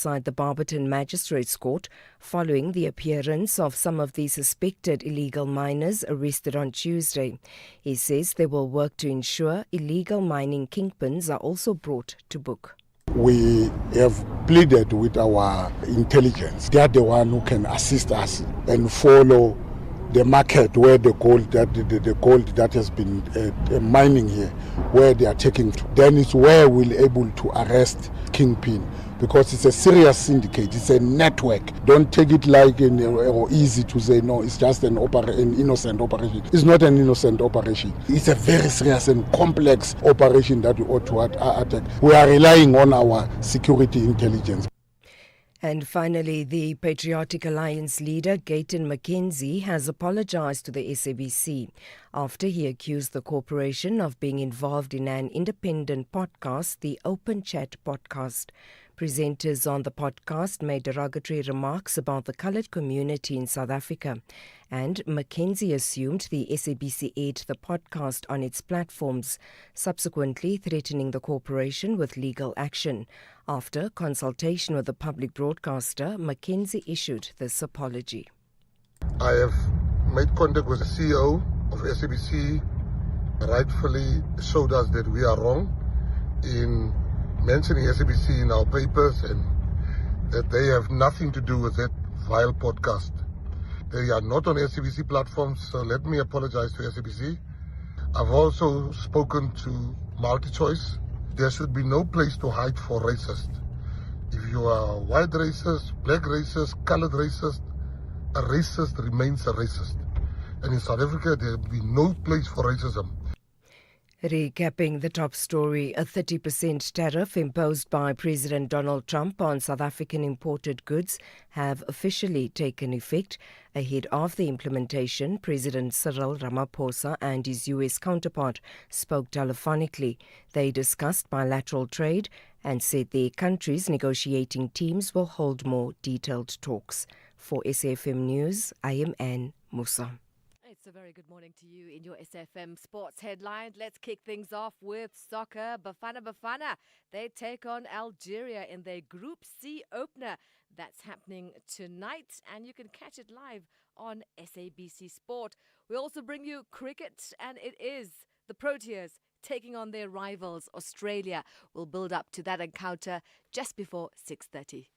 outside the Barberton Magistrates Court following the appearance of some of the suspected illegal miners arrested on Tuesday. He says they will work to ensure illegal mining kingpins are also brought to book. We have pleaded with our intelligence. They are the one who can assist us and follow the market where the gold that has been mining here, where they are taking to. Then it's where we'll able to arrest kingpin, because it's a serious syndicate. It's a network. Don't take it like or easy to say no. It's just an innocent operation. It's not an innocent operation. It's a very serious and complex operation that we ought to attack. We are relying on our security intelligence. And finally, the Patriotic Alliance leader, Gayton McKenzie, has apologized to the SABC after he accused the corporation of being involved in an independent podcast, the Open Chat podcast. Presenters on the podcast made derogatory remarks about the coloured community in South Africa, and McKenzie assumed the SABC aired the podcast on its platforms, subsequently threatening the corporation with legal action. After consultation with the public broadcaster, McKenzie issued this apology. I have made contact with the CEO of SABC, rightfully showed us that we are wrong in mentioning SABC in our papers and that they have nothing to do with that vile podcast. They are not on SABC platforms, so let me apologize to SABC. I've also spoken to MultiChoice. There should be no place to hide for racists. If you are white racist, black racist, colored racist, a racist remains a racist. And in South Africa, there will be no place for racism. Recapping the top story, a 30% tariff imposed by President Donald Trump on South African imported goods have officially taken effect. Ahead of the implementation, President Cyril Ramaphosa and his US counterpart spoke telephonically. They discussed bilateral trade and said their countries' negotiating teams will hold more detailed talks. For SAFM News, I am Anne Musa. It's a very good morning to you in your SFM Sports headline. Let's kick things off with soccer. Bafana, they take on Algeria in their Group C opener. That's happening tonight, and you can catch it live on SABC Sport. We also bring you cricket, and it is the Proteas taking on their rivals, Australia. We'll build up to that encounter just before 6:30.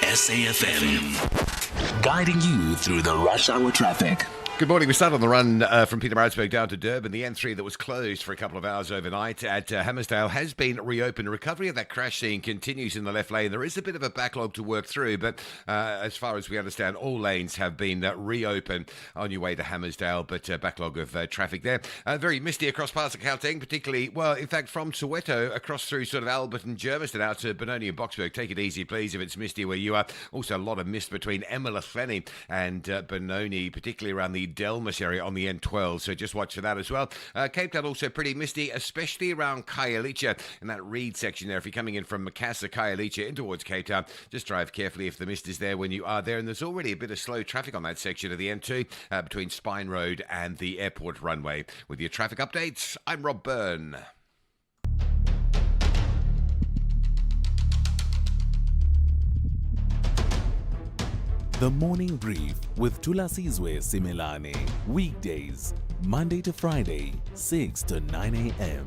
SAFM, guiding you through the rush hour traffic. Good morning. We start on the run from Pietermaritzburg down to Durban. The N3 that was closed for a couple of hours overnight at Hammersdale has been reopened. Recovery of that crash scene continues in the left lane. There is a bit of a backlog to work through, but as far as we understand, all lanes have been reopened on your way to Hammersdale, but backlog of traffic there. Very misty across parts of Gauteng, particularly, well, in fact, from Soweto across through sort of Albert and Germiston out to Benoni and Boksburg. Take it easy, please, if it's misty where you are. Also, a lot of mist between Emelacheni and Benoni, particularly around the Delmas area on the N12, so just watch for that as well. Cape Town also pretty misty, especially around Khayelitsha in that Reed section there. If you're coming in from Macassar, Khayelitsha in towards Cape Town, just drive carefully if the mist is there when you are there. And there's already a bit of slow traffic on that section of the N2 between Spine Road and the airport runway. With your traffic updates, I'm Rob Byrne. The Morning Brief with Thulasizwe Simelane. Weekdays, Monday to Friday, 6 to 9 a.m.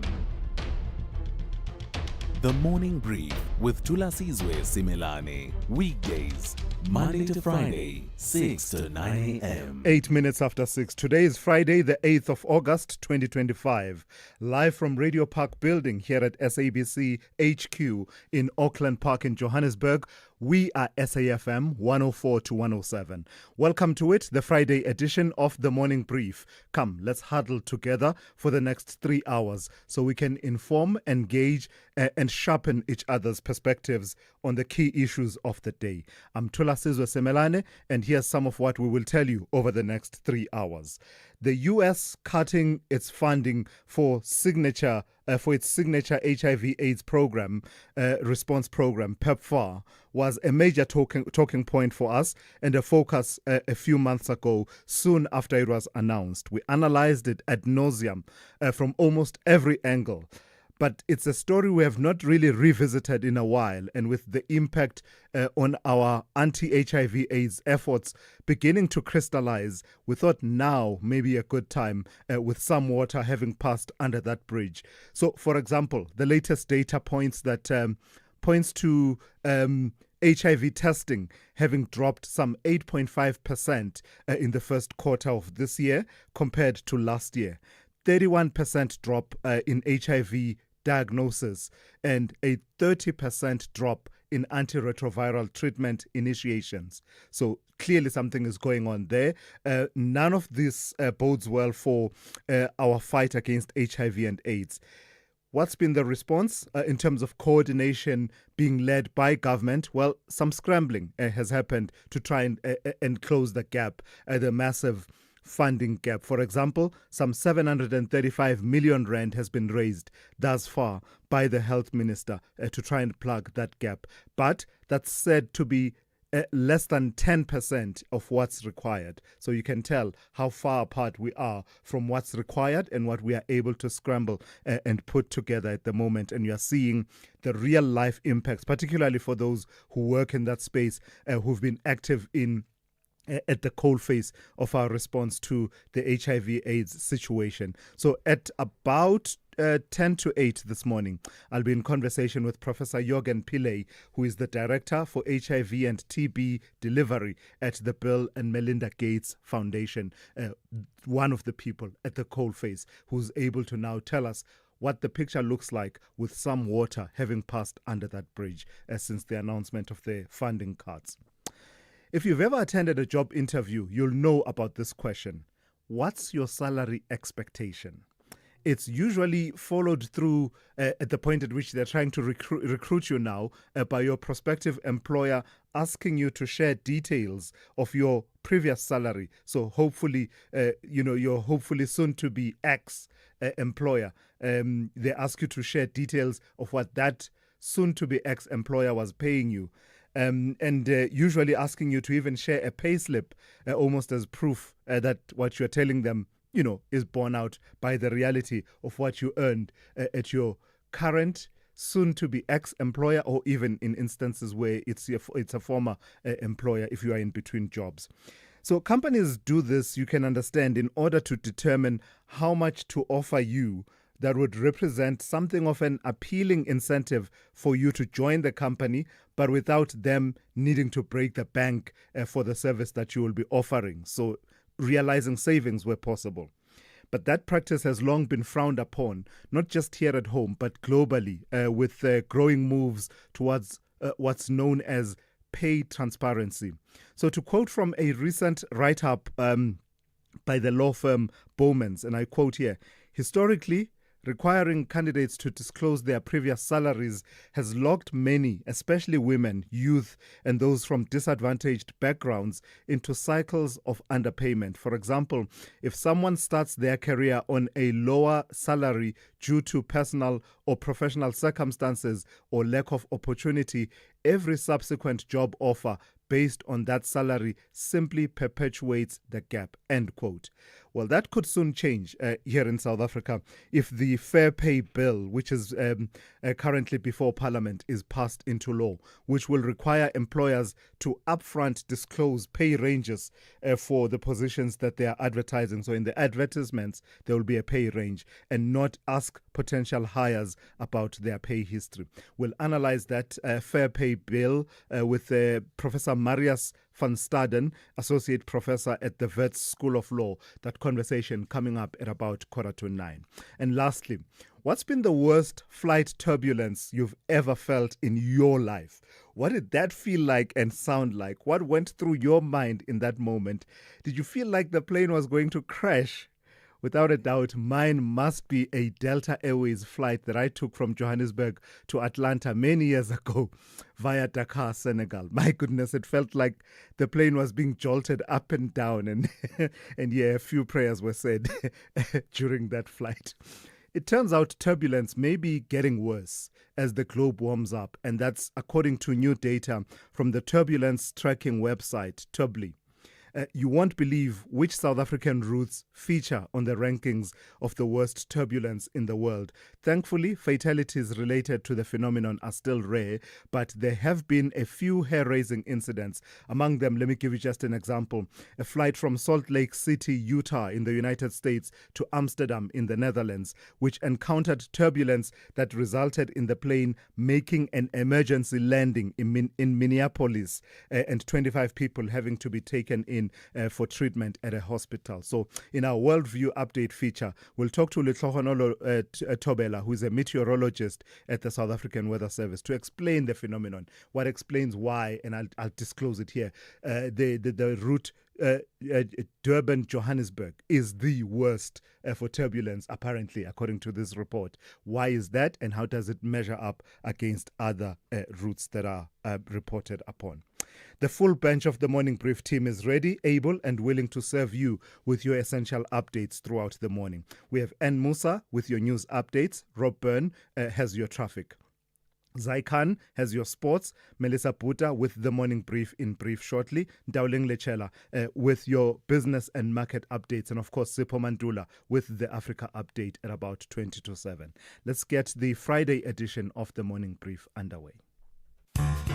The Morning Brief with Thulasizwe Simelane. Weekdays, Monday to Friday, 6 to 9 a.m. 8 minutes after 6. Today is Friday, the 8th of August, 2025. Live from Radio Park Building here at SABC HQ in Auckland Park in Johannesburg. We are SAFM 104 to 107. Welcome to it, the Friday edition of the Morning Brief. Come, let's huddle together for the next 3 hours so we can inform, engage, and sharpen each other's perspectives on the key issues of the day. I'm Thulasizwe Simelane, and here's some of what we will tell you over the next 3 hours. The U.S. cutting its funding for its signature HIV/AIDS program, response program, PEPFAR, was a major talking point for us and a focus a few months ago, soon after it was announced. We analyzed it ad nauseum from almost every angle. but it's a story we have not really revisited in a while. And with the impact on our anti-HIV AIDS efforts beginning to crystallize, we thought now may be a good time with some water having passed under that bridge. So, for example, the latest data points to HIV testing having dropped some 8.5% in the first quarter of this year compared to last year. 31% drop in HIV diagnosis and a 30% drop in antiretroviral treatment initiations. So clearly something is going on there. None of this bodes well for our fight against HIV and AIDS. What's been the response in terms of coordination being led by government? Well, some scrambling has happened to try and close the gap, the massive funding gap. For example, some 735 million rand has been raised thus far by the health minister to try and plug that gap. But that's said to be less than 10% of what's required. So you can tell how far apart we are from what's required and what we are able to scramble and put together at the moment. And you are seeing the real life impacts, particularly for those who work in that space, who've been active at the coalface of our response to the HIV AIDS situation. So at about 10 to 8 this morning, I'll be in conversation with Professor Jorgen Pillay, who is the Director for HIV and TB Delivery at the Bill and Melinda Gates Foundation, one of the people at the coalface who's able to now tell us what the picture looks like with some water having passed under that bridge since the announcement of the funding cuts. If you've ever attended a job interview, you'll know about this question. What's your salary expectation? It's usually followed through at the point at which they're trying to recruit you now by your prospective employer asking you to share details of your previous salary. So hopefully, your hopefully soon to be ex-employer. They ask you to share details of what that soon to be ex-employer was paying you. And usually asking you to even share a pay slip almost as proof that what you're telling them, is borne out by the reality of what you earned at your current, soon-to-be ex-employer, or even in instances where it's a former employer if you are in between jobs. So companies do this, you can understand, in order to determine how much to offer you that would represent something of an appealing incentive for you to join the company, but without them needing to break the bank for the service that you will be offering. So realizing savings where possible. But that practice has long been frowned upon, not just here at home, but globally, with growing moves towards what's known as pay transparency. So to quote from a recent write-up by the law firm Bowmans, and I quote here, historically, requiring candidates to disclose their previous salaries has locked many, especially women, youth, and those from disadvantaged backgrounds into cycles of underpayment. For example, if someone starts their career on a lower salary due to personal or professional circumstances or lack of opportunity, every subsequent job offer based on that salary simply perpetuates the gap, end quote. Well, that could soon change here in South Africa if the Fair Pay Bill, which is currently before Parliament, is passed into law, which will require employers to upfront disclose pay ranges for the positions that they are advertising. So in the advertisements, there will be a pay range and not ask potential hires about their pay history. We'll analyze that Fair Pay Bill with Professor Marius van Staden, Associate Professor at the Wits School of Law. That conversation coming up at about 8:45. And lastly, what's been the worst flight turbulence you've ever felt in your life? What did that feel like and sound like? What went through your mind in that moment? Did you feel like the plane was going to crash? Without a doubt, mine must be a Delta Airways flight that I took from Johannesburg to Atlanta many years ago via Dakar, Senegal. My goodness, it felt like the plane was being jolted up and down, and a few prayers were said during that flight. It turns out turbulence may be getting worse as the globe warms up, and that's according to new data from the turbulence tracking website, Turbulence. You won't believe which South African routes feature on the rankings of the worst turbulence in the world. Thankfully, fatalities related to the phenomenon are still rare, but there have been a few hair-raising incidents. Among them, let me give you just an example. A flight from Salt Lake City, Utah in the United States to Amsterdam in the Netherlands, which encountered turbulence that resulted in the plane making an emergency landing in Minneapolis and 25 people having to be taken in for treatment at a hospital. So in our Worldview update feature, we'll talk to Letlohonolo Tobela, who is a meteorologist at the South African Weather Service, to explain the phenomenon, what explains why, and I'll disclose it here. The route Durban-Johannesburg is the worst for turbulence, apparently, according to this report. Why is that, and how does it measure up against other routes that are reported upon? The full bench of the Morning Brief team is ready, able, and willing to serve you with your essential updates throughout the morning. We have Ann Musa with your news updates. Rob Byrne has your traffic. Zaikan has your sports, Melissa Puta with the Morning Brief in brief shortly, Dowling Lechela with your business and market updates, and of course Sipho Mandula with the Africa update at about 20 to 7. Let's get the Friday edition of the Morning Brief underway.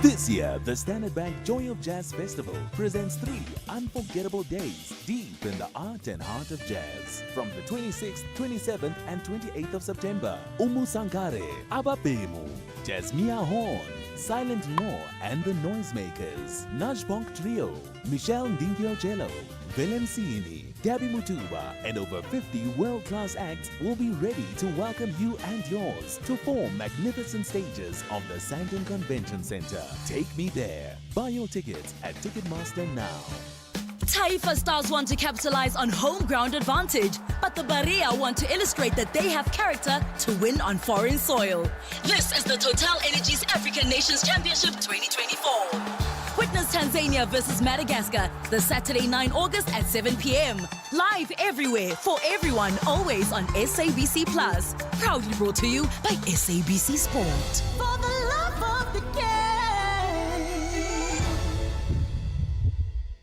This year, the Standard Bank Joy of Jazz Festival presents 3 unforgettable days deep in the art and heart of jazz. From the 26th, 27th and 28th of September, Umu Sankare, Ababemu, Jasmia Horn, Silent Moore and the Noisemakers, Najbonk Trio, Michelle Ndingio-Jello, Valencini, Gabby Mutuba, and over 50 world-class acts will be ready to welcome you and yours to 4 magnificent stages of the Sandton Convention Center. Take me there. Buy your tickets at Ticketmaster now. Taifa stars want to capitalize on home ground advantage, but the Baria want to illustrate that they have character to win on foreign soil. This is the Total Energies African Nations Championship 2024. Witness Tanzania versus Madagascar this Saturday 9 August at 7 p.m. Live everywhere for everyone, always on SABC Plus. Proudly brought to you by SABC Sport. For the love of the game.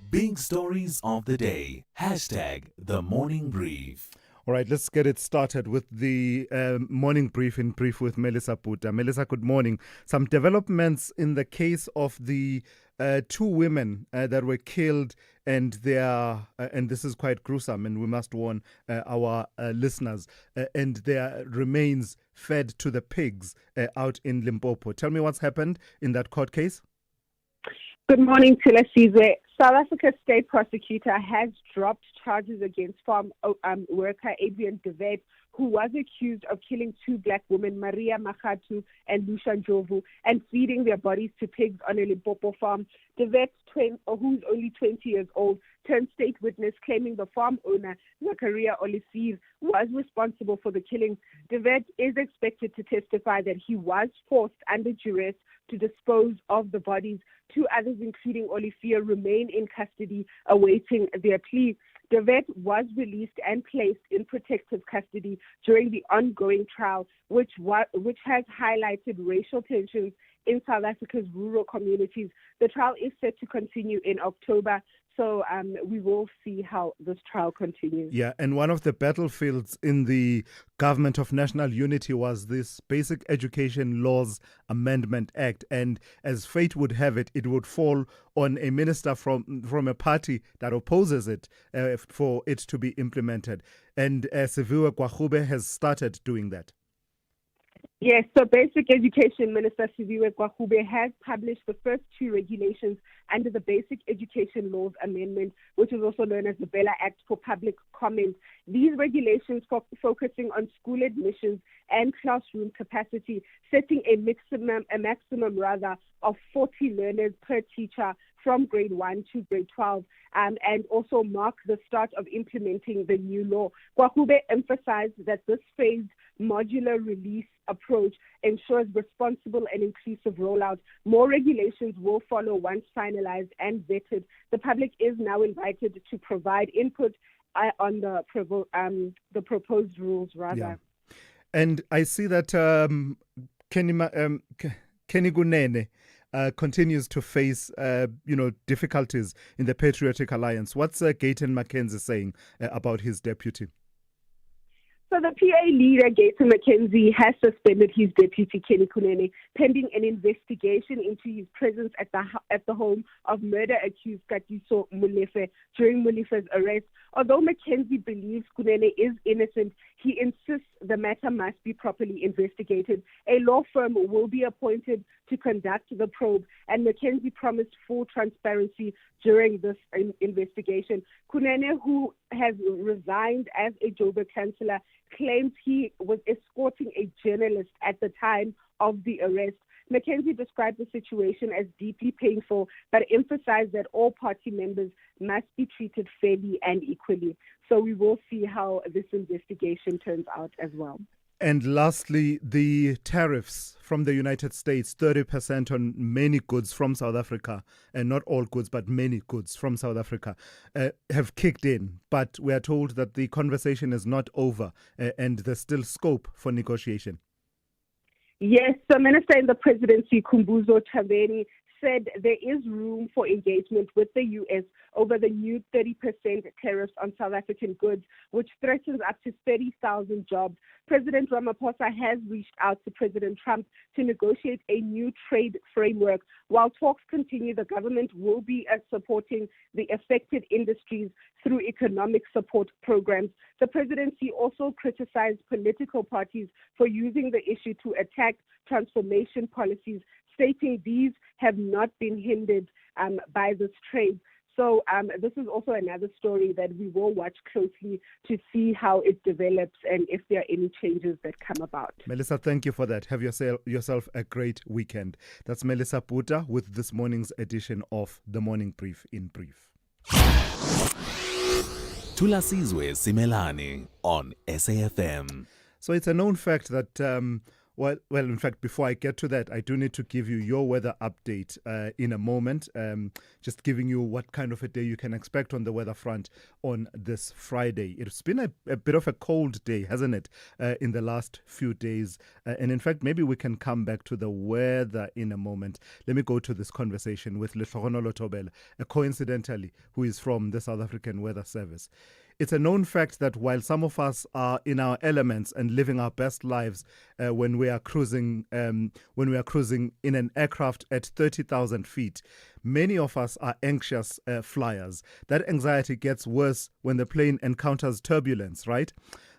Big stories of the day. Hashtag the Morning Brief. All right, let's get it started with the Morning Brief in brief with Melissa Puta. Melissa, good morning. Some developments in the case of the 2 women that were killed, and and this is quite gruesome, and we must warn our listeners, and their remains fed to the pigs out in Limpopo. Tell me what's happened in that court case. Good morning, Thulasizwe. South Africa's state prosecutor has dropped charges against farm worker Adrian de Wet, who was accused of killing 2 black women, Maria Makatu and Lucia Njovu, and feeding their bodies to pigs on a Limpopo farm. De Wet, who's only 20 years old, turned state witness, claiming the farm owner, Zakaria Olifir, was responsible for the killings. De Wet is expected to testify that he was forced under duress to dispose of the bodies. 2 others, including Olifir, remain in custody awaiting their plea. De Wet was released and placed in protective custody during the ongoing trial, which has highlighted racial tensions in South Africa's rural communities. The trial is set to continue in October, so we will see how this trial continues. Yeah, and one of the battlefields in the Government of National Unity was this Basic Education Laws Amendment Act, and as fate would have it, it would fall on a minister from a party that opposes it for it to be implemented. And Siviwe Gwachube has started doing that. Yes, so Basic Education Minister Siviwe Gwachube has published the first 2 regulations under the Basic Education Laws Amendment, which is also known as the BELA Act, for public comment. These regulations focusing on school admissions and classroom capacity, setting a maximum of 40 learners per teacher from grade 1 to grade 12, and also mark the start of implementing the new law. Gwachube emphasized that this phased modular release approach ensures responsible and inclusive rollout. More regulations will follow once finalized and vetted. The public is now invited to provide input on the proposed rules, rather. Yeah. And I see that Kenny Gunene continues to face, difficulties in the Patriotic Alliance. What's Gayton McKenzie saying about his deputy? So the PA leader, Gayton McKenzie, has suspended his deputy, Kenny Kunene, pending an investigation into his presence at the home of murder-accused Katiso Molefe during Molefe's arrest. Although McKenzie believes Kunene is innocent, he insists the matter must be properly investigated. A law firm will be appointed to conduct the probe, and McKenzie promised full transparency during this investigation. Kunene, who has resigned as a Joburg councillor, claims he was escorting a journalist at the time of the arrest. McKenzie described the situation as deeply painful, but emphasized that all party members must be treated fairly and equally. So we will see how this investigation turns out as well. And lastly, the tariffs from the United States, 30% on many goods from South Africa, and not all goods, but many goods from South Africa, have kicked in. But we are told that the conversation is not over and there's still scope for negotiation. Yes, the Minister in the Presidency, Khumbuzo Chaveni, said there is room for engagement with the U.S. over the new 30% tariffs on South African goods, which threatens up to 30,000 jobs. President Ramaphosa has reached out to President Trump to negotiate a new trade framework. While talks continue, the government will be supporting the affected industries through economic support programs. The presidency also criticized political parties for using the issue to attack transformation policies, stating these have not been hindered by this trade. So this is also another story that we will watch closely to see how it develops and if there are any changes that come about. Melissa, thank you for that. Have yourself a great weekend. That's Melissa Puta with this morning's edition of The Morning Brief in Brief. Thulasizwe Simelane on SAFM. So it's a known fact that Well, in fact, before I get to that, I do need to give you your weather update in a moment. Just giving you what kind of a day you can expect on the weather front on this Friday. It's been a bit of a cold day, hasn't it, in the last few days? And in fact, maybe we can come back to the weather in a moment. Let me go to this conversation with Lehlohonolo Thobela, coincidentally, who is from the South African Weather Service. It's a known fact that while some of us are in our elements and living our best lives when we are cruising in an aircraft at 30,000 feet, many of us are anxious flyers. That anxiety gets worse when the plane encounters turbulence, right?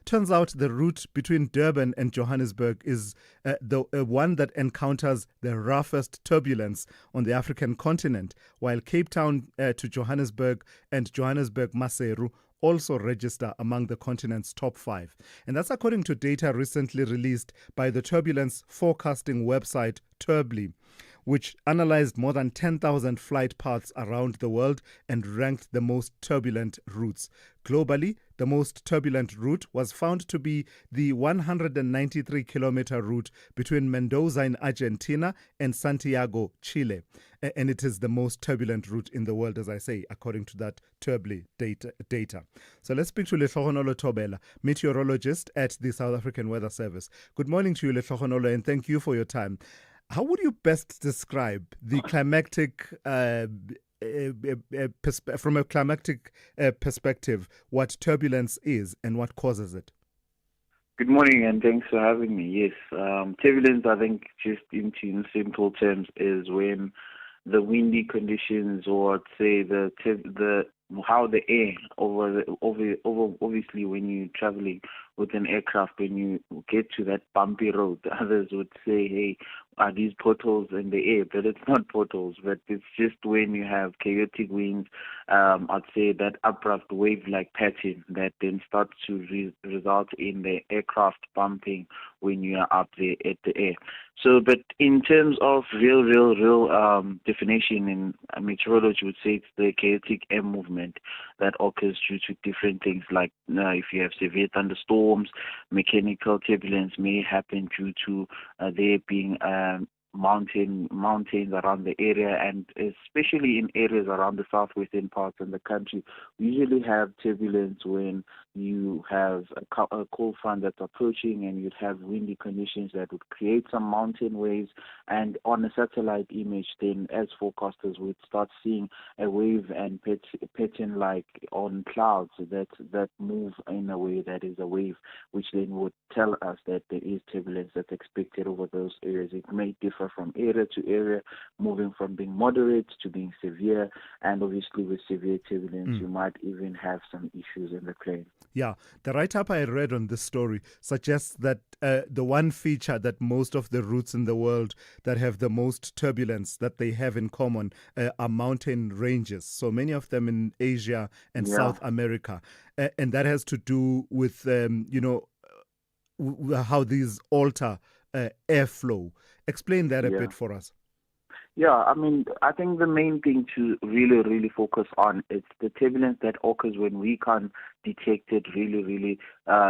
Turns out the route between Durban and Johannesburg is the one that encounters the roughest turbulence on the African continent, while Cape Town to Johannesburg and Johannesburg-Maseru also register among the continent's top 5. And that's according to data recently released by the turbulence forecasting website Turbulence, which analyzed more than 10,000 flight paths around the world and ranked the most turbulent routes. Globally, the most turbulent route was found to be the 193-kilometer route between Mendoza in Argentina and Santiago, Chile. And it is the most turbulent route in the world, as I say, according to that Turbulence data. So let's speak to Lehlohonolo Thobela, meteorologist at the South African Weather Service. Good morning to you, Lehlohonolo, and thank you for your time. How would you best describe the climactic, from a climactic perspective, what turbulence is and what causes it? Good morning and thanks for having me. Yes, turbulence, I think, just in simple terms, is when the windy conditions, or I'd say how the air obviously when you're traveling with an aircraft, when you get to that bumpy road, others would say, hey, are these potholes in the air? But it's not potholes, but it's just when you have chaotic winds, I'd say that abrupt wave-like pattern that then starts to result in the aircraft bumping when you are up there at the air. So, but in terms of real definition, in meteorology would say it's the chaotic air movement that occurs due to different things, like if you have severe thunderstorms, mechanical turbulence may happen due to there being mountains around the area, and especially in areas around the southwestern parts of the country. We usually have turbulence when you have a cold front that's approaching, and you'd have windy conditions that would create some mountain waves. And on a satellite image, then as forecasters, we'd start seeing a wave and pattern like on clouds that move in a way that is a wave, which then would tell us that there is turbulence that's expected over those areas. It may differ from area to area, moving from being moderate to being severe, and obviously with severe turbulence, you might even have some issues in the plane. Yeah, the write-up I read on this story suggests that the one feature that most of the routes in the world that have the most turbulence that they have in common are mountain ranges. So many of them in Asia and South America. And that has to do with, how these alter airflow. Explain that a bit for us. Yeah, I mean, I think the main thing to really focus on is the turbulence that occurs when we can't detect it really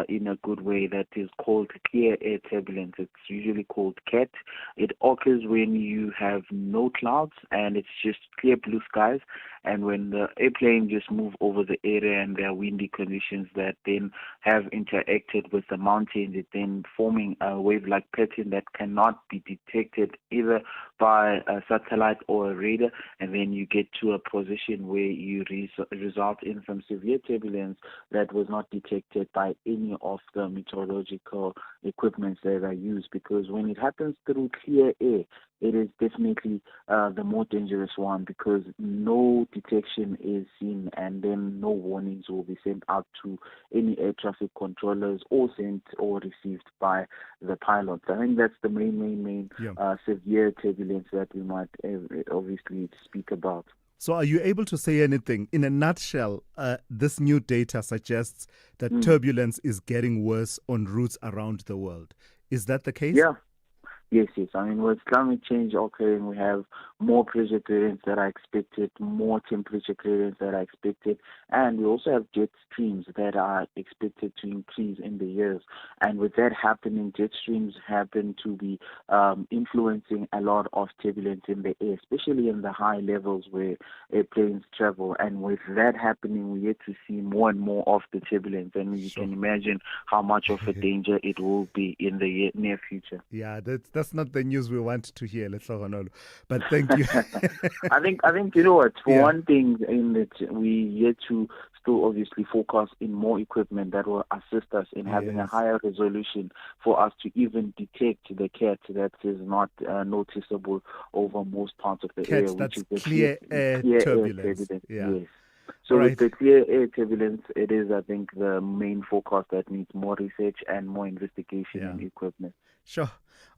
in a good way. That is called clear air turbulence. It's usually called CAT. It occurs when you have no clouds and it's just clear blue skies, and when the airplane just move over the area and there are windy conditions that then have interacted with the mountains, it then forming a wave-like pattern that cannot be detected either by a satellite or a radar, and then you get to a position where you result in some severe turbulence that was not detected by any of the meteorological equipments that are used. Because when it happens through clear air, it is definitely the more dangerous one, because no detection is seen, and then no warnings will be sent out to any air traffic controllers or sent or received by the pilots. I think that's the main severe turbulence that we might obviously speak about. So are you able to say anything? In a nutshell, this new data suggests that turbulence is getting worse on routes around the world. Is that the case? Yeah. Yes. I mean, with climate change occurring, we have more pressure gradients that are expected, more temperature gradients that are expected, and we also have jet streams that are expected to increase in the years. And with that happening, jet streams happen to be influencing a lot of turbulence in the air, especially in the high levels where airplanes travel. And with that happening, we get to see more and more of the turbulence, and you can imagine how much of a danger it will be in the near future. Yeah, that's not the news we want to hear, but thank you. I think you know what, for one thing, in that we yet to still obviously focus in more equipment that will assist us in having a higher resolution for us to even detect the CAT that is not noticeable over most parts of the area, which is the clear air turbulence. Yes. So with the clear air turbulence, it is, I think, the main focus that needs more research and more investigation and equipment. Sure.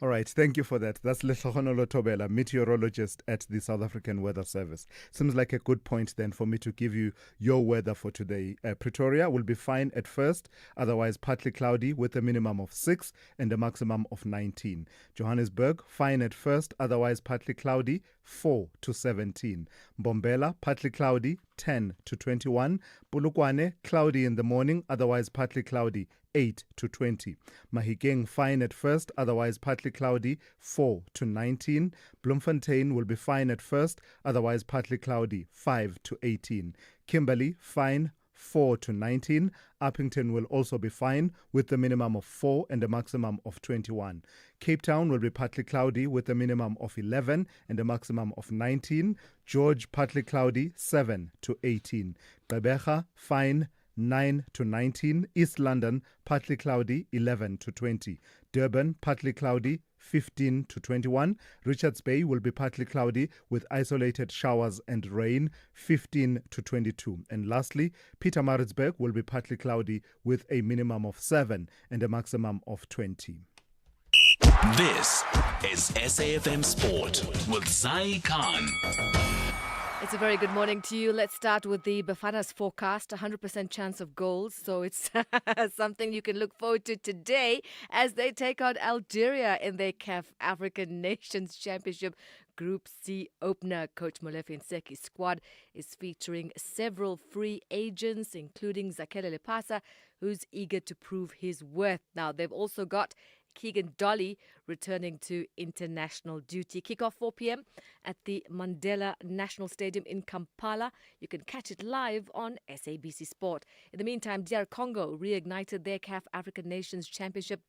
All right. Thank you for that. That's Lehlohonolo Thobela, meteorologist at the South African Weather Service. Seems like a good point then for me to give you your weather for today. Pretoria will be fine at first, otherwise partly cloudy with a minimum of 6 and a maximum of 19. Johannesburg, fine at first, otherwise partly cloudy, 4 to 17. Mbombela, partly cloudy, 10 to 21. Polokwane, cloudy in the morning, otherwise partly cloudy, 8 to 20. Mahikeng, fine at first, otherwise partly cloudy, 4 to 19. Bloemfontein will be fine at first, otherwise partly cloudy, 5 to 18. Kimberley, fine, 4 to 19. Uppington will also be fine with a minimum of 4 and a maximum of 21. Cape Town will be partly cloudy with a minimum of 11 and a maximum of 19. George, partly cloudy, 7 to 18. Gqeberha, fine, 9 to 19. East London, partly cloudy, 11 to 20. Durban, partly cloudy, 15 to 21. Richards Bay will be partly cloudy with isolated showers and rain, 15 to 22. And lastly, Pietermaritzburg will be partly cloudy with a minimum of 7 and a maximum of 20. This is SAFM Sport with Zai Khan. It's a very good morning to you. Let's start with the Bafana's forecast, 100% chance of goals. So it's something you can look forward to today as they take on Algeria in their CAF African Nations Championship Group C opener. Coach Molefe Nseki's squad is featuring several free agents, including Zakele Lepasa, who's eager to prove his worth. Now, they've also got Keegan Dolly returning to international duty. Kickoff 4 p.m. at the Mandela National Stadium in Kampala. You can catch it live on SABC Sport. In the meantime, DR Congo reignited their CAF African Nations Championship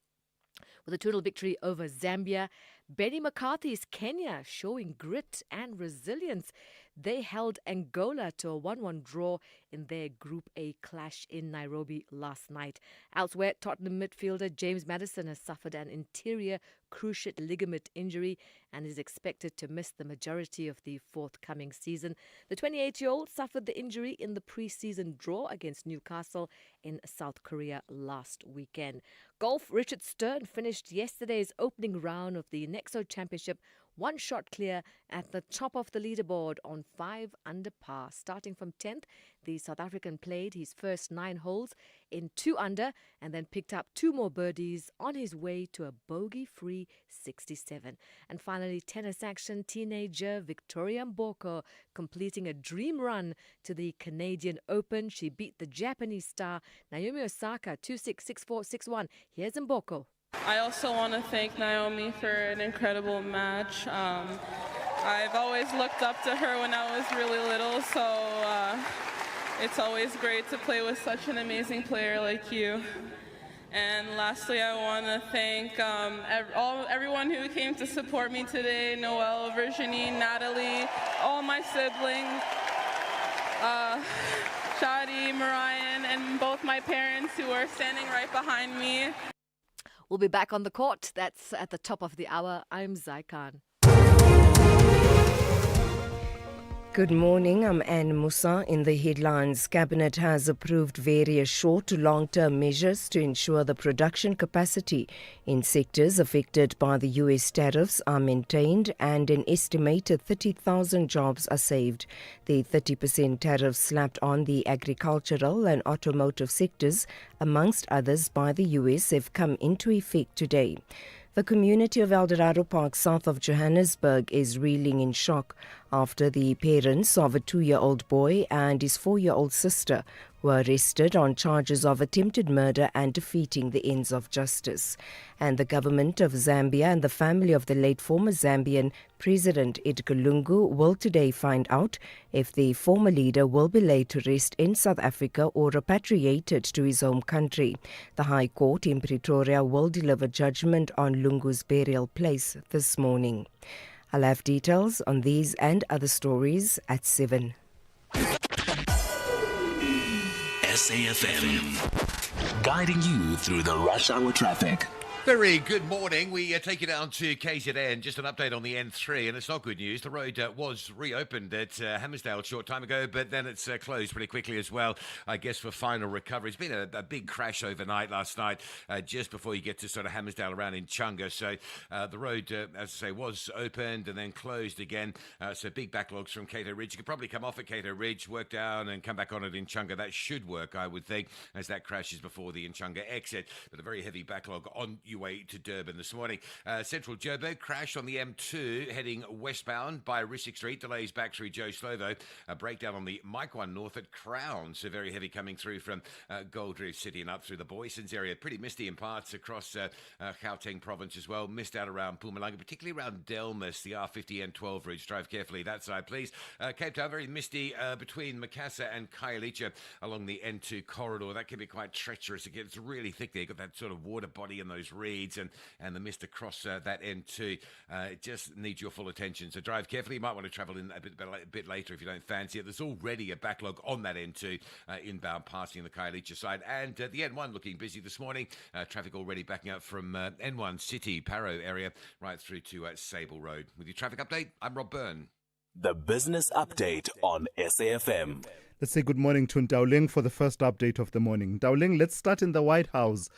with a 2-0 victory over Zambia. Benny McCarthy's Kenya showing grit and resilience. They held Angola to a 1-1 draw in their Group A clash in Nairobi last night. Elsewhere, Tottenham midfielder James Maddison has suffered an anterior cruciate ligament injury and is expected to miss the majority of the forthcoming season. The 28-year-old suffered the injury in the pre-season draw against Newcastle in South Korea last weekend. Golf, Richard Stern finished yesterday's opening round of the Nexo Championship 1 shot clear at the top of the leaderboard on 5 under par. Starting from 10th, the South African played his first 9 holes in 2 under and then picked up 2 more birdies on his way to a bogey-free 67. And finally, tennis action, teenager Victoria Mboko completing a dream run to the Canadian Open. She beat the Japanese star Naomi Osaka 2-6, 6-4, 6-1. Here's Mboko. I also want to thank Naomi for an incredible match. I've always looked up to her when I was really little, so it's always great to play with such an amazing player like you. And lastly, I want to thank everyone who came to support me today, Noelle, Virginie, Natalie, all my siblings, Shadi, Marian, and both my parents who are standing right behind me. We'll be back on the court. That's at the top of the hour. I'm Zai Khan. Good morning, I'm Anne Musa. In the headlines, Cabinet has approved various short to long-term measures to ensure the production capacity in sectors affected by the US tariffs are maintained and an estimated 30,000 jobs are saved. The 30% tariff slapped on the agricultural and automotive sectors, amongst others by the US, have come into effect today. The community of Eldorado Park, south of Johannesburg, is reeling in shock after the parents of a 2-year-old boy and his 4-year-old sister were arrested on charges of attempted murder and defeating the ends of justice. And the government of Zambia and the family of the late former Zambian President Edgar Lungu will today find out if the former leader will be laid to rest in South Africa or repatriated to his home country. The High Court in Pretoria will deliver judgment on Lungu's burial place this morning. I'll have details on these and other stories at 7. SAFM, guiding you through the rush hour traffic. Very good morning. We take you down to KZN. Just an update on the N3, and it's not good news. The road was reopened at Hammersdale a short time ago, but then it's closed pretty quickly as well, I guess, for final recovery. It's been a big crash overnight last night, just before you get to sort of Hammersdale around in Chunga. So the road, as I say, was opened and then closed again. So big backlogs from Cato Ridge. You could probably come off at Cato Ridge, work down and come back on it in Chunga. That should work, I would think, as that crashes before the Chunga exit. But a very heavy backlog on your way to Durban this morning. Central Joburg crash on the M2 heading westbound by Risick Street. Delays back through Joe Slovo. A breakdown on the Mike 1 north at Crown. So very heavy coming through from Gold Reef City and up through the Boysons area. Pretty misty in parts across Gauteng province as well. Missed out around Mpumalanga, particularly around Delmas, the R50 N12 routes. Drive carefully that side, please. Cape Town, very misty between Macassar and Khayelitsha along the N2 corridor. That can be quite treacherous. It gets really thick there. You've got that sort of water body in those reeds and the mist across that N2. It just needs your full attention. So drive carefully. You might want to travel in a bit later if you don't fancy it. There's already a backlog on that N2 inbound passing the Khayelitsha side. And the N1 looking busy this morning. Traffic already backing up from N1 City, Paro area, right through to Sable Road. With your traffic update, I'm Rob Byrne. The business update on SAFM. Let's say good morning to Ndauling for the first update of the morning. Ndauling, let's start in the White House.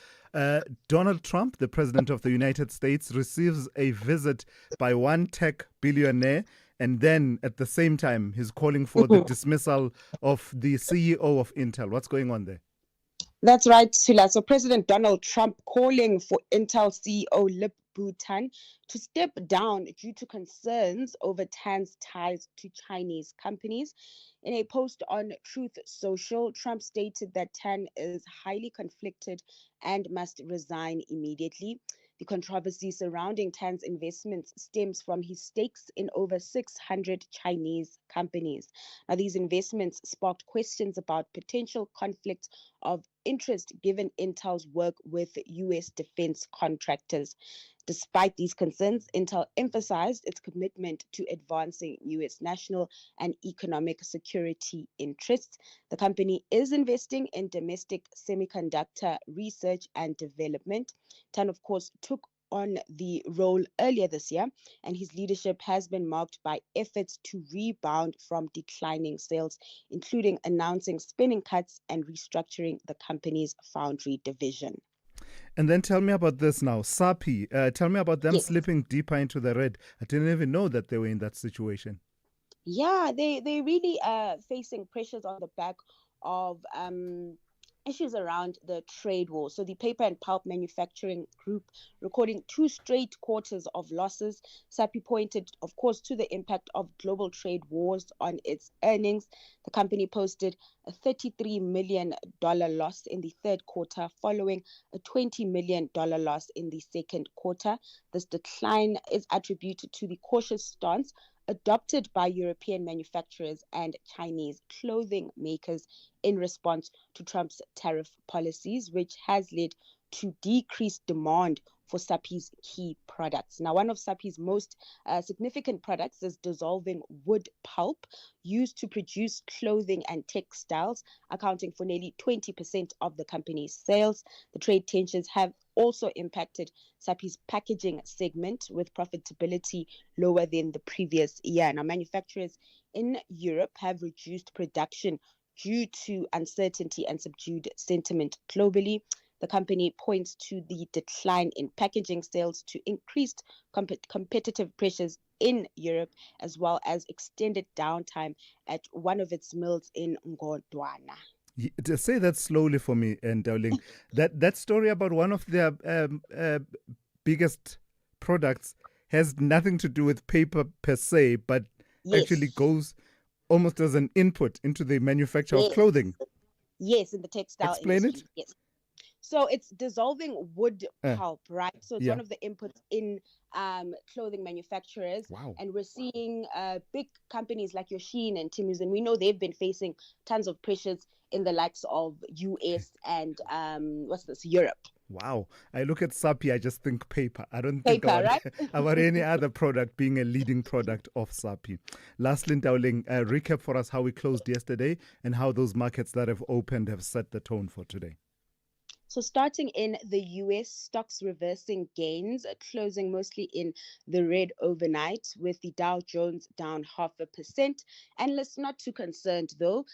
Donald Trump, the President of the United States, receives a visit by one tech billionaire, and then at the same time, he's calling for the dismissal of the CEO of Intel. What's going on there? That's right, Sula. So President Donald Trump calling for Intel CEO Lip-Bu Tan to step down due to concerns over Tan's ties to Chinese companies. In a post on Truth Social, Trump stated that Tan is highly conflicted and must resign immediately. The controversy surrounding Tan's investments stems from his stakes in over 600 Chinese companies. Now, these investments sparked questions about potential conflicts of interest given Intel's work with U.S. defense contractors. Despite these concerns, Intel emphasized its commitment to advancing U.S. national and economic security interests. The company is investing in domestic semiconductor research and development. Tan, of course, took on the role earlier this year, and his leadership has been marked by efforts to rebound from declining sales, including announcing spending cuts and restructuring the company's foundry division. And then tell me about this now. SAPI, tell me about them slipping deeper into the red. I didn't even know that they were in that situation. Yeah, they really facing pressures on the back of issues around the trade war. So the paper and pulp manufacturing group recording 2 straight quarters of losses. SAPI pointed, of course, to the impact of global trade wars on its earnings. The company posted a $33 million loss in the third quarter, following a $20 million loss in the second quarter. This decline is attributed to the cautious stance adopted by European manufacturers and Chinese clothing makers in response to Trump's tariff policies, which has led to decreased demand for SAPI's key products. Now, one of SAPI's most significant products is dissolving wood pulp, used to produce clothing and textiles, accounting for nearly 20% of the company's sales. The trade tensions have also impacted SAPI's packaging segment, with profitability lower than the previous year. Now, manufacturers in Europe have reduced production due to uncertainty and subdued sentiment globally. The company points to the decline in packaging sales to increased competitive pressures in Europe, as well as extended downtime at one of its mills in Ngodwana. To say that slowly for me, and darling, that story about one of their biggest products has nothing to do with paper per se, but actually goes almost as an input into the manufacture of clothing. Yes, in the textile Explain industry. it. Yes. So it's dissolving wood pulp, right? So it's one of the inputs in clothing manufacturers. Wow. And we're seeing big companies like your Shein and Timu's, and we know they've been facing tons of pressures in the likes of US and Europe. Wow. I look at SAPI, I just think paper. I don't Paper, think right? about any other product being a leading product of SAPI. Lastly, Dowling, recap for us how we closed yesterday and how those markets that have opened have set the tone for today. So starting in the US, stocks reversing gains, closing mostly in the red overnight, with the Dow Jones down 0.5%. Analysts not too concerned though,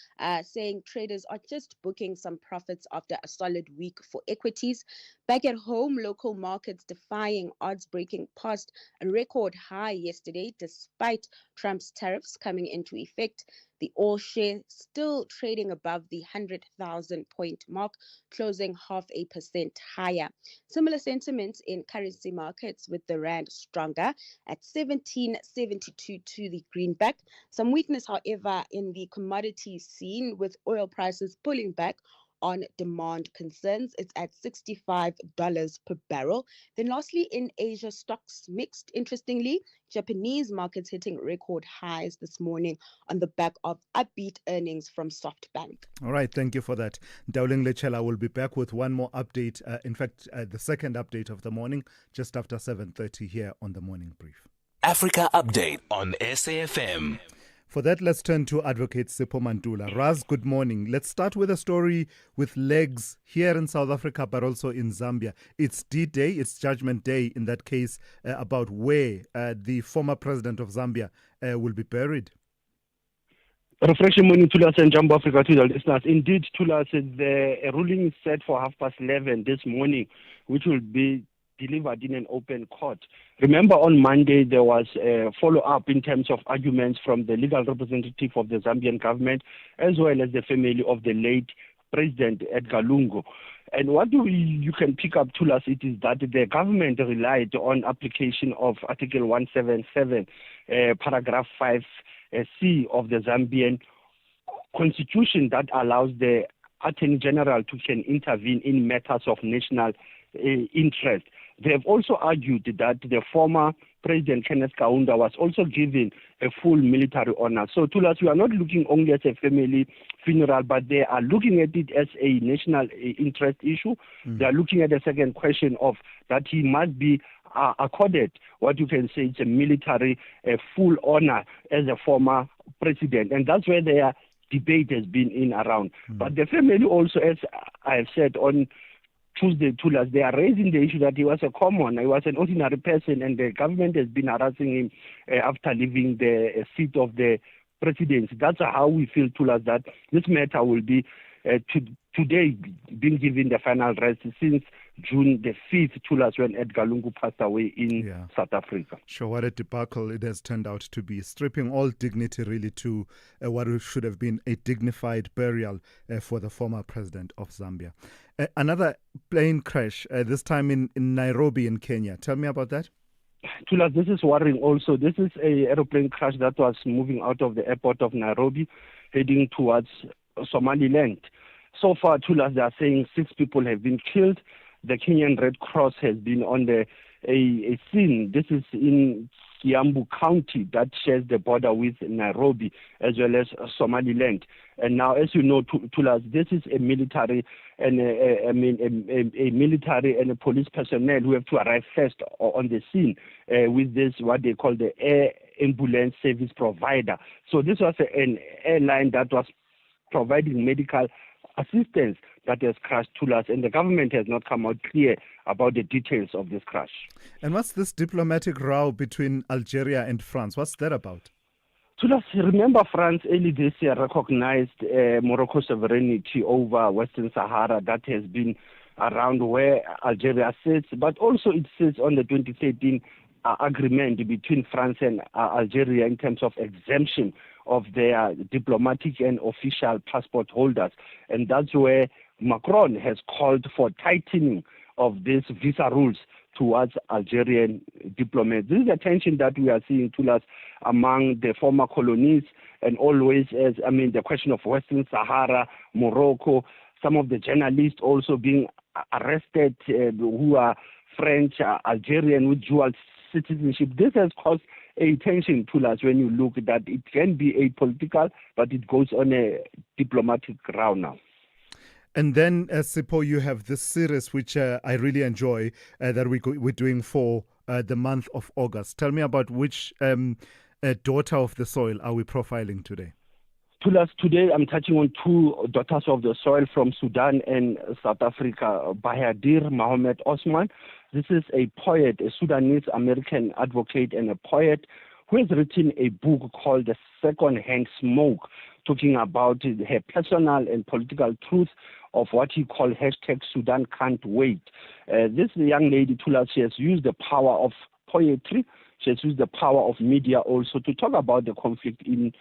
saying traders are just booking some profits after a solid week for equities. Back at home, local markets defying odds, breaking past a record high yesterday despite Trump's tariffs coming into effect. The all share still trading above the 100,000 point mark, closing 0.5% higher. Similar sentiments in currency markets, with the rand stronger at 17.72 to the greenback. Some weakness, however, in the commodity scene, with oil prices pulling back on demand concerns. It's at $65 per barrel. Then lastly, in Asia, stocks mixed. Interestingly, Japanese markets hitting record highs this morning on the back of upbeat earnings from SoftBank. All right, thank you for that. Dowling Lechela will be back with one more update. In fact, the second update of the morning, just after 7:30 here on the Morning Brief. Africa Update on SAFM. For that, let's turn to Advocate Sipho Mantula. Raz, good morning. Let's start with a story with legs here in South Africa, but also in Zambia. It's D-Day, it's Judgment Day in that case, about where the former president of Zambia will be buried. Refreshing morning, Thulas and Jumbo Africa to the listeners. Indeed, Thulas, the ruling is set for 11:30 this morning, which will be delivered in an open court. Remember, on Monday, there was a follow-up in terms of arguments from the legal representative of the Zambian government, as well as the family of the late President Edgar Lungu. And what you can pick up, Thulas, it is that the government relied on application of Article 177, paragraph 5C of the Zambian constitution, that allows the Attorney General to can intervene in matters of national interest. They have also argued that the former President Kenneth Kaunda was also given a full military honor. So Thulas, we are not looking only at a family funeral, but they are looking at it as a national interest issue. They are looking at the second question of that he must be accorded what you can say it's a military full honor as a former president. And that's where their debate has been in around. But the family also, as I have said on Tuesday, Thulas, they are raising the issue that he was a common, he was an ordinary person, and the government has been harassing him after leaving the seat of the presidency. That's how we feel, Thulas, that this matter will be today being given the final rest since June the 5th, Thulas, when Edgar Lungu passed away in South Africa. Sure, what a debacle it has turned out to be, stripping all dignity really to what should have been a dignified burial for the former president of Zambia. Another plane crash, this time in Nairobi in Kenya. Tell me about that. Thulas, this is worrying also. This is an aeroplane crash that was moving out of the airport of Nairobi, heading towards Somaliland. So far, Thulas, they are saying 6 people have been killed. The Kenyan Red Cross has been on a scene. This is in Kiambu County that shares the border with Nairobi as well as Somaliland. And now, as you know, Thulas, this is a military and a military and a police personnel who have to arrive first on the scene with this what they call the air ambulance service provider. So this was an airline that was providing medical assistance that has crashed Thulas, and the government has not come out clear about the details of this crash. And what's this diplomatic row between Algeria and France? What's that about? Thulas, remember France early this year recognized Morocco's sovereignty over Western Sahara that has been around where Algeria sits, but also it sits on the 2013 agreement between France and Algeria in terms of exemption of their diplomatic and official passport holders. And that's where Macron has called for tightening of these visa rules towards Algerian diplomats. This is the tension that we are seeing, Thulas, among the former colonies, and always the question of Western Sahara, Morocco, some of the journalists also being arrested who are French, Algerian with dual citizenship. This has caused a tension, Thulas, when you look that it can be apolitical, but it goes on a diplomatic round now. And then, Sipho, you have this series which I really enjoy that we're doing for the month of August. Tell me about which daughter of the soil are we profiling today? Thulas, today I'm touching on 2 daughters of the soil from Sudan and South Africa, Bahadir Mohamed Osman. This is a poet, a Sudanese-American advocate and a poet who has written a book called The Second-Hand Smoke, talking about her personal and political truth of what he called #Sudan Can't Wait. This young lady, Thulas, she has used the power of poetry, she has used the power of media also to talk about the conflict in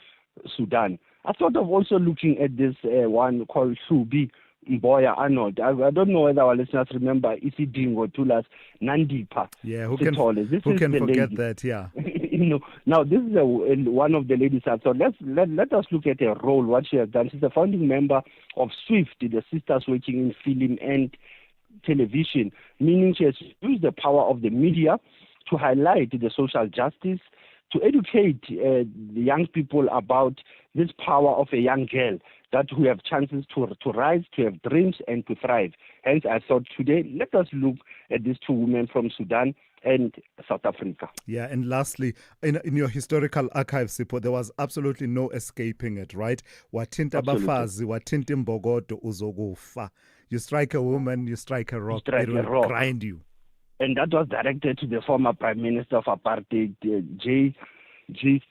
Sudan. I thought of also looking at this one called Subi Mboya Arnold. I don't know whether our listeners remember Isidingo Thulas Nandipa. Yeah, who can forget lady. That? Yeah. Now this is one of the ladies. So let us look at her role, what she has done. She's a founding member of SWIFT, the Sisters Working in Film and Television, meaning she has used the power of the media to highlight the social justice, to educate the young people about this power of a young girl, that we have chances to rise, to have dreams, and to thrive. Hence, I thought today, let us look at these 2 women from Sudan and South Africa. Yeah, and lastly, in your historical archives, Sipho, there was absolutely no escaping it, right? Watinta bafazi, watinta mbogodo uzogufa. You strike a woman, you strike a rock, it will grind you. And that was directed to the former Prime Minister of Apartheid, J.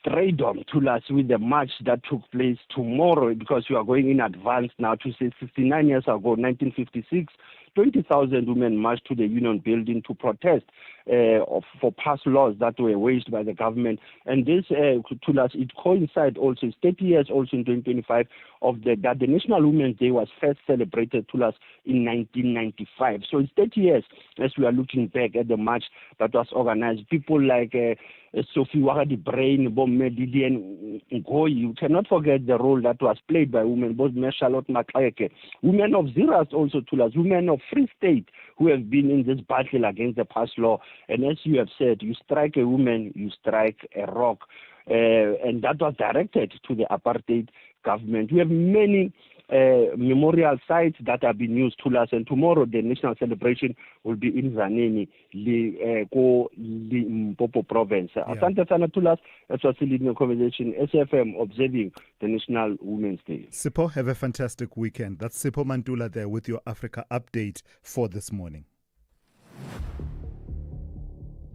Stradom, Thulas, with the march that took place tomorrow, because we are going in advance now to say 69 years ago, 1956, 20,000 women marched to the Union Building to protest for past laws that were waged by the government. And this, Thulas, it coincides also, it's 30 years also in 2025 of that the National Women's Day was first celebrated, Thulas, in 1995. So it's 30 years as we are looking back at the march that was organized. People like Sophie Wagadi Brain, Bomme Didier Ngoyi, you cannot forget the role that was played by women, both Charlotte Makleke, women of Ziras also, Thulas, women of Free State, who have been in this battle against the past law. And as you have said, you strike a woman, you strike a rock. And that was directed to the apartheid government. We have many memorial sites that have been used to us, and tomorrow the national celebration will be in Zanini, Limpopo province. Asante sana Thulas, that's what's leading the conversation. SFM observing the National Women's Day. Sipho, have a fantastic weekend. That's Sipho Mantula there with your Africa update for this morning.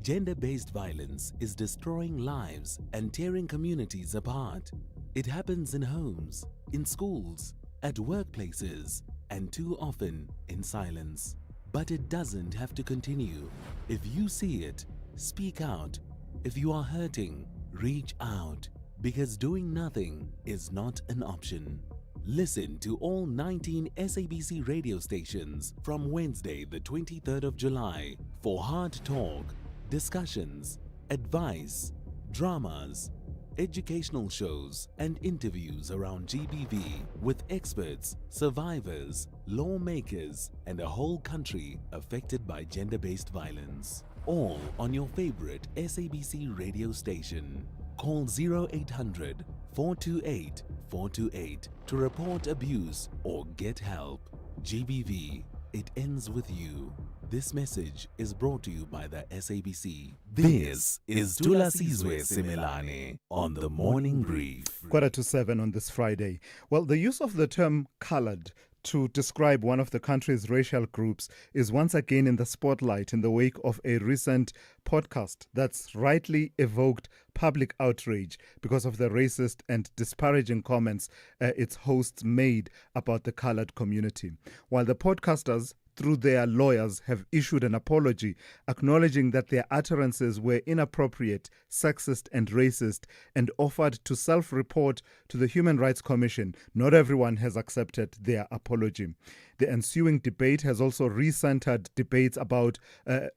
Gender-based violence is destroying lives and tearing communities apart. It happens in homes, in schools, at workplaces, and too often in silence. But it doesn't have to continue. If you see it, speak out. If you are hurting, reach out. Because doing nothing is not an option. Listen to all 19 SABC radio stations from Wednesday, the 23rd of July for hard talk, discussions, advice, dramas, educational shows and interviews around GBV with experts, survivors, lawmakers and a whole country affected by gender-based violence. All on your favorite SABC radio station. Call 0800 428 428 to report abuse or get help. GBV, it ends with you. This message is brought to you by the SABC. This is Thulasizwe Simelane on the Morning Brief. 7:15 on this Friday. Well, the use of the term colored to describe one of the country's racial groups is once again in the spotlight in the wake of a recent podcast that's rightly evoked public outrage because of the racist and disparaging comments its hosts made about the colored community. While the podcasters, through their lawyers, have issued an apology, acknowledging that their utterances were inappropriate, sexist and racist, and offered to self-report to the Human Rights Commission. Not everyone has accepted their apology. The ensuing debate has also recentered debates about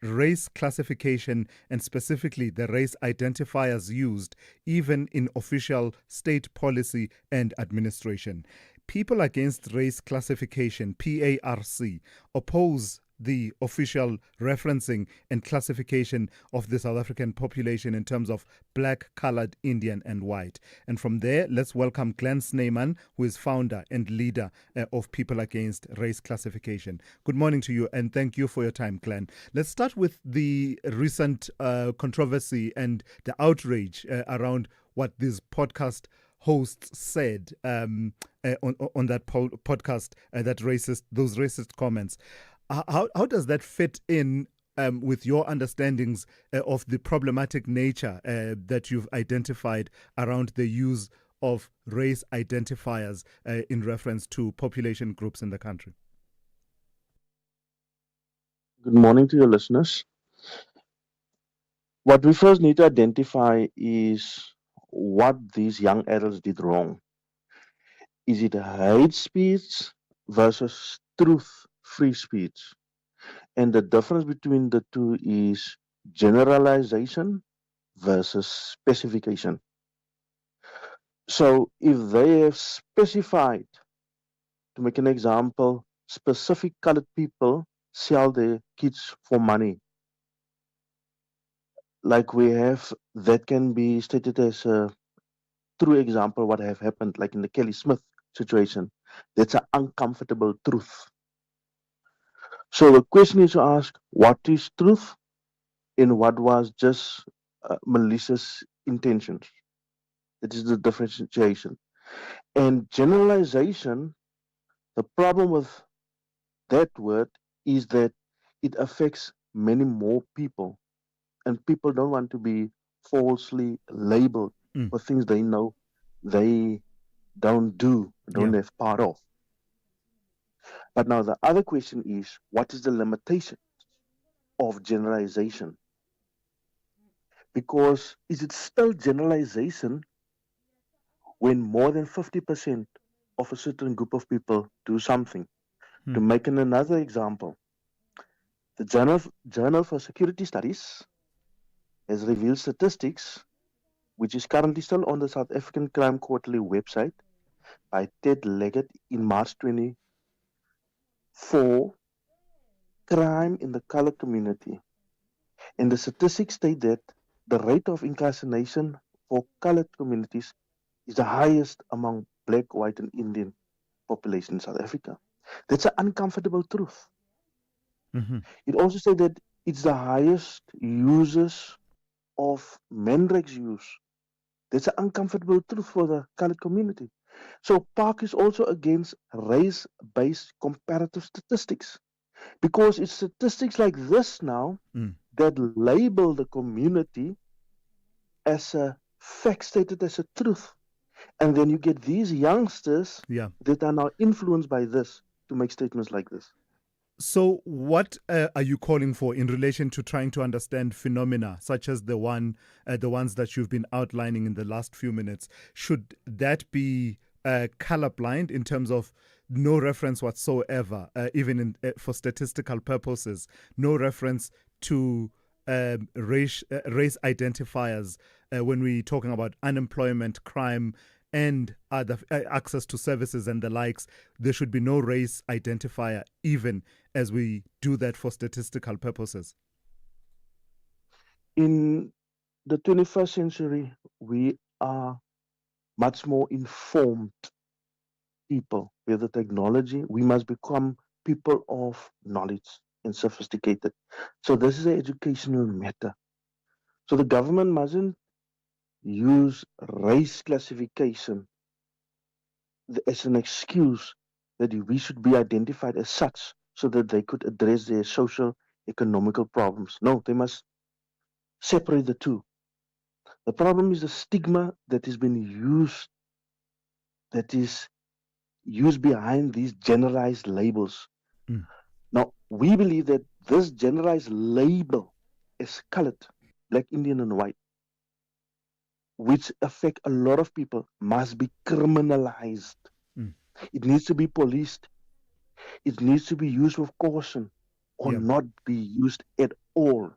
race classification and specifically the race identifiers used even in official state policy and administration. People Against Race Classification, PARC, oppose the official referencing and classification of the South African population in terms of black, colored, Indian and white. And from there, let's welcome Glenn Snyman, who is founder and leader of People Against Race Classification. Good morning to you and thank you for your time, Glenn. Let's start with the recent controversy and the outrage around what this podcast hosts said on that podcast, those racist comments. How does that fit in with your understandings of the problematic nature that you've identified around the use of race identifiers in reference to population groups in the country? Good morning to your listeners. What we first need to identify is what these young adults did wrong. Is it hate speech versus truth-free speech? And the difference between the two is generalization versus specification. So if they have specified, to make an example, specific colored people sell their kids for money, like we have, that can be stated as a true example what have happened, like in the Kelly Smith situation. That's an uncomfortable truth. So the question is to ask, what is truth and what was just malicious intentions? That is the differentiation. And generalization, the problem with that word is that it affects many more people. And people don't want to be falsely labeled for things they know they don't have part of. But now the other question is, what is the limitation of generalization? Because is it still generalization when more than 50% of a certain group of people do something? To make another example, the Journal for Security Studies has revealed statistics, which is currently still on the South African Crime Quarterly website by Ted Leggett in March 24, crime in the colored community. And the statistics state that the rate of incarceration for colored communities is the highest among black, white, and Indian population in South Africa. That's an uncomfortable truth. It also said that it's the highest users of Menrex use. That's an uncomfortable truth for the colored community. So PARC is also against race-based comparative statistics, because it's statistics like this now that label the community as a fact, stated as a truth. And then you get these youngsters that are now influenced by this to make statements like this. So what are you calling for in relation to trying to understand phenomena such as the ones that you've been outlining in the last few minutes? Should that be colorblind in terms of no reference whatsoever, even for statistical purposes, no reference to race identifiers when we're talking about unemployment, crime, and other access to services and the likes? There should be no race identifier, even as we do that for statistical purposes. In the 21st century, we are much more informed people. With the technology, we must become people of knowledge and sophisticated. So this is an educational matter. So the government mustn't use race classification as an excuse that we should be identified as such so that they could address their social, economical problems. No, they must separate the two. The problem is the stigma that has been used, that is used behind these generalized labels. Now, we believe that this generalized label is colored, black, Indian, and white, which affect a lot of people, must be criminalized. It needs to be policed. It needs to be used with caution or not be used at all.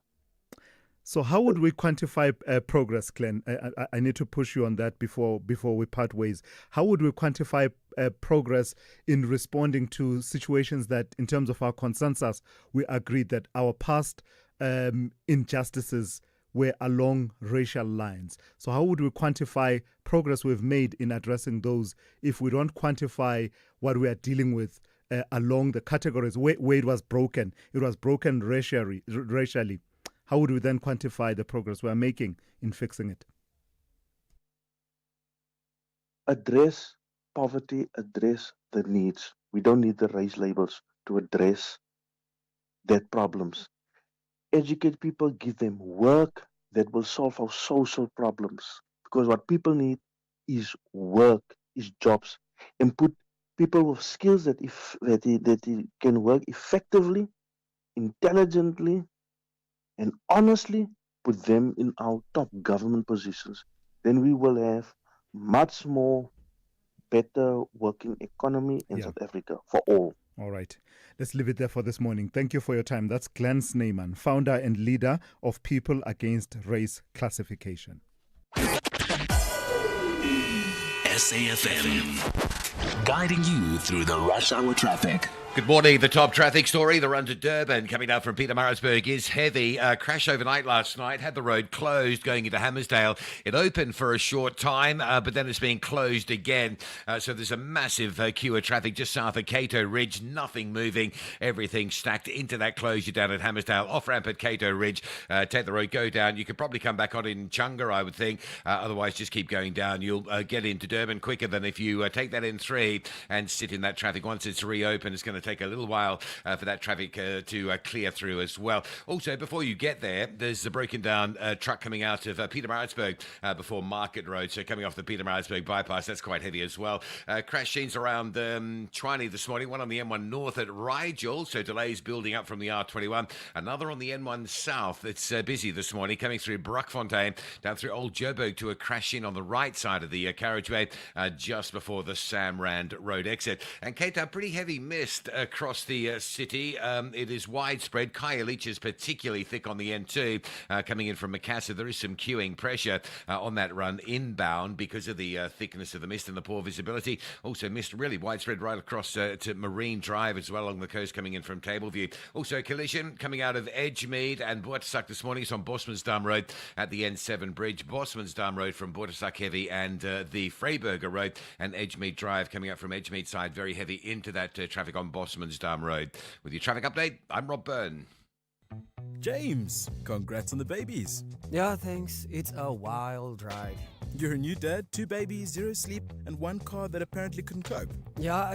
So how would we quantify progress, Glenn? I need to push you on that before we part ways. How would we quantify progress in responding to situations that, in terms of our consensus, we agreed that our past injustices were along racial lines? So how would we quantify progress we've made in addressing those if we don't quantify what we are dealing with along the categories where it was broken? It was broken racially. How would we then quantify the progress we are making in fixing it? Address poverty, address the needs. We don't need the race labels to address their problems. Educate people, give them work that will solve our social problems. Because what people need is work, is jobs, and put people with skills that can work effectively, intelligently, and honestly, put them in our top government positions. Then we will have much more better working economy in South Africa for all. All right. Let's leave it there for this morning. Thank you for your time. That's Glenn Snyman, founder and leader of People Against Race Classification. SAFM, guiding you through the rush hour traffic. Good morning. The top traffic story, the run to Durban coming down from Pietermaritzburg is heavy. Crash overnight last night had the road closed going into Hammersdale. It opened for a short time, but then it's being closed again. So there's a massive queue of traffic just south of Cato Ridge. Nothing moving. Everything stacked into that closure down at Hammersdale. Off ramp at Cato Ridge. Take the road, go down. You could probably come back on in Chunga, I would think. Otherwise, just keep going down. You'll get into Durban quicker than if you take that N3 and sit in that traffic. Once it's reopened, it's going to take a little while for that traffic to clear through as well. Also, before you get there, there's a broken down truck coming out of Pietermaritzburg before Market Road. So coming off the Pietermaritzburg bypass, that's quite heavy as well. Crash scenes around Tshwane this morning. One on the M1 North at Rigel. So delays building up from the R21. Another on the N1 South. It's busy this morning coming through Brockfontein down through Old Joburg to a crash in on the right side of the carriageway just before the Sam Rand Road exit. And Cape Town, pretty heavy mist across the city. It is widespread. Khayelitsha is particularly thick on the N2 coming in from Macassar. There is some queuing pressure on that run inbound because of the thickness of the mist and the poor visibility. Also mist really widespread right across to Marine Drive as well along the coast coming in from Tableview. Also collision coming out of Edgemead and Boortsak this morning. It's on Bosmansdam Road at the N7 bridge. Bosmansdam Road from Boortsak heavy and the Vryburger Road and Edgemead Drive coming up from Edgemead side very heavy into that traffic on Bosmansdam Road. With your traffic update, I'm Rob Byrne. James, congrats on the babies. Yeah, thanks. It's a wild ride. You're a new dad, 2 babies, 0 sleep, and 1 car that apparently couldn't cope. Yeah,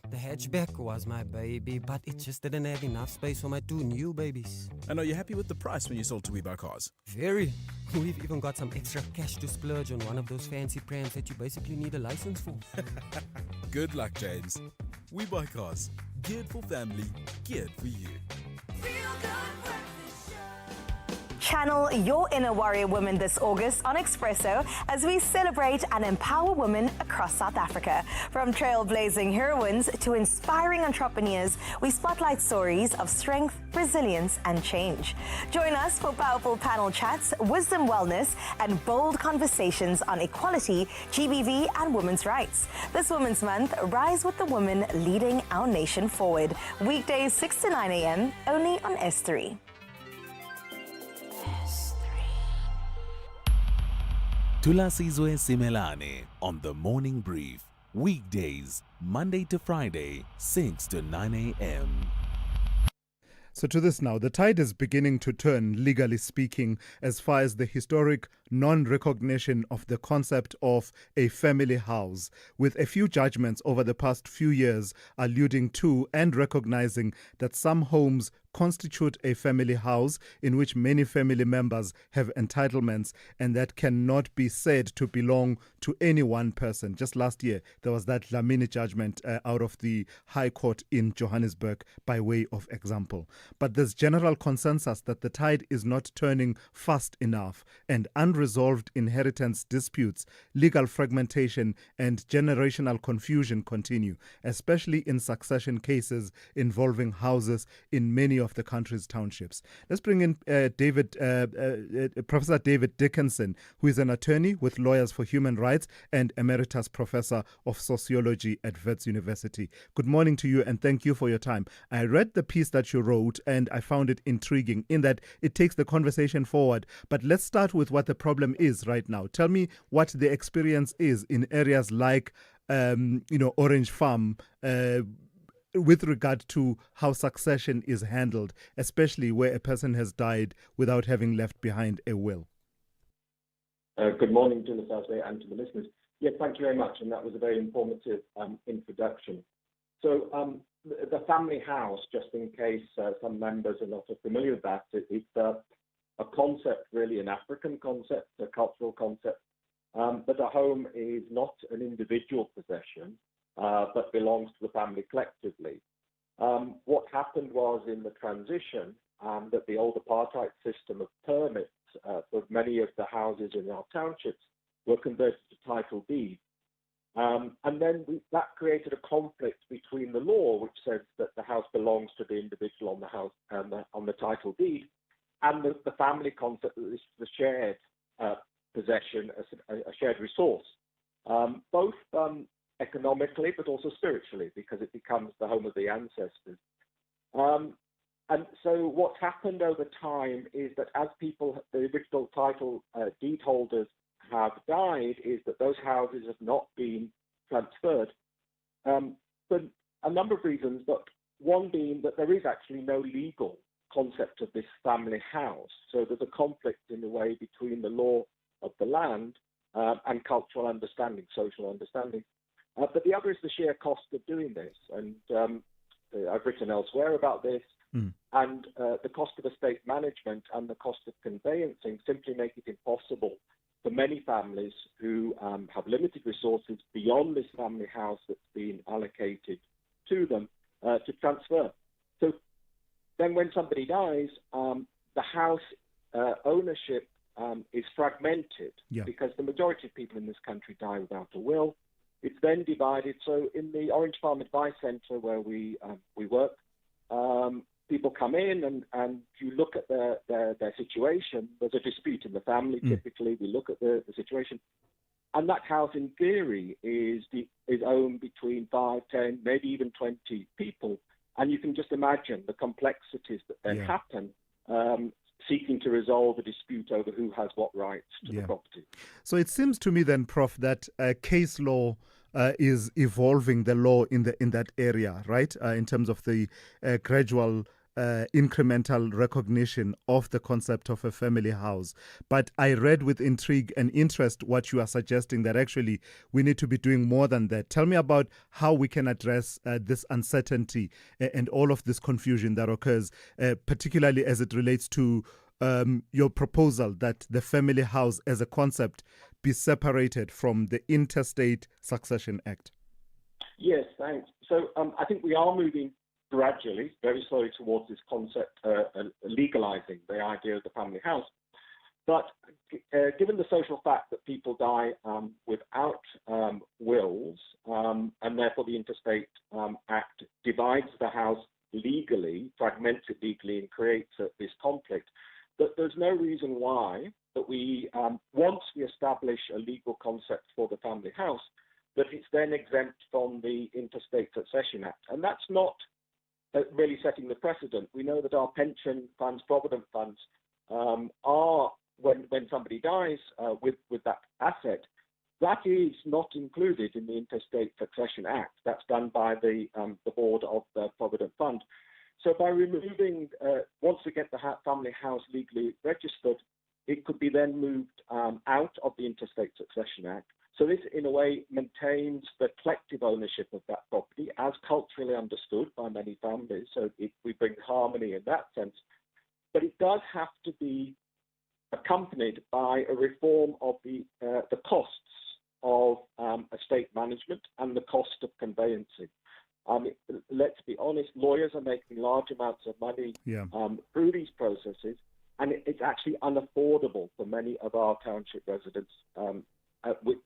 the hatchback was my baby, but it just didn't have enough space for my 2 new babies. And are you happy with the price when you sold to We Buy Cars? Very. We've even got some extra cash to splurge on one of those fancy prams that you basically need a license for. Good luck, James. We Buy Cars. Geared for family, geared for you. Channel your inner warrior women this August on Expresso as we celebrate and empower women across South Africa. From trailblazing heroines to inspiring entrepreneurs, we spotlight stories of strength, resilience, and change. Join us for powerful panel chats, wisdom wellness, and bold conversations on equality, GBV, and women's rights. This Women's Month, rise with the women leading our nation forward. Weekdays 6 to 9 a.m. only on S3. Thulasizwe Simelane on the Morning Brief. Weekdays, Monday to Friday, 6 to 9 a.m. So to this now, the tide is beginning to turn, legally speaking, as far as the historic non-recognition of the concept of a family house, with a few judgments over the past few years alluding to and recognizing that some homes constitute a family house in which many family members have entitlements and that cannot be said to belong to any one person. Just last year, there was that Dlamini judgment out of the High Court in Johannesburg by way of example. But there's general consensus that the tide is not turning fast enough, and unresolved inheritance disputes, legal fragmentation, and generational confusion continue, especially in succession cases involving houses in many of the country's townships. Let's bring in Professor David Dickinson, who is an attorney with Lawyers for Human Rights and Emeritus Professor of Sociology at Wits University. Good morning to you and thank you for your time. I read the piece that you wrote and I found it intriguing in that it takes the conversation forward. But let's start with what the problem is right now. Tell me what the experience is in areas like, Orange Farm, with regard to how succession is handled, especially where a person has died without having left behind a will. Good morning to Thulasizwe and to the listeners. Yes, thank you very much, and that was a very informative introduction. So the family house, just in case some members are not familiar with that, it's a concept, really an African concept, a cultural concept, but a home is not an individual possession, but belongs to the family collectively. What happened was in the transition that the old apartheid system of permits for many of the houses in our townships were converted to title deeds. And then that created a conflict between the law, which says that the house belongs to the individual on the house on the title deed, and the family concept that is the shared possession, a shared resource, both economically but also spiritually, because it becomes the home of the ancestors. And so what's happened over time is that as the original title deed holders have died, is that those houses have not been transferred for a number of reasons, but one being that there is actually no legal concept of this family house. So there's a conflict in a way between the law of the land and cultural understanding, social understanding. But the other is the sheer cost of doing this. And I've written elsewhere about this. And the cost of estate management and the cost of conveyancing simply make it impossible for many families who have limited resources beyond this family house that's been allocated to them to transfer. So then when somebody dies, the house ownership is fragmented because the majority of people in this country die without a will. It's then divided. So in the Orange Farm Advice Centre where we work, people come in and you look at their situation. There's a dispute in the family. Typically, we look at the situation. And that house, in theory, is owned between 5, 10, maybe even 20 people. And you can just imagine the complexities that then happen seeking to resolve a dispute over who has what rights to the property. So it seems to me then, Prof, that case law is evolving the law in that area, right? In terms of the gradual incremental recognition of the concept of a family house. But I read with intrigue and interest what you are suggesting, that actually we need to be doing more than that. Tell me about how we can address this uncertainty and all of this confusion that occurs, particularly as it relates to your proposal that the family house as a concept be separated from the Interstate Succession Act. Yes, thanks. So I think we are moving gradually, very slowly, towards this concept, legalizing the idea of the family house. But given the social fact that people die without wills, and therefore the Interstate Act divides the house legally, fragments it legally, and creates this conflict, that there's no reason why that we, once we establish a legal concept for the family house, that it's then exempt from the Interstate Succession Act. And that's not really setting the precedent. We know that our pension funds, provident funds, are, when somebody dies with that asset, that is not included in the Interstate Succession Act. That's done by the board of the provident fund. So by removing, once we get the family house legally registered, it could be then moved out of the Interstate Succession Act. So this, in a way, maintains the collective ownership of that property as culturally understood by many families. So we bring harmony in that sense. But it does have to be accompanied by a reform of the costs of estate management and the cost of conveyancing. Let's be honest, lawyers are making large amounts of money through these processes, and it's actually unaffordable for many of our township residents,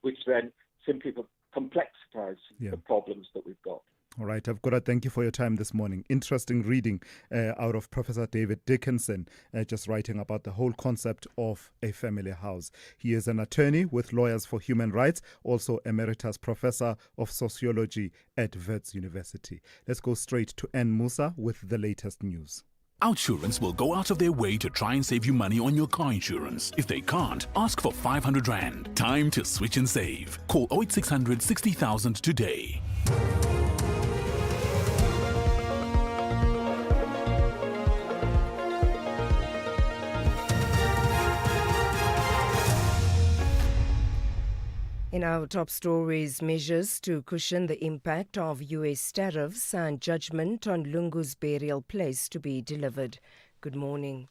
which then simply complexifies the problems that we've got. All right, I've got to thank you for your time this morning. Interesting reading out of Professor David Dickinson, just writing about the whole concept of a family house. He is an attorney with Lawyers for Human Rights, also Emeritus Professor of Sociology at Wits University. Let's go straight to Ann Musa with the latest news. Outsurance will go out of their way to try and save you money on your car insurance. If they can't, ask for 500 Rand. Time to switch and save. Call 08600 60,000 today. In our top stories, measures to cushion the impact of US tariffs and judgment on Lungu's burial place to be delivered. Good morning.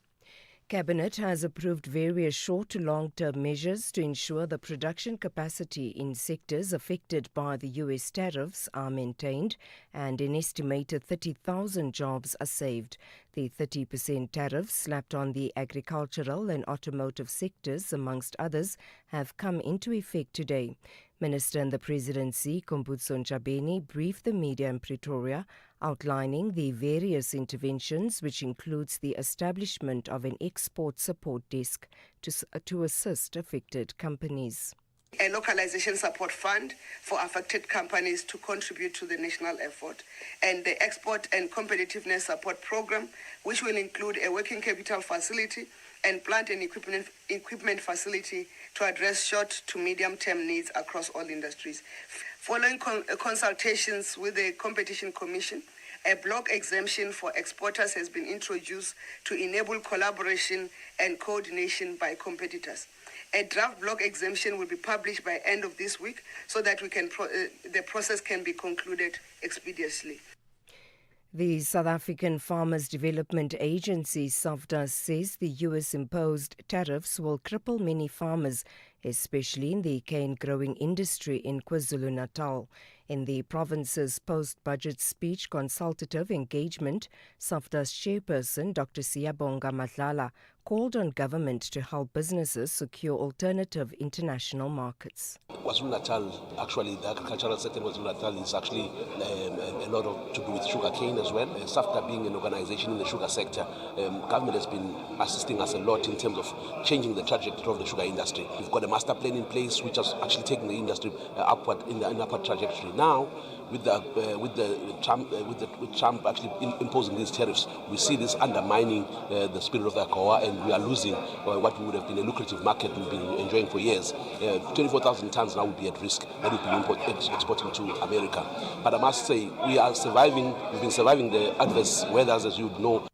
Cabinet has approved various short to long-term measures to ensure the production capacity in sectors affected by the US tariffs are maintained and an estimated 30,000 jobs are saved. The 30% tariff slapped on the agricultural and automotive sectors, amongst others, have come into effect today. Minister in the Presidency, Kumbutso Ntshabeni, briefed the media in Pretoria, outlining the various interventions, which includes the establishment of an export support desk to assist affected companies. A localization support fund for affected companies to contribute to the national effort, and the export and competitiveness support program, which will include a working capital facility and plant and equipment facility to address short to medium-term needs across all industries. Following consultations with the Competition Commission, a block exemption for exporters has been introduced to enable collaboration and coordination by competitors. A draft block exemption will be published by end of this week so that the process can be concluded expeditiously. The South African Farmers Development Agency, SAFTA, says the US-imposed tariffs will cripple many farmers, especially in the cane growing industry in KwaZulu-Natal. In the province's post-budget speech consultative engagement, SAFTA's chairperson, Dr. Siyabonga Madlala, called on government to help businesses secure alternative international markets. KwaZulu-Natal, actually, the agricultural sector in KwaZulu-Natal is actually a lot to do with sugar cane as well. SAFTA being an organization in the sugar sector, government has been assisting us a lot in terms of changing the trajectory of the sugar industry. We've got a master plan in place which has actually taken the industry upward in an upward trajectory. Now, with Trump actually imposing these tariffs, we see this undermining the spirit of the AGOA, and we are losing what would have been a lucrative market we've been enjoying for years. 24,000 tons now would be at risk that we've been exporting to America. But I must say, we are surviving. We've been surviving the adverse weather, as you would know.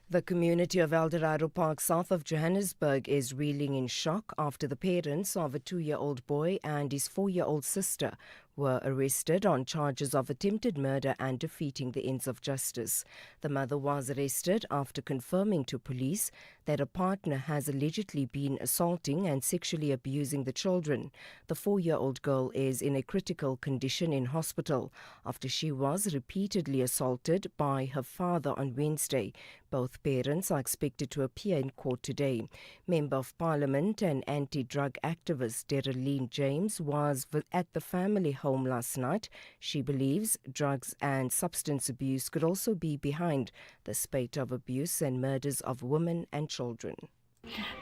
The community of Eldorado Park, south of Johannesburg, is reeling in shock after the parents of a 2-year-old boy and his 4-year-old sister were arrested on charges of attempted murder and defeating the ends of justice. The mother was arrested after confirming to police that a partner has allegedly been assaulting and sexually abusing the children. The 4-year-old girl is in a critical condition in hospital after she was repeatedly assaulted by her father on Wednesday. Both parents are expected to appear in court today. Member of Parliament and anti-drug activist Dereline James was at the family home last night. She believes drugs and substance abuse could also be behind the spate of abuse and murders of women and children.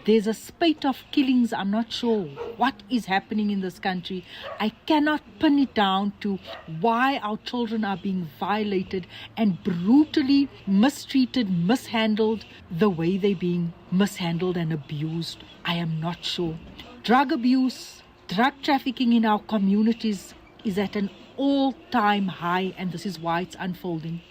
There's a spate of killings. I'm not sure what is happening in this country. I cannot pin it down to why our children are being violated and brutally mistreated, mishandled, the way they're being mishandled and abused. I am not sure. Drug abuse, drug trafficking in our communities is at an all-time high, and this is why it's unfolding.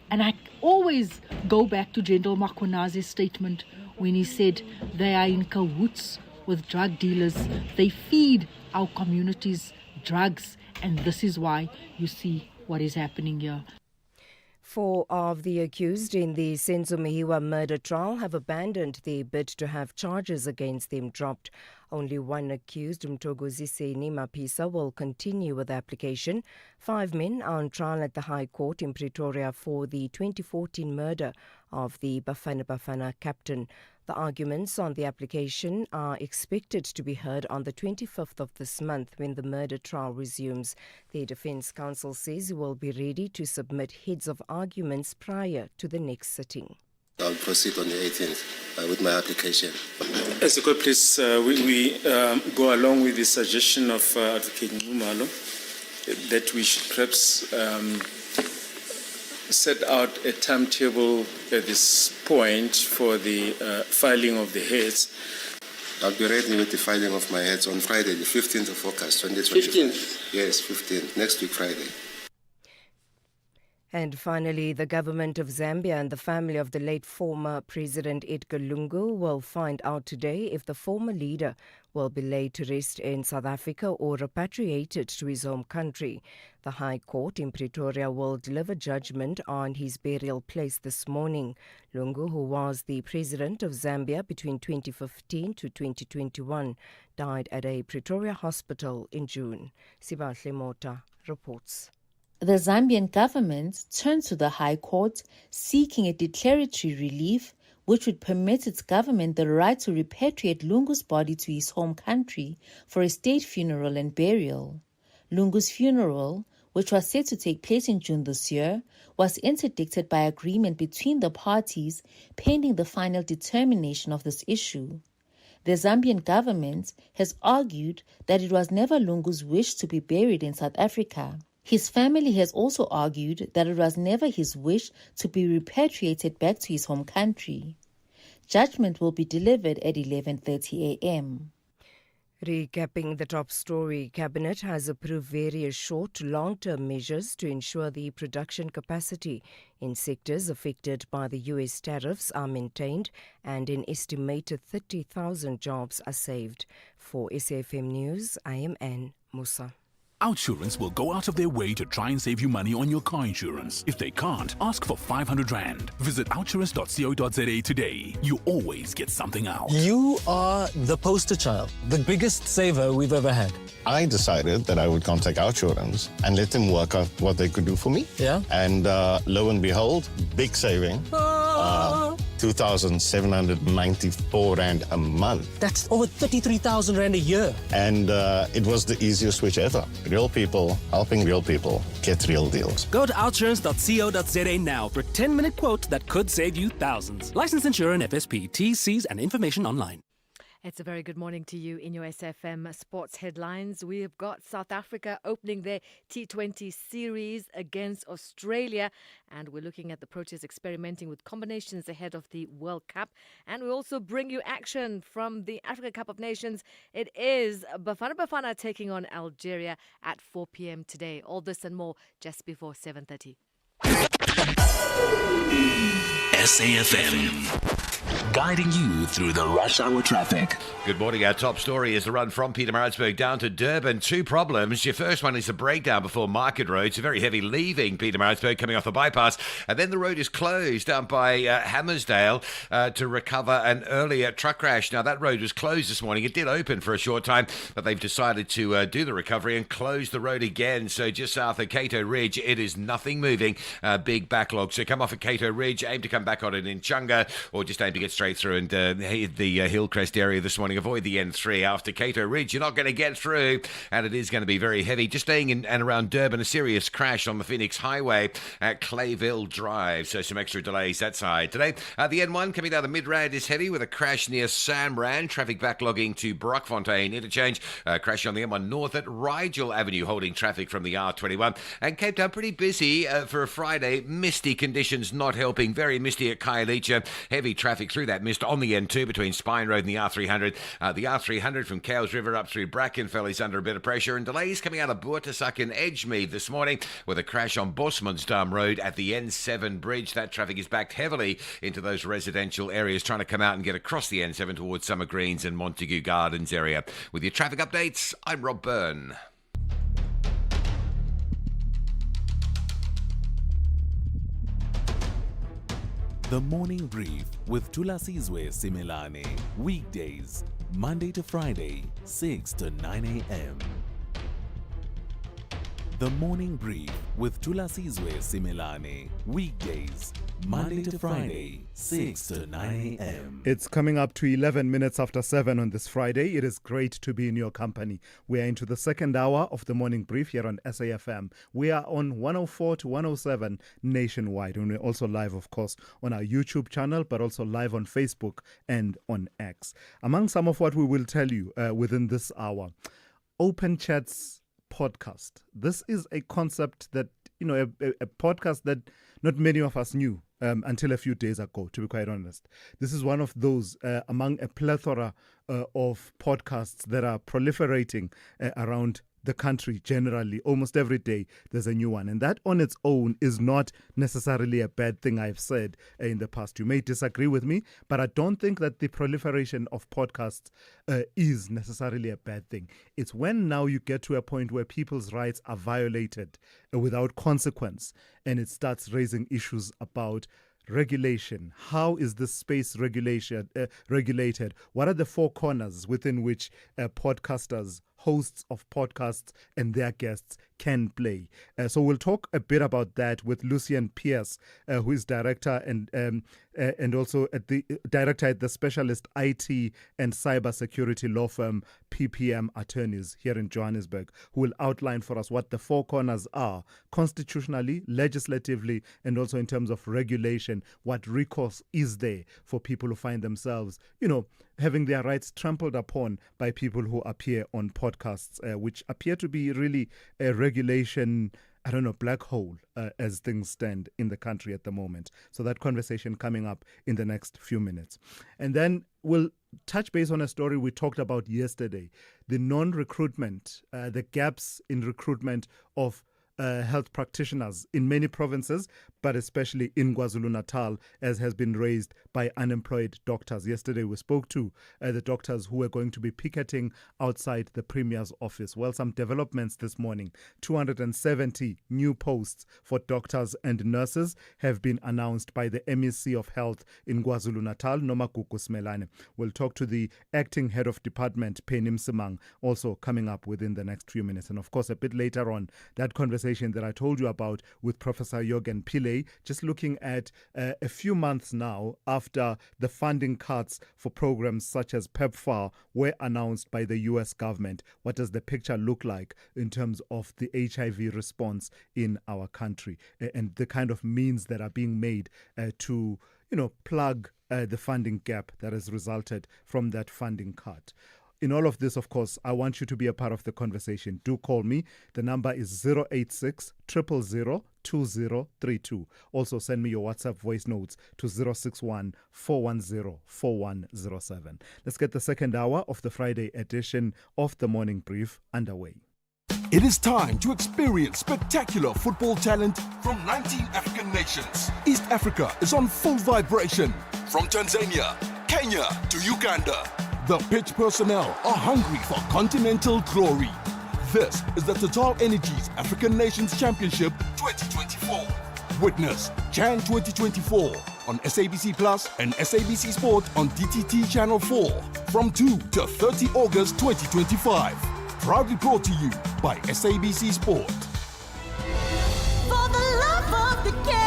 And I always go back to General Makhonazi's statement when he said they are in cahoots with drug dealers. They feed our communities drugs, and this is why you see what is happening here. 4 of the accused in the Senzo Mehiwa murder trial have abandoned their bid to have charges against them dropped. Only one accused, Mthokoziseni Mapisa, will continue with the application. 5 men are on trial at the High Court in Pretoria for the 2014 murder of the Bafana Bafana captain. The arguments on the application are expected to be heard on the 25th of this month when the murder trial resumes. The Defence Counsel says it will be ready to submit heads of arguments prior to the next sitting. I'll proceed on the 18th with my application. As a court, please, we go along with the suggestion of Advocate Ngumalo that we should perhaps set out a timetable at this point for the filing of the heads. I'll be ready with the filing of my heads on Friday, the 15th of August, 2025. 15th? Yes, 15th, next week Friday. And finally, the government of Zambia and the family of the late former President Edgar Lungu will find out today if the former leader will be laid to rest in South Africa or repatriated to his home country. The High Court in Pretoria will deliver judgment on his burial place this morning. Lungu, who was the president of Zambia between 2015 to 2021, died at a Pretoria hospital in June. Sibahle Mota reports. The Zambian government turned to the High Court seeking a declaratory relief which would permit its government the right to repatriate Lungu's body to his home country for a state funeral and burial. Lungu's funeral, which was set to take place in June this year, was interdicted by agreement between the parties pending the final determination of this issue. The Zambian government has argued that it was never Lungu's wish to be buried in South Africa. His family has also argued that it was never his wish to be repatriated back to his home country. Judgment will be delivered at 11:30 a.m. Recapping the top story, Cabinet has approved various short to long-term measures to ensure the production capacity in sectors affected by the US tariffs are maintained and an estimated 30,000 jobs are saved. For SAFM News, I am Anne Musa. Outsurance will go out of their way to try and save you money on your car insurance. If they can't, ask for 500 Rand. Visit outsurance.co.za today. You always get something out. You are the poster child, the biggest saver we've ever had. I decided that I would contact Outsurance and let them work out what they could do for me. Yeah. And lo and behold, big saving. 2,794 Rand a month. That's over 33,000 Rand a year. And it was the easiest switch ever. Real people helping real people get real deals. Go to outsurance.co.za now for a 10-minute quote that could save you thousands. Licensed insurer and FSP. T's, C's and information online. It's a very good morning to you in your SFM sports headlines. We have got South Africa opening their T20 series against Australia, and we're looking at the Proteas experimenting with combinations ahead of the World Cup. And we also bring you action from the Africa Cup of Nations. It is Bafana Bafana taking on Algeria at 4 p.m. today. All this and more just before 7:30. SAFM, guiding you through the rush hour traffic. Good morning. Our top story is the run from Pietermaritzburg down to Durban. Two problems. Your first one is a breakdown before Market Road. It's a very heavy leaving Pietermaritzburg coming off the bypass. And then the road is closed down by Hammersdale to recover an earlier truck crash. Now, that road was closed this morning. It did open for a short time, but they've decided to do the recovery and close the road again. So just south of Cato Ridge, it is nothing moving. Big backlog. So come off at Cato Ridge, aim to come back on it in Chunga, or just aim to get straight through and hit the Hillcrest area this morning. Avoid the N3 after Cato Ridge. You're not going to get through, and it is going to be very heavy. Just staying in and around Durban, a serious crash on the Phoenix Highway at Clayville Drive. So some extra delays that side. Today, the N1 coming down the Midrand is heavy with a crash near Samrand. Traffic backlogging to Brockfontein interchange. Crash on the M1 North at Rigel Avenue, holding traffic from the R21. And Cape Town pretty busy for a Friday. Misty conditions not helping. Very misty at Khayelitsha. Heavy traffic through that mist on the N2 between Spine Road and the R300. The R300 from Cowes River up through Brackenfell is under a bit of pressure, and delays coming out of Boortesak and Edgemead this morning with a crash on Bosmansdam Road at the N7 bridge. That traffic is backed heavily into those residential areas trying to come out and get across the N7 towards Summer Greens and Montague Gardens area. With your traffic updates, I'm Rob Byrne. The Morning Brief with Thulasizwe Simelane. Weekdays, Monday to Friday, 6 to 9 a.m. The Morning Brief with Thulasizwe Simelane. Weekdays, Monday to Friday, 6 to 9 a.m. It's coming up to 11 minutes after 7 on this Friday. It is great to be in your company. We are into the second hour of the Morning Brief here on SAFM. We are on 104 to 107 nationwide. And we're also live, of course, on our YouTube channel, but also live on Facebook and on X. Among some of what we will tell you within this hour, Open Chats podcast. This is a concept that, a podcast that not many of us knew until a few days ago, to be quite honest. This is one of those among a plethora of podcasts that are proliferating around the country generally. Almost every day there's a new one, and that on its own is not necessarily a bad thing. I've said in the past. You may disagree with me, but I don't think that the proliferation of podcasts is necessarily a bad thing. It's when now you get to a point where people's rights are violated without consequence, and it starts raising issues about regulation. How is this space regulated? What are the four corners within which podcasters, hosts of podcasts and their guests can play? So we'll talk a bit about that with Lucian Pierce, who is director and also at the director at the specialist IT and cybersecurity law firm PPM Attorneys here in Johannesburg, who will outline for us what the four corners are constitutionally, legislatively, and also in terms of regulation. What recourse is there for people who find themselves, having their rights trampled upon by people who appear on podcasts, which appear to be really a regulation, black hole as things stand in the country at the moment. So that conversation coming up in the next few minutes. And then we'll touch base on a story we talked about yesterday, the non-recruitment, the gaps in recruitment of health practitioners in many provinces, but especially in KwaZulu-Natal, as has been raised by unemployed doctors. Yesterday we spoke to the doctors who were going to be picketing outside the Premier's office. Well, some developments this morning. 270 new posts for doctors and nurses have been announced by the MEC of Health in KwaZulu-Natal, Nomagugu Simelane. We'll talk to the acting head of department, Penny Msimang, also coming up within the next few minutes. And of course, a bit later on, that conversation conversation that I told you about with Professor Jürgen Pillay, just looking at a few months now after the funding cuts for programs such as PEPFAR were announced by the U.S. government. What does the picture look like in terms of the HIV response in our country and the kind of means that are being made to plug the funding gap that has resulted from that funding cut? In all of this, of course, I want you to be a part of the conversation. Do call me. The number is 086 000 2032. Also, send me your WhatsApp voice notes to 061 410 4107. Let's get the second hour of the Friday edition of the Morning Brief underway. It is time to experience spectacular football talent from 19 African nations. East Africa is on full vibration. From Tanzania, Kenya to Uganda, the pitch personnel are hungry for continental glory. This is the Total Energies African Nations Championship 2024. Witness Jan 2024 on SABC Plus and SABC Sport on DTT Channel 4 from 2 to 30 August 2025. Proudly brought to you by SABC Sport. For the love of the game.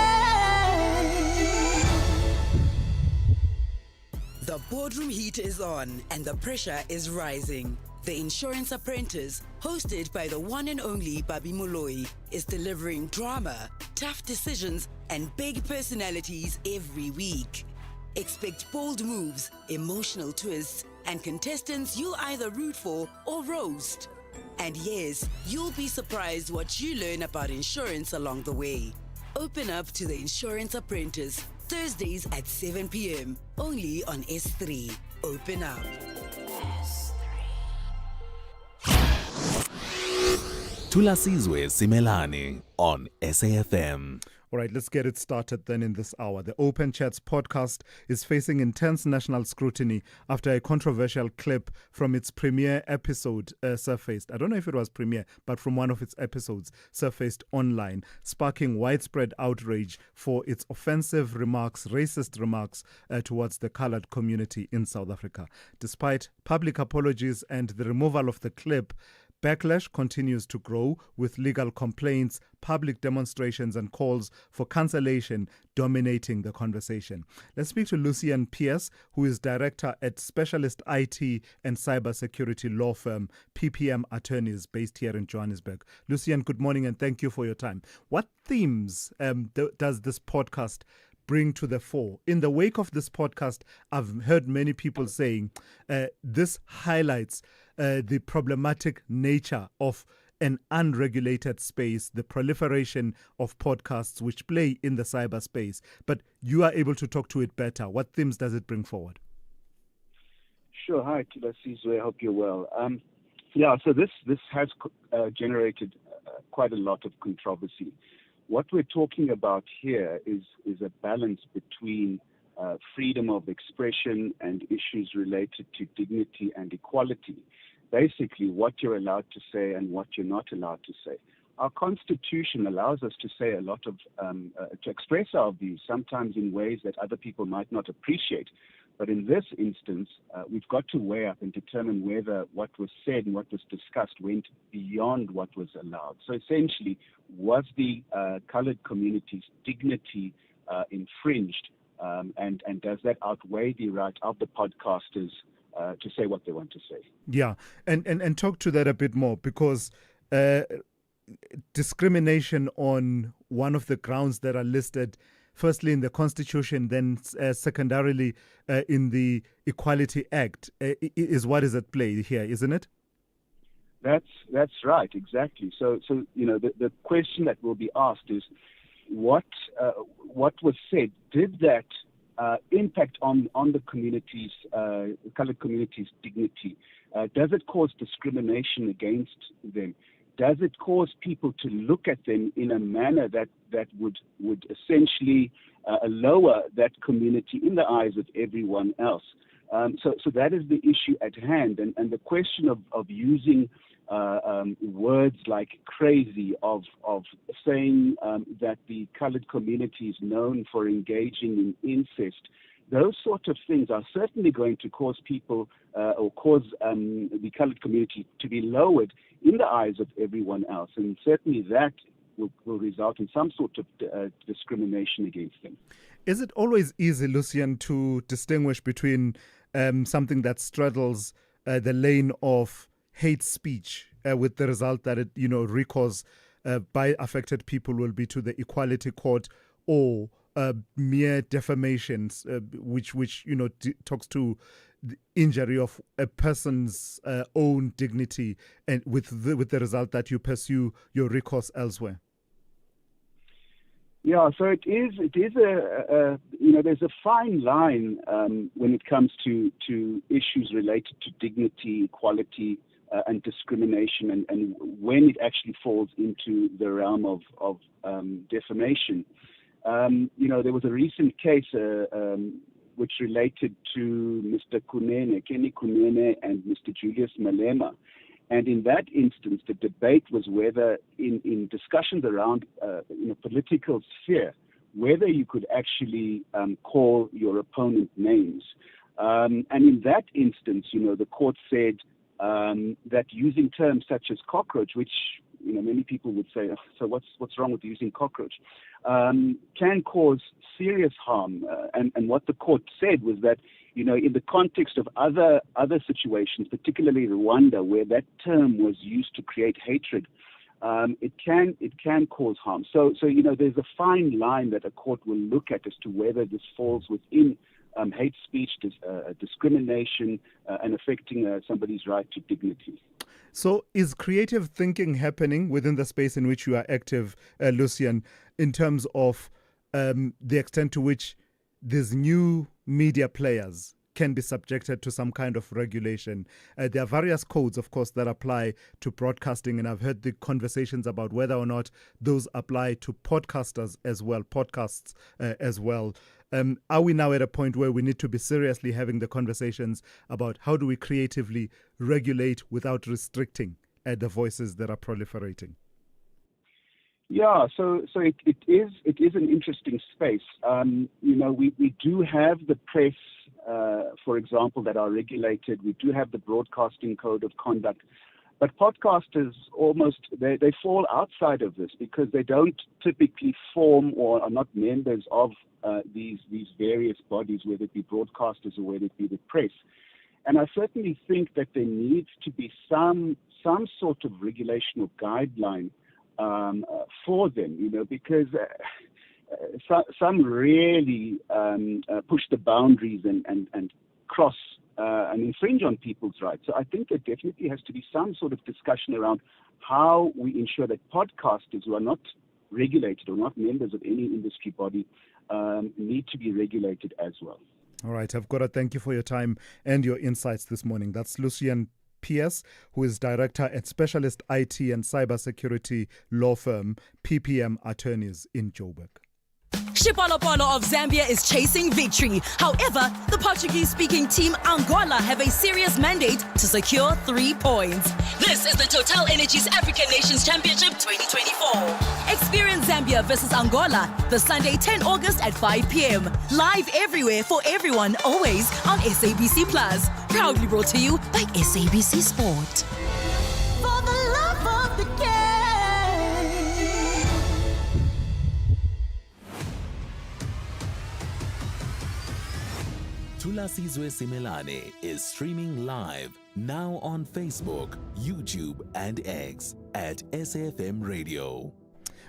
The boardroom heat is on and the pressure is rising. The Insurance Apprentice, hosted by the one and only Babi Moloi, is delivering drama, tough decisions, and big personalities every week. Expect bold moves, emotional twists, and contestants you'll either root for or roast. And yes, you'll be surprised what you learn about insurance along the way. Open up to the Insurance Apprentice, Thursdays at 7 p.m. only on S3. Open up. Thulasizwe Simelane on SAFM. All right, let's get it started then in this hour. The Open Chats podcast is facing intense national scrutiny after a controversial clip from its premiere episode surfaced. I don't know if it was premiere, but from one of its episodes surfaced online, sparking widespread outrage for its offensive remarks, racist remarks towards the colored community in South Africa. Despite public apologies and the removal of the clip, backlash continues to grow, with legal complaints, public demonstrations and calls for cancellation dominating the conversation. Let's speak to Lucian Pierce, who is director at specialist IT and cybersecurity law firm PPM Attorneys based here in Johannesburg. Lucian, good morning and thank you for your time. What themes does this podcast bring to the fore? In the wake of this podcast, I've heard many people saying this highlights the problematic nature of an unregulated space, the proliferation of podcasts which play in the cyberspace. But you are able to talk to it better. What themes does it bring forward? Sure. Hi, Thulasizwe. I hope you're well. So this has generated quite a lot of controversy. What we're talking about here is a balance between freedom of expression and issues related to dignity and equality. Basically, what you're allowed to say and what you're not allowed to say. Our Constitution allows us to say a lot of, to express our views, sometimes in ways that other people might not appreciate. But in this instance, we've got to weigh up and determine whether what was said and what was discussed went beyond what was allowed. So essentially, was the colored community's dignity infringed? And does that outweigh the right of the podcasters to say what they want to say? Yeah, and talk to that a bit more, because discrimination on one of the grounds that are listed, firstly in the Constitution, then secondarily in the Equality Act, is what is at play here, isn't it? That's right, exactly. So the question that will be asked is, what was said, did that impact on the community's, colored community's dignity? Does it cause discrimination against them? Does it cause people to look at them in a manner that would essentially lower that community in the eyes of everyone else? So that is the issue at hand, and the question of using words like crazy, of saying that the colored community is known for engaging in incest. Those sort of things are certainly going to cause people or cause the colored community to be lowered in the eyes of everyone else. And certainly that will result in some sort of discrimination against them. Is it always easy, Lucian, to distinguish between something that straddles the lane of hate speech with the result that it, recourse by affected people will be to the Equality Court, or mere defamations, which talks to the injury of a person's own dignity, and with the result that you pursue your recourse elsewhere? Yeah, so it is there's a fine line when it comes to issues related to dignity, equality, and discrimination, and when it actually falls into the realm of defamation. There was a recent case which related to Mr. Kenny Kunene, and Mr. Julius Malema. And in that instance, the debate was whether, in discussions around political sphere, whether you could actually call your opponent names. And in that instance, the court said that using terms such as cockroach, which many people would say, oh, so what's wrong with using cockroach, can cause serious harm. And what the court said was that, in the context of other situations, particularly Rwanda, where that term was used to create hatred, it can cause harm. So there's a fine line that a court will look at as to whether this falls within hate speech, discrimination, and affecting somebody's right to dignity. So is creative thinking happening within the space in which you are active, Lucian, in terms of the extent to which these new media players can be subjected to some kind of regulation? There are various codes, of course, that apply to broadcasting, and I've heard the conversations about whether or not those apply to podcasters as well, podcasts as well. Are we now at a point where we need to be seriously having the conversations about how do we creatively regulate without restricting the voices that are proliferating? Yeah, so it is an interesting space. We do have the press, for example, that are regulated. We do have the Broadcasting Code of Conduct. But podcasters they fall outside of this because they don't typically form or are not members of these various bodies, whether it be broadcasters or whether it be the press. And I certainly think that there needs to be some sort of regulation or guideline for them, because some really push the boundaries and cross and infringe on people's rights. So I think there definitely has to be some sort of discussion around how we ensure that podcasters who are not regulated or not members of any industry body need to be regulated as well. All right, I've got to thank you for your time and your insights this morning. That's Lucian P.S., who is Director at Specialist IT and Cybersecurity Law Firm PPM Attorneys in Joburg. Chipolopolo of Zambia is chasing victory. However, the Portuguese-speaking team Angola have a serious mandate to secure 3 points. This is the Total Energies African Nations Championship 2024. Experience Zambia versus Angola the Sunday, 10 August at 5 p.m. Live everywhere for everyone, always on SABC Plus. Proudly brought to you by SABC Sport. For the love of the game. Thulasizwe Simelane is streaming live now on Facebook, YouTube, and X at SFM Radio.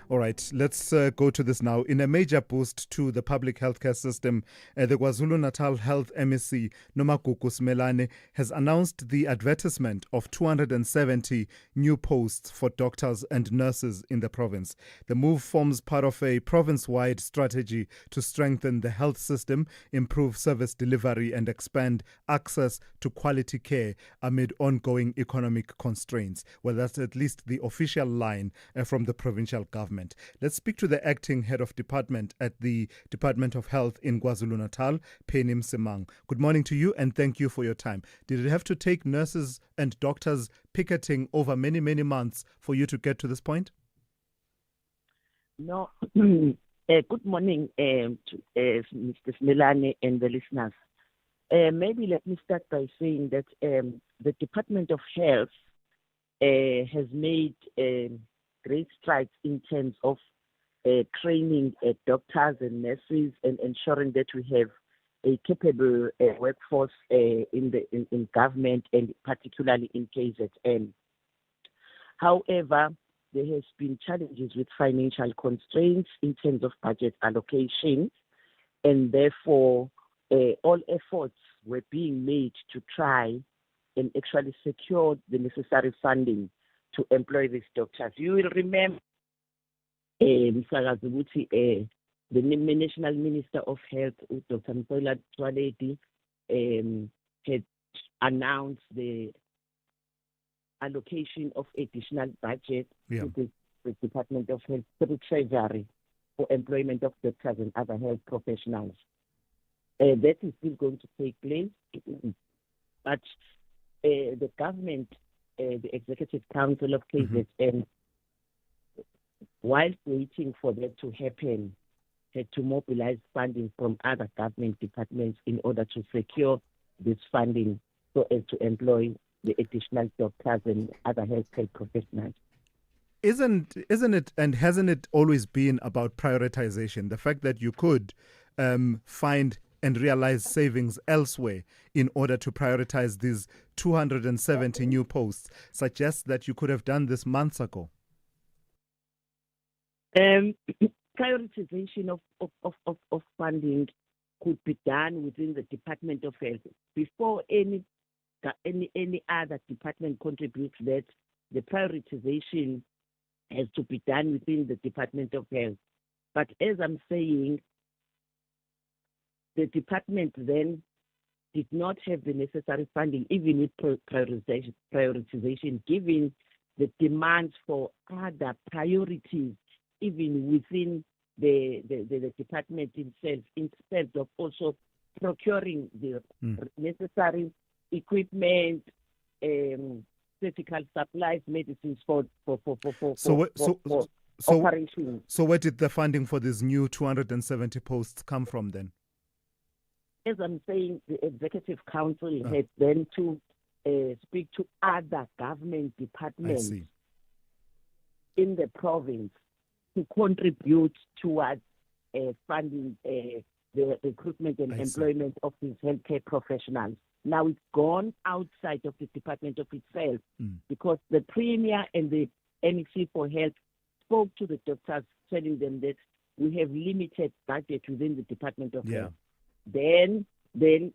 All right, let's go to this now. In a major boost to the public healthcare system, the KwaZulu-Natal Health MEC, Nomagugu Simelane, has announced the advertisement of 270 new posts for doctors and nurses in the province. The move forms part of a province-wide strategy to strengthen the health system, improve service delivery, and expand access to quality care amid ongoing economic constraints. Well, that's at least the official line from the provincial government. Let's speak to the acting head of department at the Department of Health in KwaZulu-Natal, Penny Msimang. Good morning to you and thank you for your time. Did it have to take nurses and doctors picketing over many, many months for you to get to this point? No. Good morning to Mr. Simelane and the listeners. Maybe let me start by saying that the Department of Health has made great strides in terms of training doctors and nurses and ensuring that we have a capable workforce in government and particularly in KZN. However, there has been challenges with financial constraints in terms of budget allocation, and therefore all efforts were being made to try and actually secure the necessary funding to employ these doctors. You will remember, Mr. Gazubuti, the National Minister of Health, Dr. Mpoila Twaledi, had announced the allocation of additional budget to the Department of Health through Treasury for employment of doctors and other health professionals. That is still going to take place, but the government, the Executive Council of KZN, whilst waiting for that to happen, had to mobilize funding from other government departments in order to secure this funding so as to employ the additional doctors and other healthcare professionals. Isn't it, and hasn't it always been about prioritization? The fact that you could find and realize savings elsewhere in order to prioritize these 270 new posts suggests that you could have done this months ago. Prioritization of funding could be done within the Department of Health before any other department contributes. That the prioritization has to be done within the Department of Health. But as I'm saying, the department then did not have the necessary funding, even with prioritization, given the demands for other priorities, even within the department itself, instead of also procuring the necessary equipment, surgical supplies, medicines for operations. So where did the funding for these new 270 posts come from then? As I'm saying, the Executive Council had then to speak to other government departments in the province to contribute towards funding the recruitment and employment of these healthcare professionals. Now it's gone outside of the department of itself because the Premier and the NEC for Health spoke to the doctors, telling them that we have limited budget within the Department of Health. Then the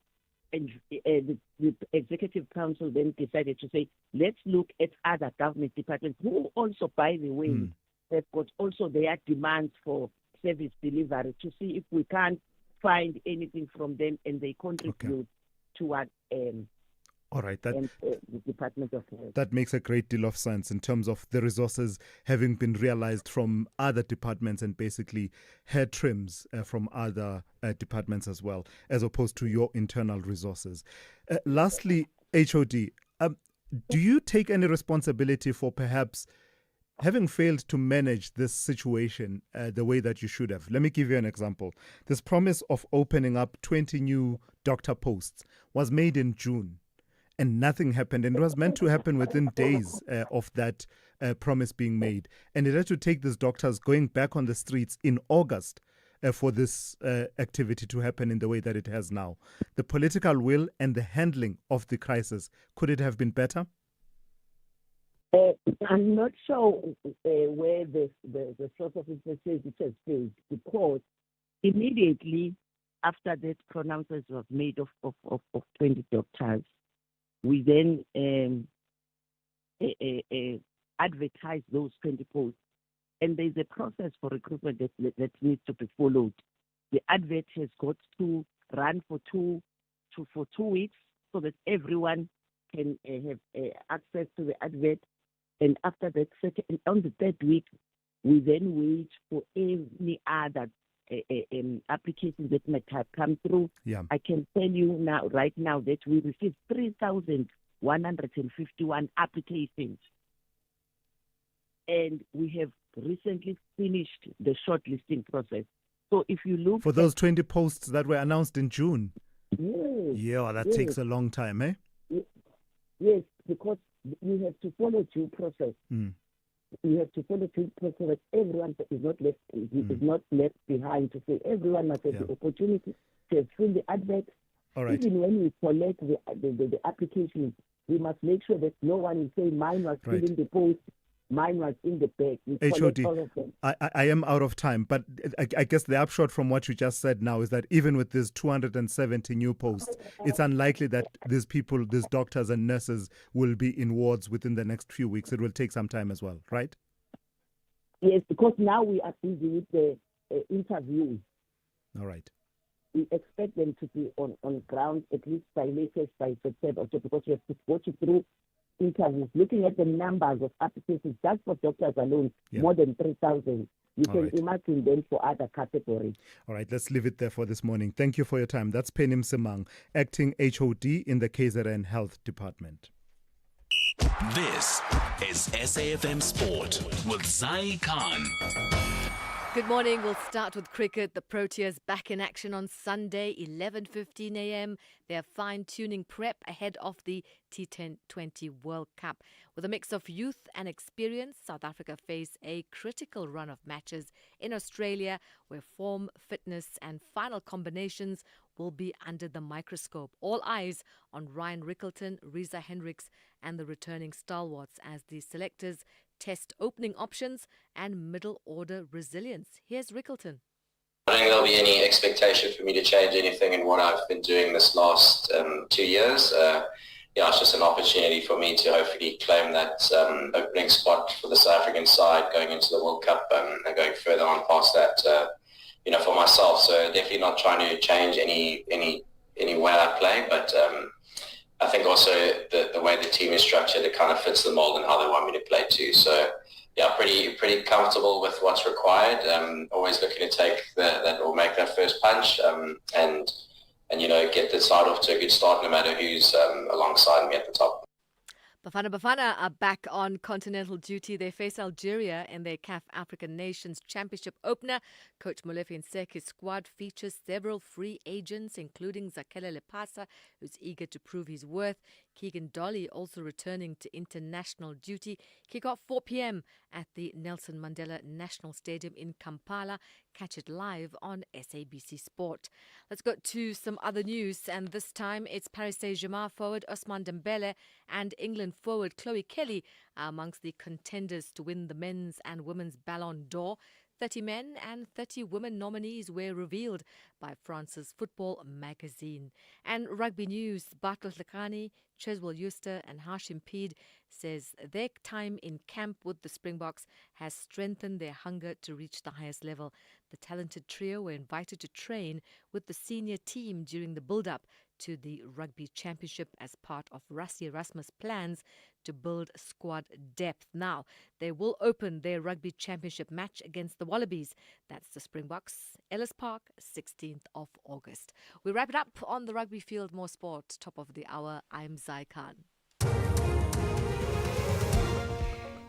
Executive Council then decided to say, let's look at other government departments who also, by the way, have got also their demands for service delivery, to see if we can't find anything from them and they contribute toward all right, the Department of Health. That makes a great deal of sense in terms of the resources having been realized from other departments and basically hair trims from other departments as well, as opposed to your internal resources. Lastly, HOD, do you take any responsibility for perhaps having failed to manage this situation the way that you should have? Let me give you an example. This promise of opening up 20 new doctor posts was made in June. And nothing happened. And it was meant to happen within days of that promise being made. And it had to take these doctors going back on the streets in August for this activity to happen in the way that it has now. The political will and the handling of the crisis, could it have been better? I'm not sure where the source of information has failed, because immediately after that pronouncement was made of 20 doctors, we then advertise those 20 posts. And there's a process for recruitment that needs to be followed. The advert has got to run for two weeks so that everyone can have access to the advert. And after that, on the third week, we then wait for any other applications that might have come through. I can tell you right now that we received 3,151 applications, and we have recently finished the shortlisting process. So if you look for those 20 posts that were announced in June, that takes a long time, Yes, because you have to follow due process. we have to follow due process so that everyone is not left behind, to say everyone must have the opportunity to have filled the advert. All right. Even when we collect the applications, we must make sure that no one is saying mine was filled in the post, mine was in the bag. We collect all of them. I am out of time, but I guess the upshot from what you just said now is that even with these 270 new posts, it's unlikely that these people, these doctors and nurses, will be in wards within the next few weeks. It will take some time as well, right? Yes, because now we are busy with the interviews. All right. We expect them to be on ground at least by September, because we have to go through interviews, looking at the numbers of applications just for doctors alone, more than 3,000. You can imagine them for other categories. All right, let's leave it there for this morning. Thank you for your time. That's Penny Msimang, acting HOD in the KZN Health Department. This is SAFM Sport with Zai Khan. Good morning. We'll start with cricket. The Proteas back in action on Sunday, 11:15 a.m. They're fine-tuning prep ahead of the T20 World Cup. With a mix of youth and experience, South Africa face a critical run of matches in Australia, where form, fitness and final combinations will be under the microscope. All eyes on Ryan Rickleton, Reza Hendricks and the returning stalwarts as the selectors test opening options and middle order resilience. Here's Rickleton. I don't think there'll be any expectation for me to change anything in what I've been doing this last 2 years. It's just an opportunity for me to hopefully claim that opening spot for the South African side going into the World Cup and going further on past that, for myself. So definitely not trying to change any way I play, but I think also the way the team is structured, it kind of fits the mold and how they want me to play too. So pretty comfortable with what's required. Always looking to take that or make that first punch and get the side off to a good start no matter who's alongside me at the top. Bafana are back on continental duty. They face Algeria in their CAF African Nations Championship opener. Coach Molefe Nseke's squad features several free agents, including Zakele Lepasa, who's eager to prove his worth. Keegan Dolly also returning to international duty. Kick-off 4 p.m. at the Nelson Mandela National Stadium in Kampala. Catch it live on SABC Sport. Let's go to some other news, and this time it's Paris Saint-Germain forward Ousmane Dembele and England forward Chloe Kelly are amongst the contenders to win the men's and women's Ballon d'Or. 30 men and 30 women nominees were revealed by France's football magazine. And rugby news, Bartlof Lekani, Cheswell Euster and Hashim Peed says their time in camp with the Springboks has strengthened their hunger to reach the highest level. The talented trio were invited to train with the senior team during the build-up to the Rugby Championship as part of Rassie Erasmus' plans to build squad depth. Now, they will open their Rugby Championship match against the Wallabies. That's the Springboks, Ellis Park, 16th of August. We wrap it up on the rugby field. More sport, top of the hour. I'm Zai Khan.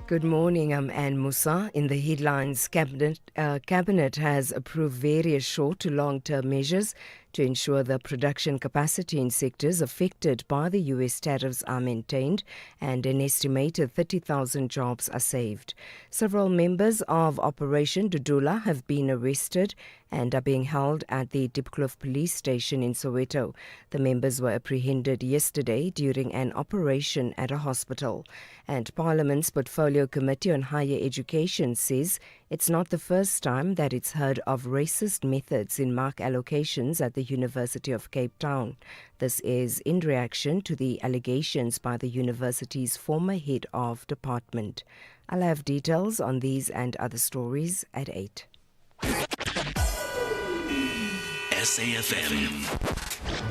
Good morning, I'm Anne Musa. In the headlines, Cabinet has approved various short to long-term measures to ensure the production capacity in sectors affected by the US tariffs are maintained and an estimated 30,000 jobs are saved. Several members of Operation Dudula have been arrested and are being held at the Diepkloof police station in Soweto. The members were apprehended yesterday during an operation at a hospital. And Parliament's Portfolio Committee on Higher Education says it's not the first time that it's heard of racist methods in mark allocations at the University of Cape Town. This is in reaction to the allegations by the university's former head of department. I'll have details on these and other stories at 8. SAFM,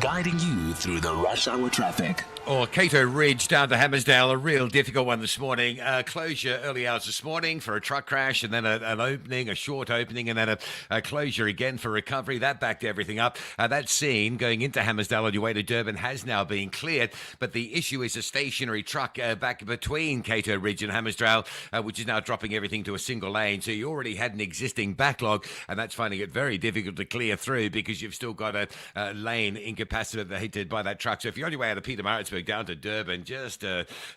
guiding you through the rush hour traffic. Cato Ridge down to Hammersdale, a real difficult one this morning. Closure early hours this morning for a truck crash, and then an opening, a short opening, and then a closure again for recovery. That backed everything up. That scene going into Hammersdale on your way to Durban has now been cleared, but the issue is a stationary truck back between Cato Ridge and Hammersdale, which is now dropping everything to a single lane. So you already had an existing backlog, and that's finding it very difficult to clear through because you've still got a lane incapacitated by that truck. So if you're on your way out of Pietermaritzburg down to Durban, just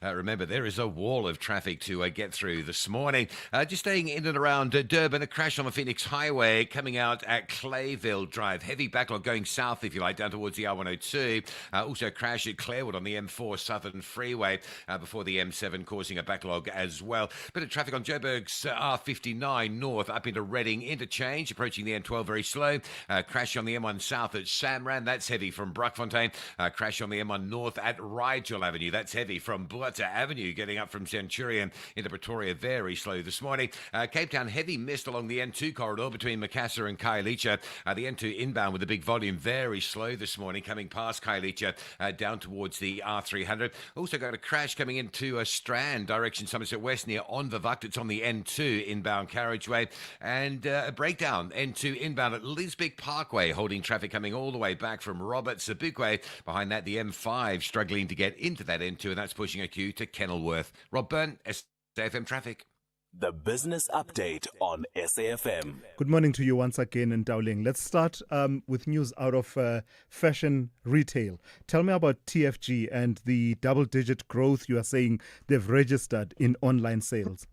remember there is a wall of traffic to get through this morning. Just staying in and around Durban, a crash on the Phoenix Highway coming out at Clayville Drive. Heavy backlog going south, if you like, down towards the R102. Also a crash at Clarewood on the M4 Southern Freeway before the M7, causing a backlog as well. Bit of traffic on Joburg's R59 North up into Reading Interchange, approaching the M12 very slow. Crash on the M1 South at Samran, that's heavy from Bruckfontein. Crash on the M1 North at Rigel Avenue, that's heavy from Buata Avenue, getting up from Centurion into Pretoria, very slow this morning. Cape Town, heavy mist along the N2 corridor between Macassar and Khayelitsha. The N2 inbound with a big volume, very slow this morning, coming past Khayelitsha down towards the R300. Also got a crash coming into Strand, direction Somerset West near Onverwacht. It's on the N2 inbound carriageway. And a breakdown, N2 inbound at Lisbeth Parkway, holding traffic coming all the way back from Robert Sabukwe. Behind that, the M5 struggling to get into that N2, and that's pushing a queue to Kenilworth. Rob Byrne, SAFM Traffic. The Business Update on SAFM. Good morning to you once again in Dowling. Let's start with news out of fashion retail. Tell me about TFG and the double-digit growth you are saying they've registered in online sales.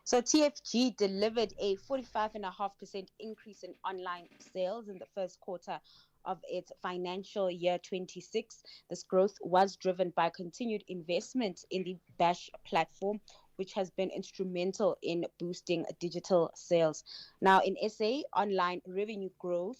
So TFG delivered a 45.5% increase in online sales in the first quarter of its financial year 26. This growth was driven by continued investment in the Bash platform, which has been instrumental in boosting digital sales. Now, in SA, online revenue grew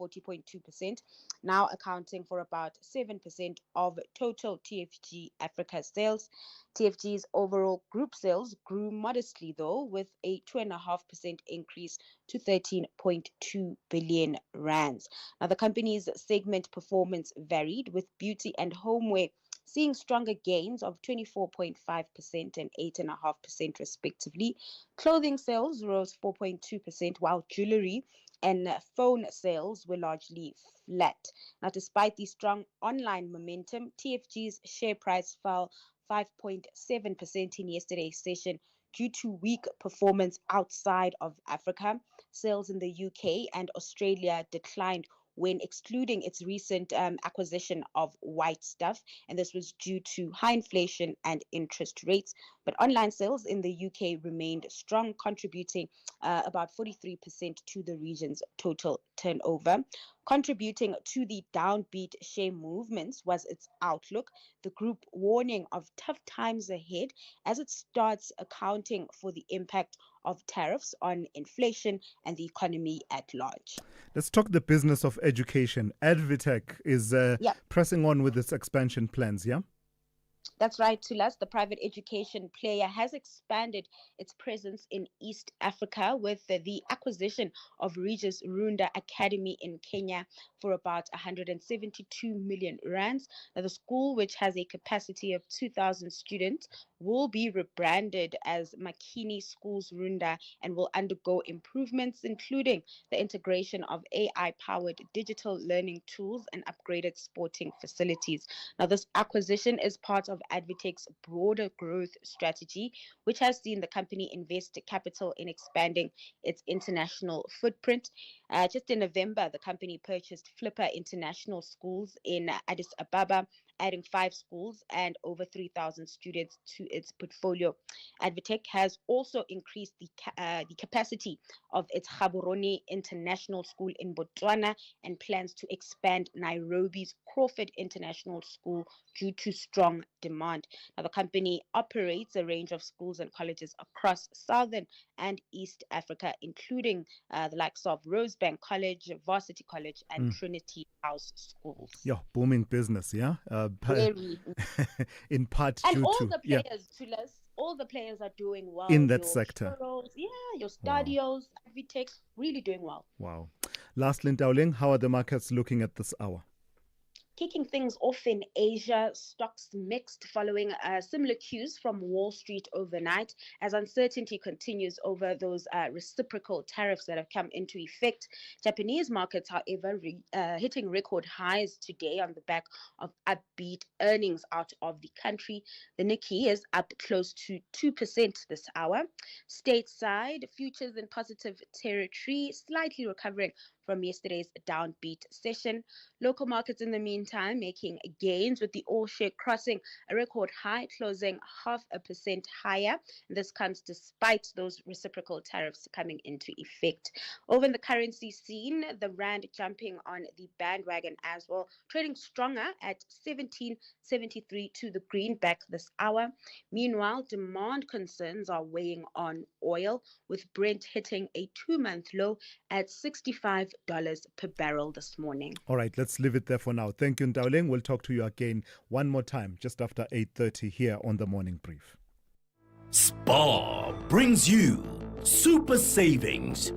40.2%, now accounting for about 7% of total TFG Africa sales. TFG's overall group sales grew modestly, though, with a 2.5% increase to 13.2 billion rands. Now, the company's segment performance varied, with beauty and homeware seeing stronger gains of 24.5% and 8.5% respectively. Clothing sales rose 4.2%, while jewelry and phone sales were largely flat. Now, despite the strong online momentum, TFG's share price fell 5.7% in yesterday's session due to weak performance outside of Africa. Sales in the UK and Australia declined when excluding its recent acquisition of White Stuff, and this was due to high inflation and interest rates. But online sales in the UK remained strong, contributing about 43% to the region's total turnover. Contributing to the downbeat share movements was its outlook, the group warning of tough times ahead as it starts accounting for the impact of tariffs on inflation and the economy at large. Let's talk the business of education. Advitech is pressing on with its expansion plans, yeah? That's right, Thulas. The private education player has expanded its presence in East Africa with the acquisition of Regis Runda Academy in Kenya for about 172 million rands. Now, the school, which has a capacity of 2,000 students, will be rebranded as Makini Schools Runda and will undergo improvements, including the integration of AI-powered digital learning tools and upgraded sporting facilities. Now, this acquisition is part of Advitech's broader growth strategy, which has seen the company invest capital in expanding its international footprint. Just in November, the company purchased Flipper International Schools in Addis Ababa, adding 5 schools and over 3,000 students to its portfolio. Advitech has also increased the capacity of its Gaborone International School in Botswana and plans to expand Nairobi's Crawford International School due to strong demand. Now, the company operates a range of schools and colleges across Southern and East Africa, including the likes of Rosebank College, Varsity College, and Trinity House Schools. Yeah, booming business, yeah? Very. In part and due all to... the players, Thulas, all the players are doing well. In that your sector. Sparrows, your Stadios, Advitech, really doing well. Wow. Lastly, Dowling, how are the markets looking at this hour? Kicking things off in Asia, stocks mixed following similar cues from Wall Street overnight as uncertainty continues over those reciprocal tariffs that have come into effect. Japanese markets, however, hitting record highs today on the back of upbeat earnings out of the country. The Nikkei is up close to 2% this hour. Stateside, futures in positive territory, slightly recovering from yesterday's downbeat session. Local markets in the meantime making gains, with the all-share crossing a record high, closing 0.5% higher. This comes despite those reciprocal tariffs coming into effect. Over in the currency scene, the rand jumping on the bandwagon as well, trading stronger at 17.73 to the greenback this hour. Meanwhile, demand concerns are weighing on oil, with Brent hitting a 2-month low at $65 per barrel this morning. All right, let's leave it there for now. Thank you, Ndauleng. We'll talk to you again one more time just after 8:30 here on the Morning Brief. Spar brings you super savings.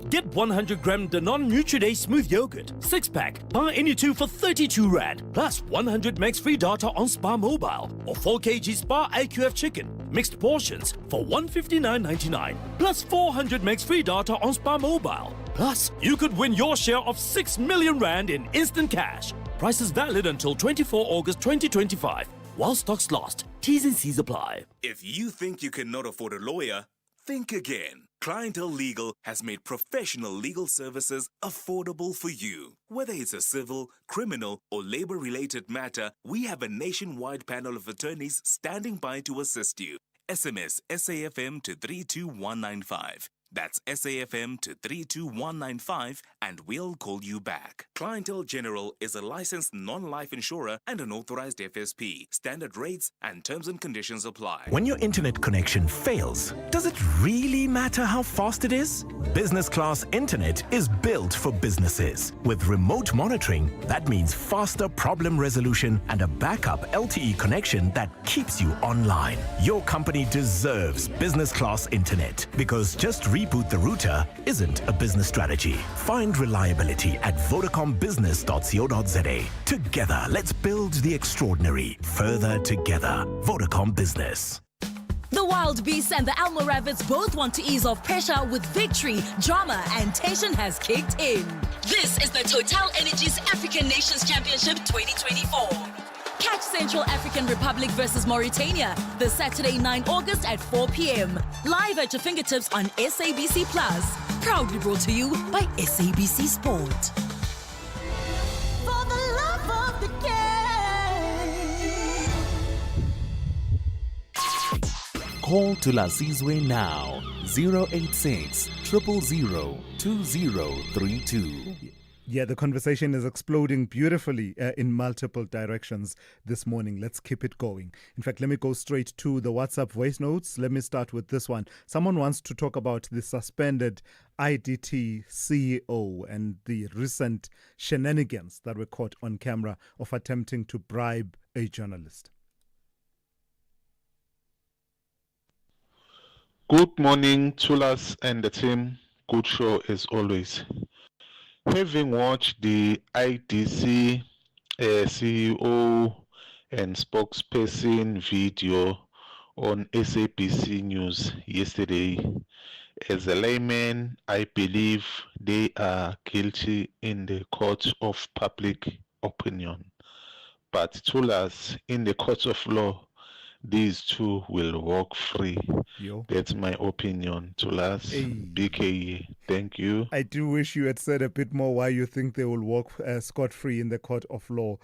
Get 100-gram Danone Nutri-Day Smooth Yogurt 6-pack, buy any two for 32 Rand, plus 100 megs free data on Spar Mobile, or 4 kg Spar IQF chicken, mixed portions for 159.99, plus 400 megs free data on Spar Mobile. Plus, you could win your share of 6 million Rand in instant cash. Prices valid until 24 August 2025. While stocks last, T's and C's apply. If you think you cannot afford a lawyer, think again. Clientele Legal has made professional legal services affordable for you. Whether it's a civil, criminal, or labor-related matter, we have a nationwide panel of attorneys standing by to assist you. SMS SAFM to 32195. That's SAFM to 32195 and we'll call you back. Clientele General is a licensed non-life insurer and an authorized FSP. Standard rates and terms and conditions apply. When your internet connection fails, does it really matter how fast it is? Business class internet is built for businesses. With remote monitoring, that means faster problem resolution and a backup LTE connection that keeps you online. Your company deserves business class internet, because just reboot the router isn't a business strategy. Find reliability at vodacombusiness.co.za. Together, let's build the extraordinary. Further together. Vodacom Business. The Wild Beasts and the Elmo Rabbits both want to ease off pressure with victory, drama, and tension has kicked in. This is the Total Energies African Nations Championship 2024. Catch Central African Republic versus Mauritania this Saturday, 9 August at 4 p.m. Live at your fingertips on SABC Plus. Proudly brought to you by SABC Sport. For the love of the game. Call Thulasizwe now. 086 000 2032. Yeah, the conversation is exploding beautifully in multiple directions this morning. Let's keep it going. In fact, let me go straight to the WhatsApp voice notes. Let me start with this one. Someone wants to talk about the suspended IDT CEO and the recent shenanigans that were caught on camera of attempting to bribe a journalist. Good morning, Thulas and the team. Good show as always. Having watched the IDC CEO and spokesperson video on SABC News yesterday, as a layman, I believe they are guilty in the court of public opinion. But Thulas, in the court of law, these two will walk free. That's my opinion. Thulas, BKE, thank you. I do wish you had said a bit more why you think they will walk scot-free in the court of law.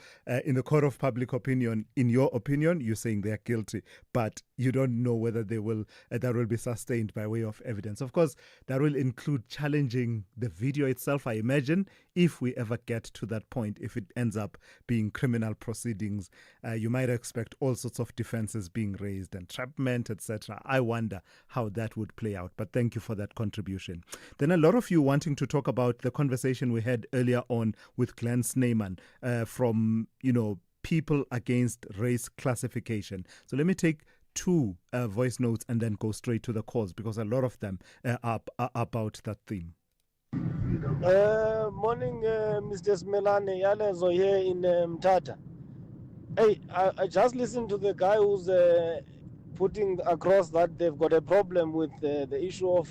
In the court of public opinion, in your opinion, you're saying they're guilty, but you don't know whether they will that will be sustained by way of evidence. Of course, that will include challenging the video itself, I imagine, if we ever get to that point. If it ends up being criminal proceedings, you might expect all sorts of defenses being raised, entrapment, etc. I wonder how that would play out. But thank you for that contribution. Then a lot of you wanting to talk about the conversation we had earlier on with Glenn Snyman from, People Against Race Classification. So let me take two voice notes and then go straight to the calls, because a lot of them are about that theme. Morning, Mr. Simelane. Yalezo here in Mthatha. Hey, I just listened to the guy who's putting across that they've got a problem with the issue of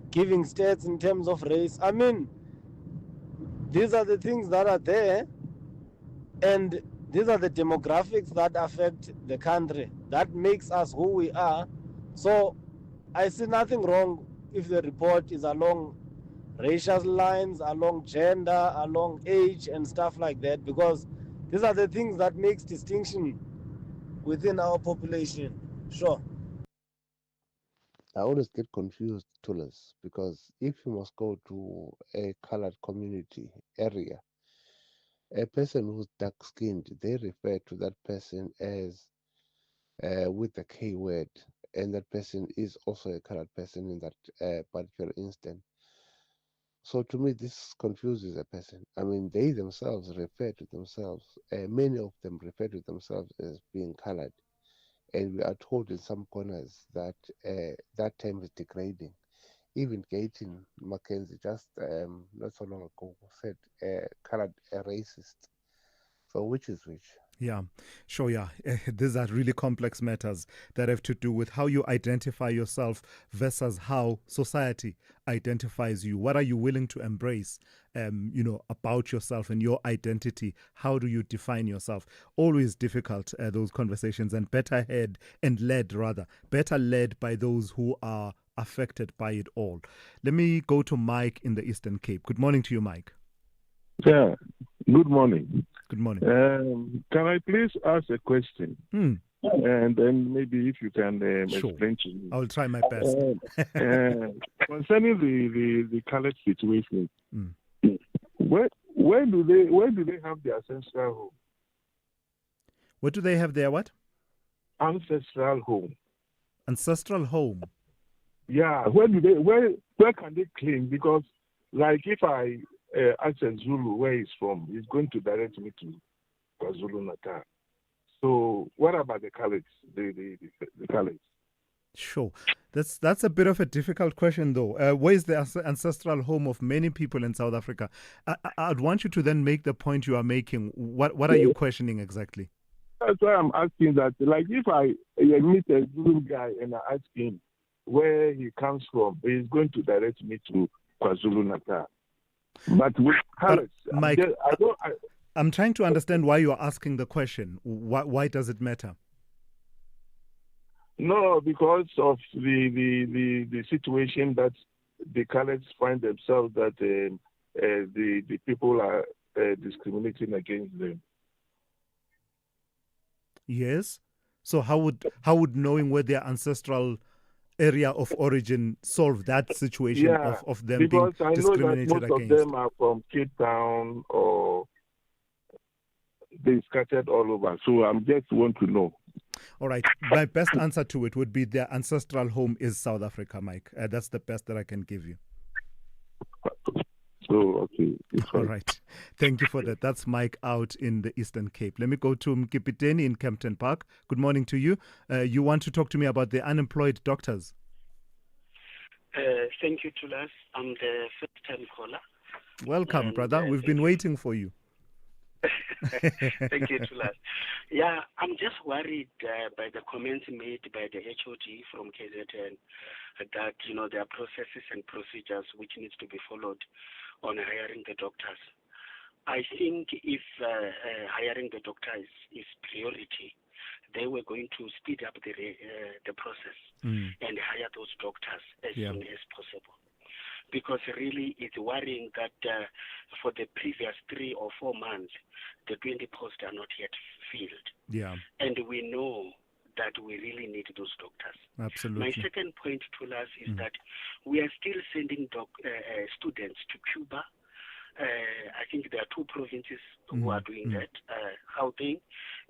giving states in terms of race. I mean, these are the things that are there, and these are the demographics that affect the country, that makes us who we are. So I see nothing wrong if the report is along racial lines, along gender, along age and stuff like that, because these are the things that makes distinction within our population. Sure. I always get confused, Tulas, because if you must go to a colored community area, a person who's dark skinned, they refer to that person as with the K word, and that person is also a colored person in that particular instance. So to me, this confuses a person. I mean, they themselves refer to themselves, many of them refer to themselves as being colored. And we are told in some corners that that term is degrading. Even Gayton Mackenzie just not so long ago said colored a racist. So which is which? Yeah, sure, yeah. These are really complex matters that have to do with how you identify yourself versus how society identifies you. What are you willing to embrace, about yourself and your identity? How do you define yourself? Always difficult, those conversations, and better led by those who are affected by it all. Let me go to Mike in the Eastern Cape. Good morning to you, Mike. Yeah, good morning. Good morning. Can I please ask a question? And then maybe if you can Sure. explain to me. I'll try my best. Concerning the colored situation, where do they have their ancestral home? What do they have there? What? Ancestral home. Ancestral home. Yeah, where can they claim? Because like if I ask a Zulu where he's from, he's going to direct me to KwaZulu Natal. So what about the colors? The colors? Sure. That's a bit of a difficult question, though. Where is the ancestral home of many people in South Africa? I'd want you to then make the point you are making. What are you questioning exactly? That's why I'm asking that. Like if I meet a Zulu guy and I ask him where he comes from, he's going to direct me to KwaZulu Natal. But with colors, Mike, I'm trying to understand why you are asking the question. Why does it matter? No, because of the situation that the colors find themselves, that the people are discriminating against them. Yes. So how would knowing where their ancestral area of origin solve that situation of them being discriminated against? Because I know that most of them are from Cape Town or they scattered all over. So I just want to know. All right. My best answer to it would be their ancestral home is South Africa, Mike. That's the best that I can give you. So, okay. All right. Thank you for that. That's Mike out in the Eastern Cape. Let me go to Mkipiteni in Kempton Park. Good morning to you. You want to talk to me about the unemployed doctors? Thank you, Tulas. I'm the first-time caller. Welcome, brother. We've been waiting for you. Thank you, Tulas. Yeah, I'm just worried by the comments made by the HOD from KZN that, there are processes and procedures which needs to be followed on hiring the doctors. I think if hiring the doctors is priority, they were going to speed up the process and hire those doctors as soon as possible. Because really it's worrying that for the previous 3 or 4 months, the 20 posts are not yet filled. Yeah. And we know that we really need those doctors. Absolutely. My second point to us is that we are still sending students to Cuba. I think there are 2 provinces who are doing that, Gauteng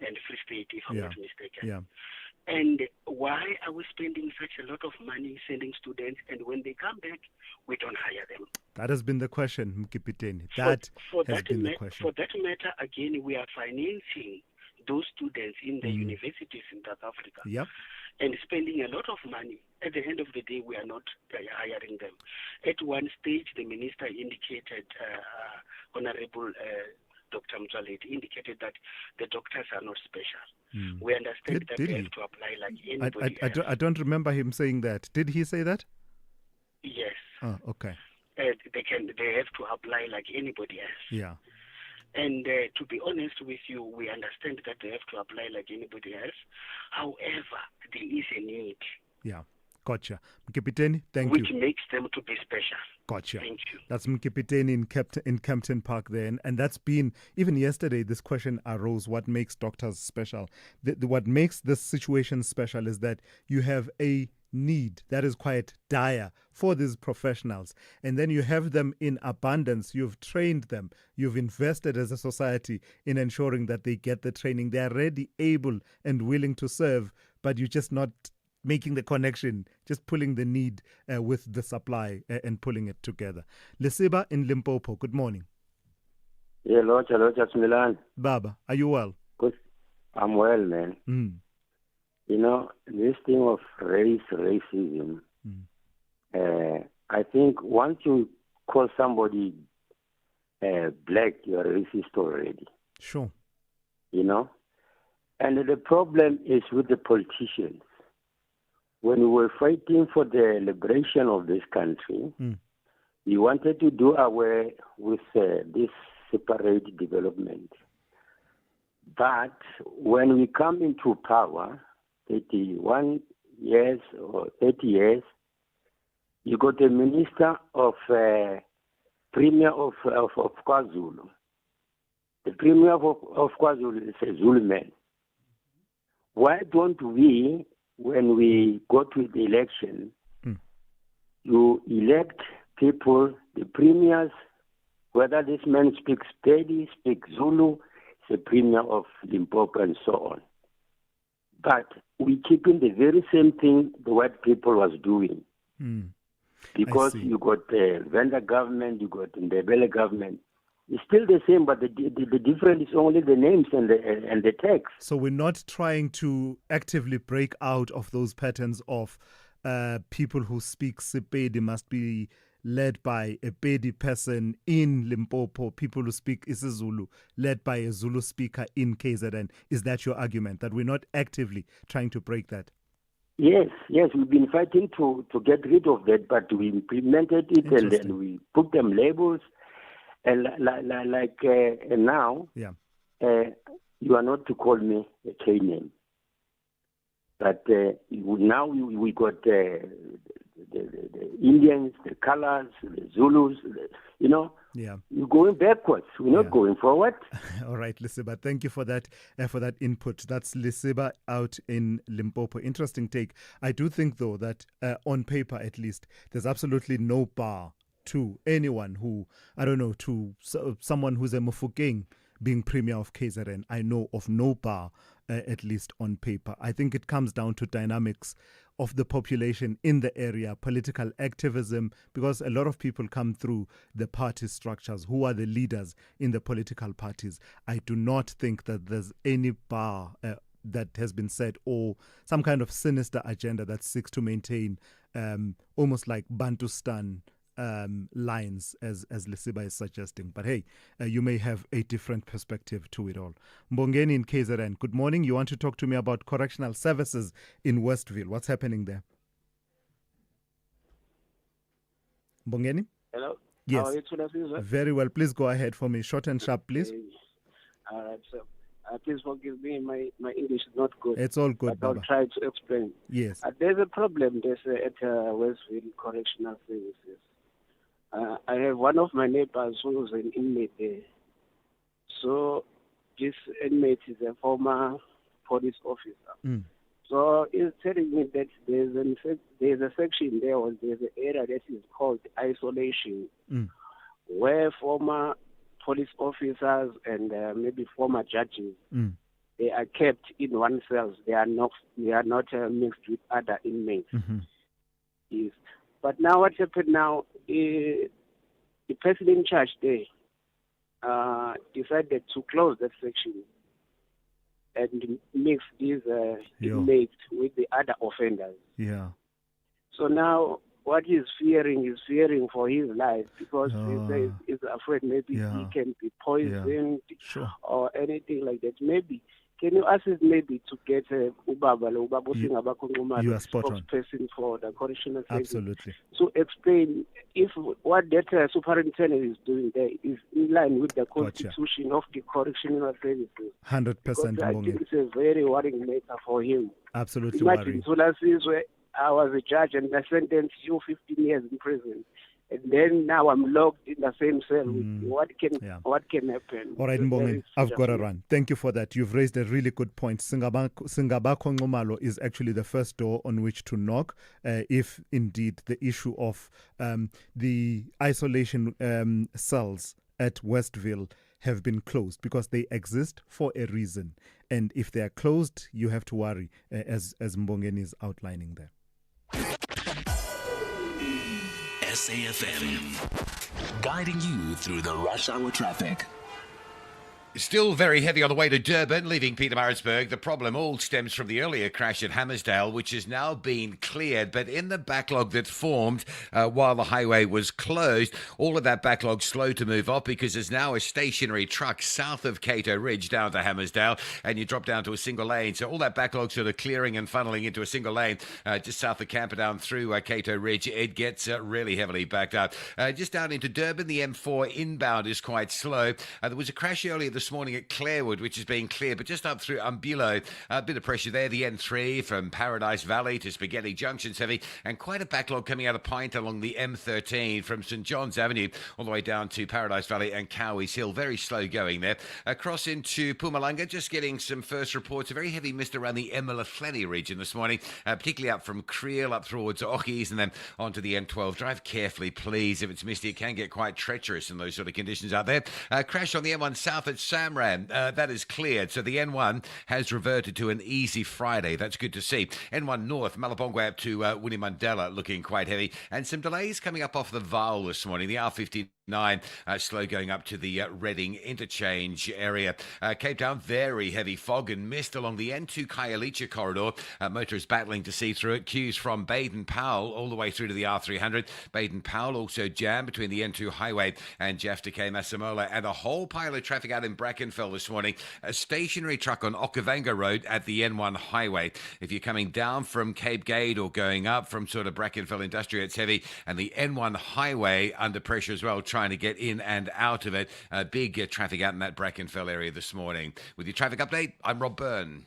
and Free State, if I'm not mistaken. Yeah. And why are we spending such a lot of money sending students, and when they come back, we don't hire them? That has been the question, Mkipiteni. That has been the question. For that matter, again, we are financing those students in the universities in South Africa. Yep. And spending a lot of money. At the end of the day, we are not hiring them. At one stage, the minister indicated, Honorable Dr. Mzwaledi indicated that the doctors are not special. We understand that they have to apply like anybody else. I don't remember him saying that. Did he say that? Yes. Oh, okay. They have to apply like anybody else. Yeah. And to be honest with you, we understand that they have to apply like anybody else. However, there is a need. Yeah. Gotcha. Mkipiteni, thank which you. makes them to be special. Gotcha. Thank you. That's Mkipiteni in Kempton Park there. And that's been, even yesterday, this question arose, what makes doctors special? What makes this situation special is that you have a need that is quite dire for these professionals. And then you have them in abundance. You've trained them. You've invested as a society in ensuring that they get the training. They are ready, able, and willing to serve, but you're just not making the connection, just pulling the need with the supply and pulling it together. Lesiba in Limpopo, good morning. Hello, Simelane. Baba, are you well? Good. I'm well, man. You know, this thing of racism, I think once you call somebody black, you're racist already. Sure. You know? And the problem is with the politicians. When we were fighting for the liberation of this country, we wanted to do away with this separate development. But when we come into power, 31 years or 30 years, you got the minister of Premier of KwaZulu. The Premier of KwaZulu is a Zulu man. Why don't we, when we go to the election, you elect people, the premiers, whether this man speaks Pedi, speaks Zulu, the Premier of Limpopo and so on. But we keeping the very same thing the white people was doing. Because you got the vendor government, you got the BELA government. It's still the same, but the difference is only the names and the text. So we're not trying to actively break out of those patterns of people who speak Sepedi must be led by a Pedi person in Limpopo, people who speak isiZulu led by a Zulu speaker in KZN. Is that your argument, that we're not actively trying to break that? Yes, we've been fighting to get rid of that, but we implemented it and then we put them labels. And like now, you are not to call me a K name. But now we got the Indians, the colors, the Zulus, you know. Yeah. You're going backwards. We're not going forward. All right, Lisiba, thank you for that input. That's Lisiba out in Limpopo. Interesting take. I do think, though, that on paper at least, there's absolutely no bar to anyone who, I don't know, to someone who's a Mufokeng being Premier of KZN. I know of no bar, at least on paper. I think it comes down to dynamics of the population in the area, political activism, because a lot of people come through the party structures. Who are the leaders in the political parties? I do not think that there's any bar that has been set or some kind of sinister agenda that seeks to maintain almost like Bantustan lines, as Lisiba is suggesting. But hey, you may have a different perspective to it all. Mbongeni in KZN, good morning. You want to talk to me about correctional services in Westville. What's happening there? Mbongeni? Hello? Yes. How are you, Thulasizwe? Very well. Please go ahead for me. Short and sharp, please. All right, so please forgive me. My English is not good. It's all good, but I'll Baba. try to explain. Yes. There's a problem at Westville Correctional Services. I have one of my neighbors who's an inmate there. So this inmate is a former police officer. So he's telling me that there's a section there, or there's an area that is called isolation, where former police officers and maybe former judges, they are kept in one cell. They are not mixed with other inmates. Yes. But now what happened now, the person in charge there decided to close that section and mix these inmates with the other offenders. Yeah. So now what he's fearing for his life, because he's afraid maybe he can be poisoned or anything like that. Maybe can you assist maybe to get Ubaba you are spot on. Spokesperson for the correctional service? Absolutely. So explain if what that superintendent is doing there is in line with the constitution of the correctional services. 100%. I think it's a very worrying matter for him. Absolutely Imagine worrying. Thulasizwe, I was a judge and I sentenced you 15 years in prison. And then now I'm locked in the same cell with you. What can happen? All right, Mbongeni, I've got to run. Thank you for that. You've raised a really good point. Singabako Ngomalo is actually the first door on which to knock if indeed the issue of the isolation cells at Westville have been closed, because they exist for a reason. And if they are closed, you have to worry, as Mbongeni is outlining there. SAFM, guiding you through the rush hour traffic. Still very heavy on the way to Durban, leaving Pietermaritzburg. The problem all stems from the earlier crash at Hammersdale, which has now been cleared. But in the backlog that formed while the highway was closed, all of that backlog slow to move off, because there's now a stationary truck south of Cato Ridge down to Hammersdale, and you drop down to a single lane. So all that backlog sort of clearing and funneling into a single lane just south of Camperdown through Cato Ridge. It gets really heavily backed up. Just down into Durban, the M4 inbound is quite slow. There was a crash earlier this morning at Clarewood, which is being cleared, but just up through Umbulo, a bit of pressure there. The N3 from Paradise Valley to Spaghetti Junction's heavy, and quite a backlog coming out of Pint along the M13 from St John's Avenue all the way down to Paradise Valley and Cowie's Hill. Very slow going there. Across into Mpumalanga, just getting some first reports. A very heavy mist around the Emalafleni region this morning, particularly up from Creel up towards Ochie's and then onto the N12. Drive carefully, please. If it's misty, it can get quite treacherous in those sort of conditions out there. Crash on the M1 south at Samran. That is cleared. So the N1 has reverted to an easy Friday. That's good to see. N1 north, Malabongwe up to Winnie Mandela, looking quite heavy. And some delays coming up off the Vaal this morning. The R59 slow going up to the Reading interchange area. Cape Town, very heavy fog and mist along the N2 Khayelitsha corridor. Motorists battling to see through it. Queues from Baden-Powell all the way through to the R300. Baden-Powell also jammed between the N2 highway and Jafta K Masemola, and a whole pile of traffic out in Brackenfell this morning. A stationary truck on Okavanga Road at the N1 highway. If you're coming down from Cape Gate or going up from sort of Brackenfell Industrial, it's heavy, and the N1 highway under pressure as well, trying to get in and out of it. Big traffic out in that Brackenfell area this morning. With your traffic update, I'm Rob Byrne.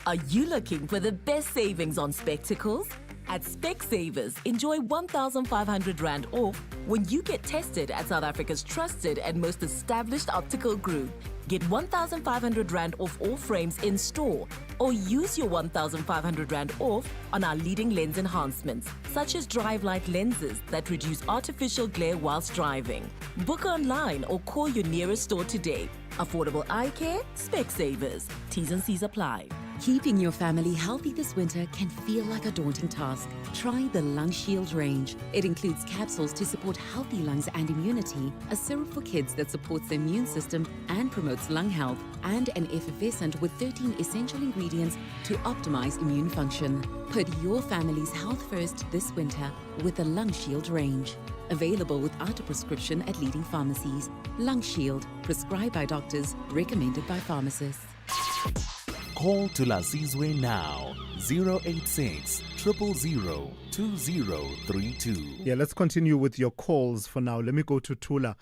Are you looking for the best savings on spectacles? At Specsavers, enjoy 1,500 Rand off when you get tested at South Africa's trusted and most established optical group. Get 1,500 Rand off all frames in store, or use your 1,500 Rand off on our leading lens enhancements, such as drive light lenses that reduce artificial glare whilst driving. Book online or call your nearest store today. Affordable eye care, Specsavers. T's and C's apply. Keeping your family healthy this winter can feel like a daunting task. Try the Lung Shield range. It includes capsules to support healthy lungs and immunity, a syrup for kids that supports the immune system and promotes lung health, and an effervescent with 13 essential ingredients to optimize immune function. Put your family's health first this winter with the Lung Shield range. Available without a prescription at leading pharmacies. Lung Shield, prescribed by doctors, recommended by pharmacists. Call Thulasizwe now, 086 000 2032. Yeah, let's continue with your calls for now. Let me go to Tula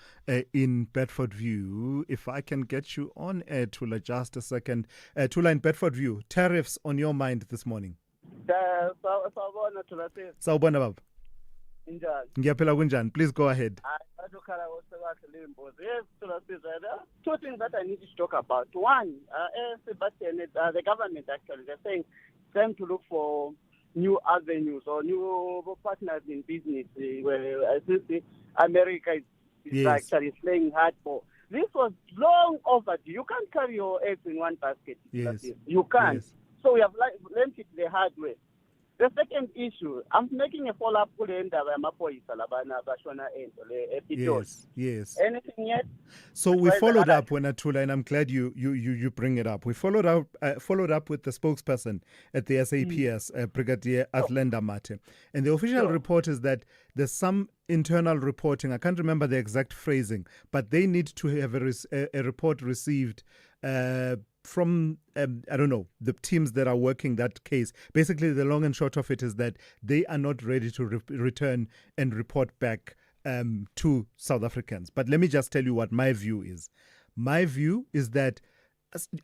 in Bedford View. If I can get you on air, Tula, just a second. Tula in Bedford View, tariffs on your mind this morning. Sawubona baba. Ngiyaphila kunjani? Please go ahead. Yes, two things that I need to talk about. One, Sebastian, the government actually, they're saying time to look for new avenues or new partners in business. Where I think America is actually playing hard for. This was long overdue. You can't carry your eggs in one basket. Yes. You can't. Yes. So we have learned it the hard way. The second issue, I'm making a follow-up to the end of Yes. Anything yet? So we followed up when Atula, and I'm glad you bring it up. We followed up with the spokesperson at the SAPS, Brigadier Athlenda Mate, and the official report is that there's some internal reporting. I can't remember the exact phrasing, but they need to have a report received from, I don't know, the teams that are working that case. Basically, the long and short of it is that they are not ready to return and report back to South Africans. But let me just tell you what my view is. My view is that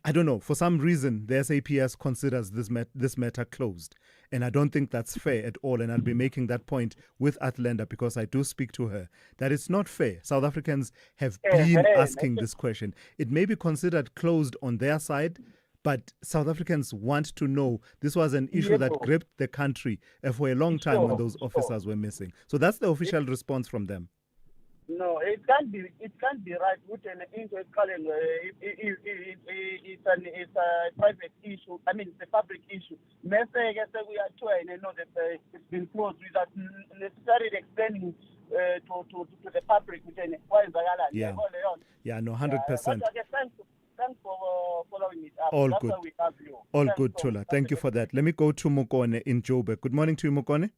I don't know, for some reason, the SAPS considers this matter closed. And I don't think that's fair at all. And I'll be making that point with Atlanta because I do speak to her, that it's not fair. South Africans have been asking this question. It may be considered closed on their side, but South Africans want to know. This was an issue that gripped the country for a long time when those officers were missing. So that's the official response from them. No, it can't be right with an interest calling. It's a private issue. I mean, it's a public issue. Maybe I guess we are trying. I know that it's been closed without necessarily explaining to the public. Yeah, no, 100%. Thanks for following it up. All That's good. why we have you. All Thanks good, Tula. Thank you for that. Let me go to Mokone in Joburg. Good morning to you, Mokone.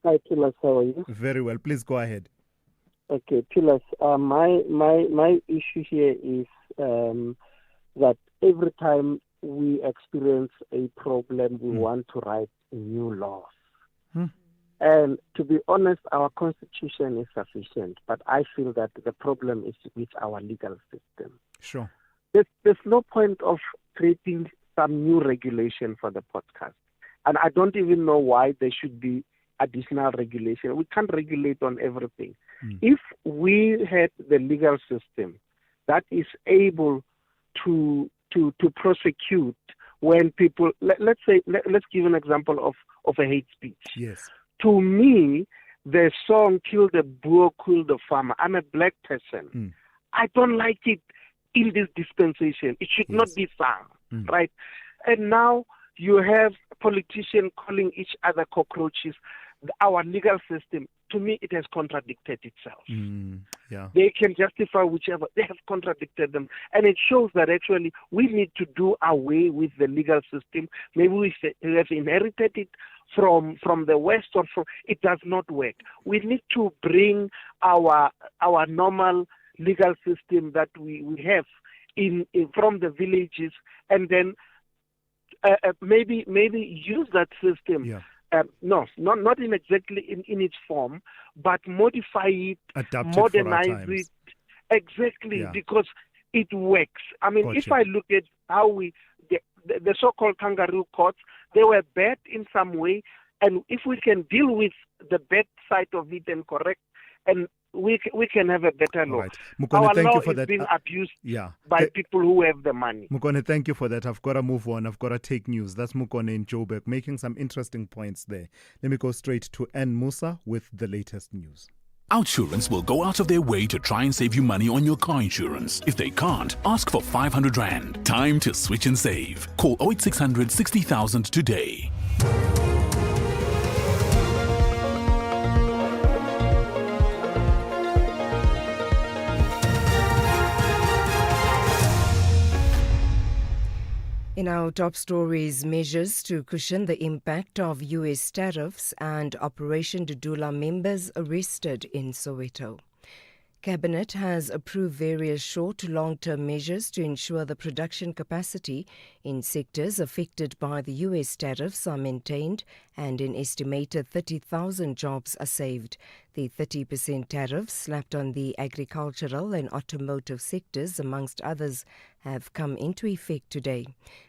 Hi, Tulas. How are you? Very well. Please go ahead. Okay, Tulas. My issue here is that every time we experience a problem, we want to write new laws. And to be honest, our constitution is sufficient, but I feel that the problem is with our legal system. Sure. There's no point of creating some new regulation for the podcast. And I don't even know why there should be additional regulation. We can't regulate on everything. If we had the legal system that is able to prosecute when people, let's give an example of a hate speech. Yes. To me, the song "Kill the Boer, Kill the Farmer." I'm a black person. I don't like it in this dispensation. It should not be sung, right? And now you have politicians calling each other cockroaches. Our legal system, to me, it has contradicted itself. Yeah. They can justify whichever. They have contradicted them. And it shows that actually we need to do away with the legal system. Maybe we have inherited it from the West, or from it does not work. We need to bring our normal legal system that we have in from the villages, and then maybe use that system. Yeah. No, not in exactly in its form, but modify it, Adapt modernize it for our times. Exactly, because it works. I mean, if I look at how the so-called kangaroo courts, they were bad in some way, and if we can deal with the bad side of it and correct, and we can have a better law. Right. Mukone, Our thank law you for is that. being abused Yeah. by people who have the money. Mukone, thank you for that. I've got to move on. I've got to take news. That's Mukone in Joburg, making some interesting points there. Let me go straight to Ann Musa with the latest news. Outsurance will go out of their way to try and save you money on your car insurance. If they can't, ask for 500 Rand. Time to switch and save. Call 08600 60,000 today. In our top stories, measures to cushion the impact of US tariffs and Operation Dudula members arrested in Soweto. Cabinet has approved various short to long-term measures to ensure the production capacity in sectors affected by the US tariffs are maintained and an estimated 30,000 jobs are saved. The 30% tariff slapped on the agricultural and automotive sectors, amongst others, have come into effect today.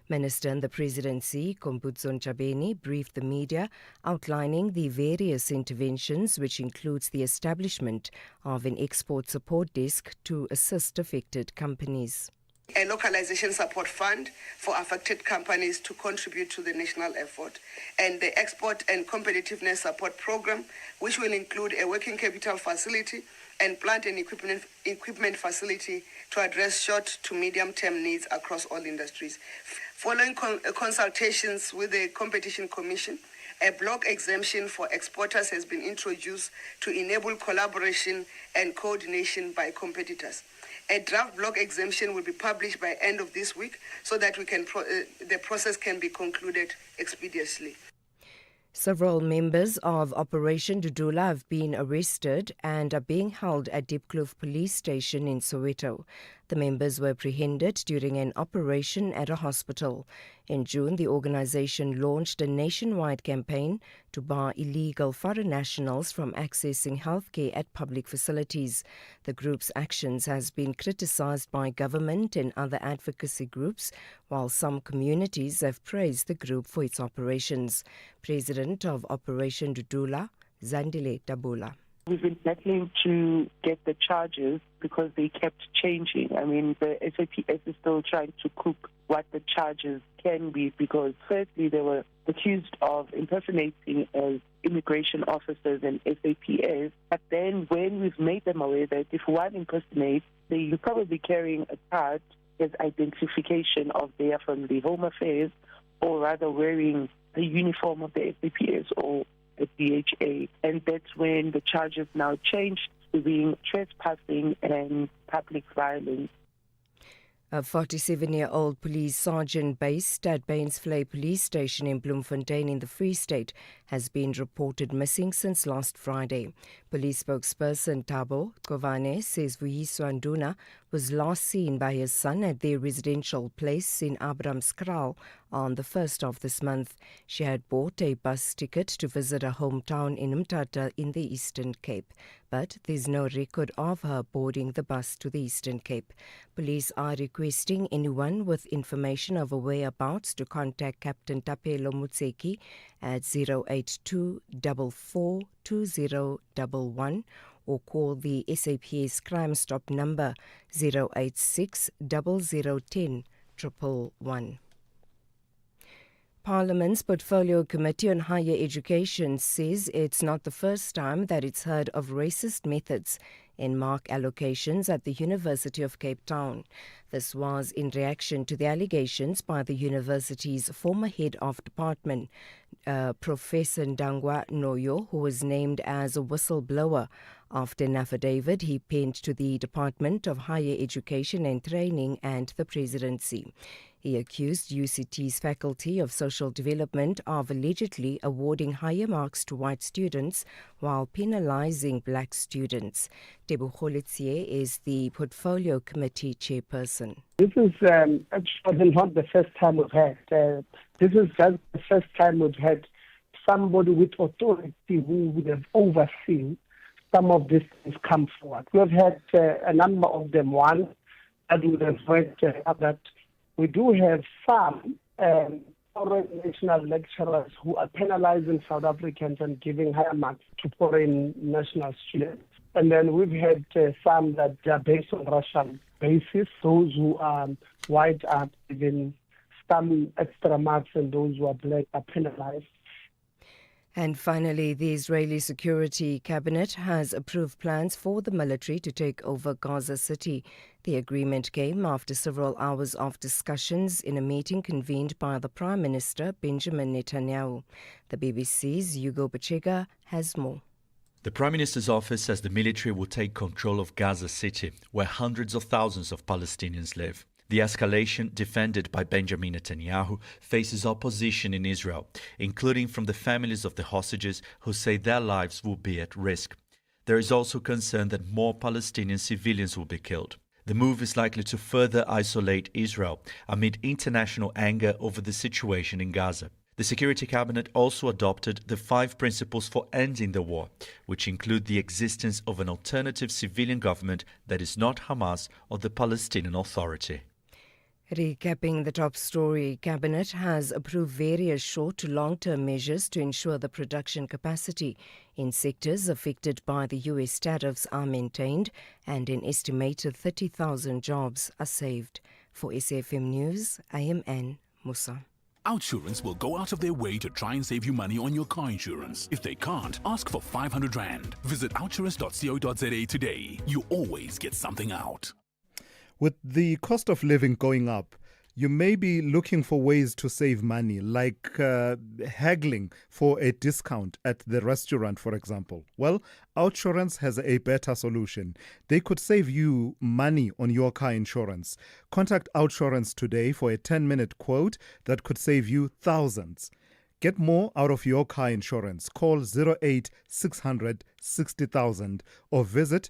Minister in the Presidency, Khumbudzo Ntshabeni, briefed the media outlining the various interventions, which includes the establishment of an export support desk to assist affected companies. A localization support fund for affected companies to contribute to the national effort, and the export and competitiveness support program, which will include a working capital facility and plant and equipment facility to address short to medium-term needs across all industries. Following consultations with the Competition Commission, a block exemption for exporters has been introduced to enable collaboration and coordination by competitors. A draft block exemption will be published by end of this week so that the process can be concluded expeditiously. Several members of Operation Dudula have been arrested and are being held at Diepkloof Police Station in Soweto. The members were apprehended during an operation at a hospital. In June, the organization launched a nationwide campaign to bar illegal foreign nationals from accessing healthcare at public facilities. The group's actions has been criticized by government and other advocacy groups, while some communities have praised the group for its operations. President of Operation Dudula, Zandile Tabula. We've been battling to get the charges because they kept changing. I mean, the SAPS is still trying to cook what the charges can be because firstly they were accused of impersonating as immigration officers and SAPS, but then when we've made them aware that if one impersonates, you're probably carrying a card as identification of they are from the Home Affairs or rather wearing the uniform of the SAPS or a DHA, and that's when the charges now changed to being trespassing and public violence. A 47-year-old police sergeant based at Bainsvlei Police Station in Bloemfontein in the Free State has been reported missing since last Friday. Police spokesperson Thabo Kovane says Vuyiswa Nduna was last seen by his son at their residential place in Abramskraal on the 1st of this month. She had bought a bus ticket to visit her hometown in Mthatha in the Eastern Cape, but there's no record of her boarding the bus to the Eastern Cape. Police are requesting anyone with information of her whereabouts to contact Captain Tapelo Mutseki at 082 44 2011 or call the SAPS Crime Stop number 086 0010 111. Parliament's Portfolio Committee on Higher Education says it's not the first time that it's heard of racist methods in mark allocations at the University of Cape Town. This was in reaction to the allegations by the university's former head of department, Professor Ndangwa Noyo, who was named as a whistleblower after an affidavit he penned to the Department of Higher Education and Training and the Presidency. He accused UCT's Faculty of Social Development of allegedly awarding higher marks to white students while penalizing black students. Tebu Kholitsie is the Portfolio Committee chairperson. This is actually not the first time we've had. This is just the first time we've had somebody with authority who would have overseen some of these things come forward. We've had a number of them. One, that would have heard that we do have some foreign national lecturers who are penalizing South Africans and giving higher marks to foreign national students. And then we've had some that are based on racial basis. Those who are white are given some extra marks and those who are black are penalized. And finally, the Israeli Security Cabinet has approved plans for the military to take over Gaza City. The agreement came after several hours of discussions in a meeting convened by the Prime Minister, Benjamin Netanyahu. The BBC's Hugo Bachega has more. The Prime Minister's office says the military will take control of Gaza City, where hundreds of thousands of Palestinians live. The escalation, defended by Benjamin Netanyahu, faces opposition in Israel, including from the families of the hostages who say their lives will be at risk. There is also concern that more Palestinian civilians will be killed. The move is likely to further isolate Israel amid international anger over the situation in Gaza. The Security Cabinet also adopted the 5 principles for ending the war, which include the existence of an alternative civilian government that is not Hamas or the Palestinian Authority. Recapping the top story, Cabinet has approved various short to long-term measures to ensure the production capacity in sectors affected by the US tariffs are maintained and an estimated 30,000 jobs are saved. For SAFM News, I am Anne Musa. Outsurance will go out of their way to try and save you money on your car insurance. If they can't, ask for 500 Rand. Visit outsurance.co.za today. You always get something out. With the cost of living going up, you may be looking for ways to save money, like haggling for a discount at the restaurant, for example. Well, Outsurance has a better solution. They could save you money on your car insurance. Contact Outsurance today for a 10-minute quote that could save you thousands. Get more out of your car insurance. Call 08 600 60,000 or visit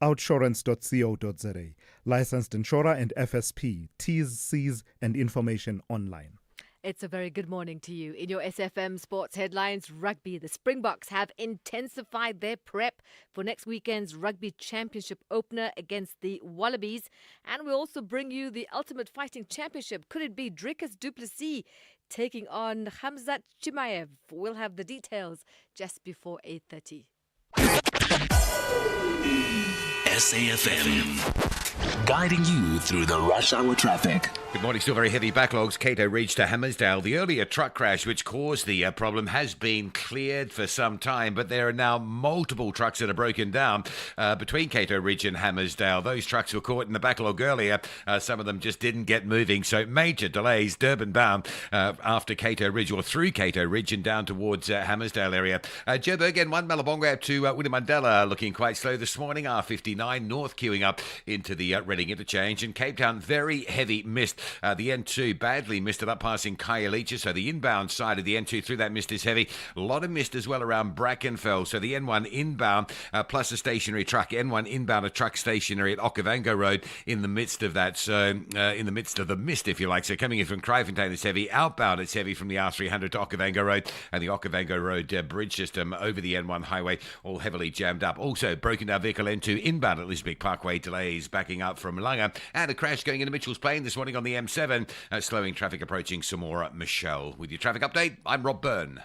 outsurance.co.za. Licensed insurer and FSP. T's, C's and information online. It's a very good morning to you. In your SFM Sports headlines, rugby. The Springboks have intensified their prep for next weekend's Rugby Championship opener against the Wallabies. And we also bring you the Ultimate Fighting Championship. Could it be Dricus du Plessis taking on Khamzat Chimaev? We'll have the details just before 8:30. SAFM, guiding you through the rush hour traffic. Good morning. Still very heavy backlogs. Cato Ridge to Hammersdale. The earlier truck crash which caused the problem has been cleared for some time, but there are now multiple trucks that are broken down between Cato Ridge and Hammersdale. Those trucks were caught in the backlog earlier. Some of them just didn't get moving, so major delays Durban bound after Cato Ridge or through Cato Ridge and down towards Hammersdale area. Joburg N1 Malabonga to William Mandela looking quite slow this morning. R59 North queuing up into the Reading interchange, and Cape Town very heavy mist. The N2 badly misted up passing Khayelitsha, so the inbound side of the N2 through that mist is heavy. A lot of mist as well around Brackenfell, so the N1 inbound plus a stationary truck. N1 inbound, a truck stationary at Okavango Road in the midst of that, so in the midst of the mist, if you like. So coming in from Kraaifontein it's heavy. Outbound it's heavy from the R300 to Okavango Road, and the Okavango Road bridge system over the N1 highway all heavily jammed up. Also broken down vehicle N2 inbound at Lisbeth Parkway, delays backing up from Langa, and a crash going into Mitchell's Plain this morning on the M7, slowing traffic approaching Samora Michelle. With your traffic update, I'm Rob Byrne.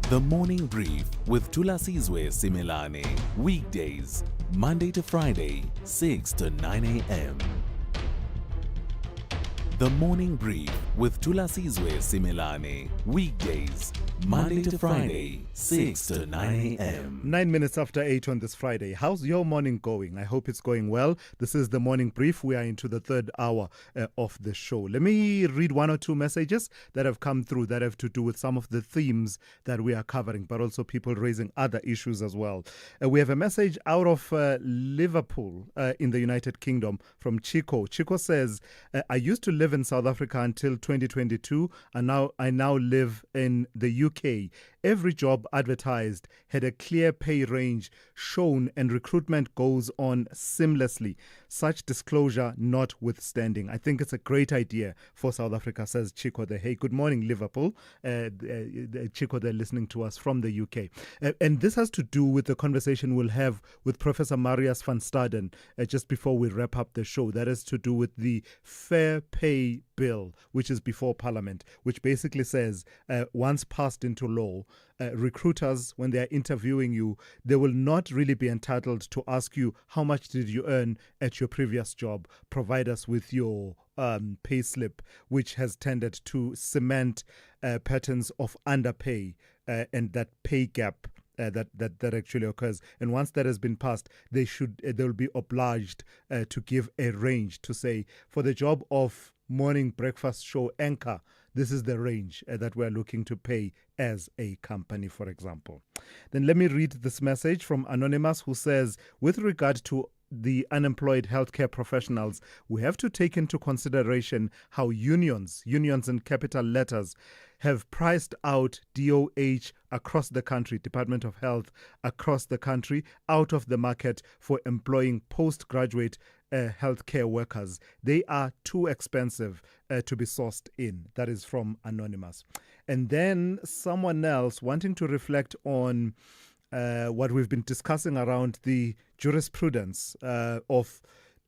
The Morning Brief with Thulasizwe Simelane. Weekdays, Monday to Friday, 6 to 9 a.m. The Morning Brief with Thulasizwe Simelane. Weekdays, Monday to Friday, 6 to 9 a.m. 9 minutes after 8 on this Friday. How's your morning going? I hope it's going well. This is the Morning Brief. We are into the third hour of the show. Let me read one or two messages that have come through that have to do with some of the themes that we are covering, but also people raising other issues as well. We have a message out of Liverpool in the United Kingdom from Chico. Chico says, I used to live in South Africa until 2022, and I now live in the UK. Every job advertised had a clear pay range shown, and recruitment goes on seamlessly. Such disclosure notwithstanding. I think it's a great idea for South Africa, says Chico there. Hey, good morning, Liverpool. Chico there listening to us from the UK. And this has to do with the conversation we'll have with Professor Marius van Staden just before we wrap up the show. That is to do with the Fair Pay Bill, which is before Parliament, which basically says once passed into law, recruiters, when they are interviewing you, they will not really be entitled to ask you how much did you earn at your previous job. Provide us with your pay slip, which has tended to cement patterns of underpay and that pay gap that actually occurs. And once that has been passed, they will be obliged to give a range to say, for the job of morning breakfast show anchor, this is the range that we're looking to pay as a company, for example. Then let me read this message from Anonymous, who says, with regard to the unemployed healthcare professionals, we have to take into consideration how unions in capital letters, have priced out DOH across the country, Department of Health across the country, out of the market for employing postgraduate healthcare workers. They are too expensive to be sourced in. That is from Anonymous. And then someone else wanting to reflect on what we've been discussing around the jurisprudence of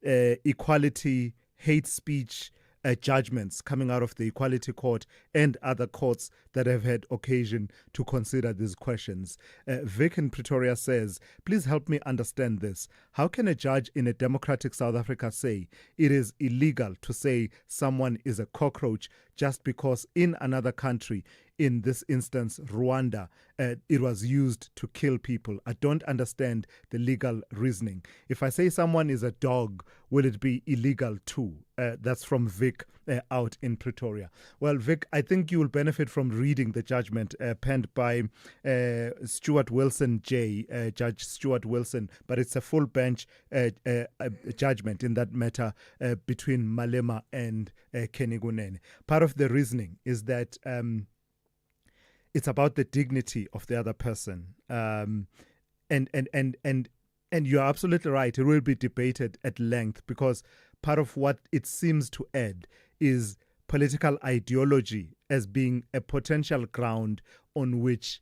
equality, hate speech, judgments coming out of the Equality Court and other courts that have had occasion to consider these questions. Vic in Pretoria says, please help me understand this. How can a judge in a democratic South Africa say it is illegal to say someone is a cockroach just because in another country, in this instance, Rwanda, it was used to kill people? I don't understand the legal reasoning. If I say someone is a dog, will it be illegal too? That's from Vic out in Pretoria. Well, Vic, I think you will benefit from reading the judgment penned by Stuart Wilson J, Judge Stuart Wilson, but it's a full bench judgment in that matter between Malema and Kenny Gunene. Part of the reasoning is that it's about the dignity of the other person. And you're absolutely right. It will be debated at length because part of what it seems to add is political ideology as being a potential ground on which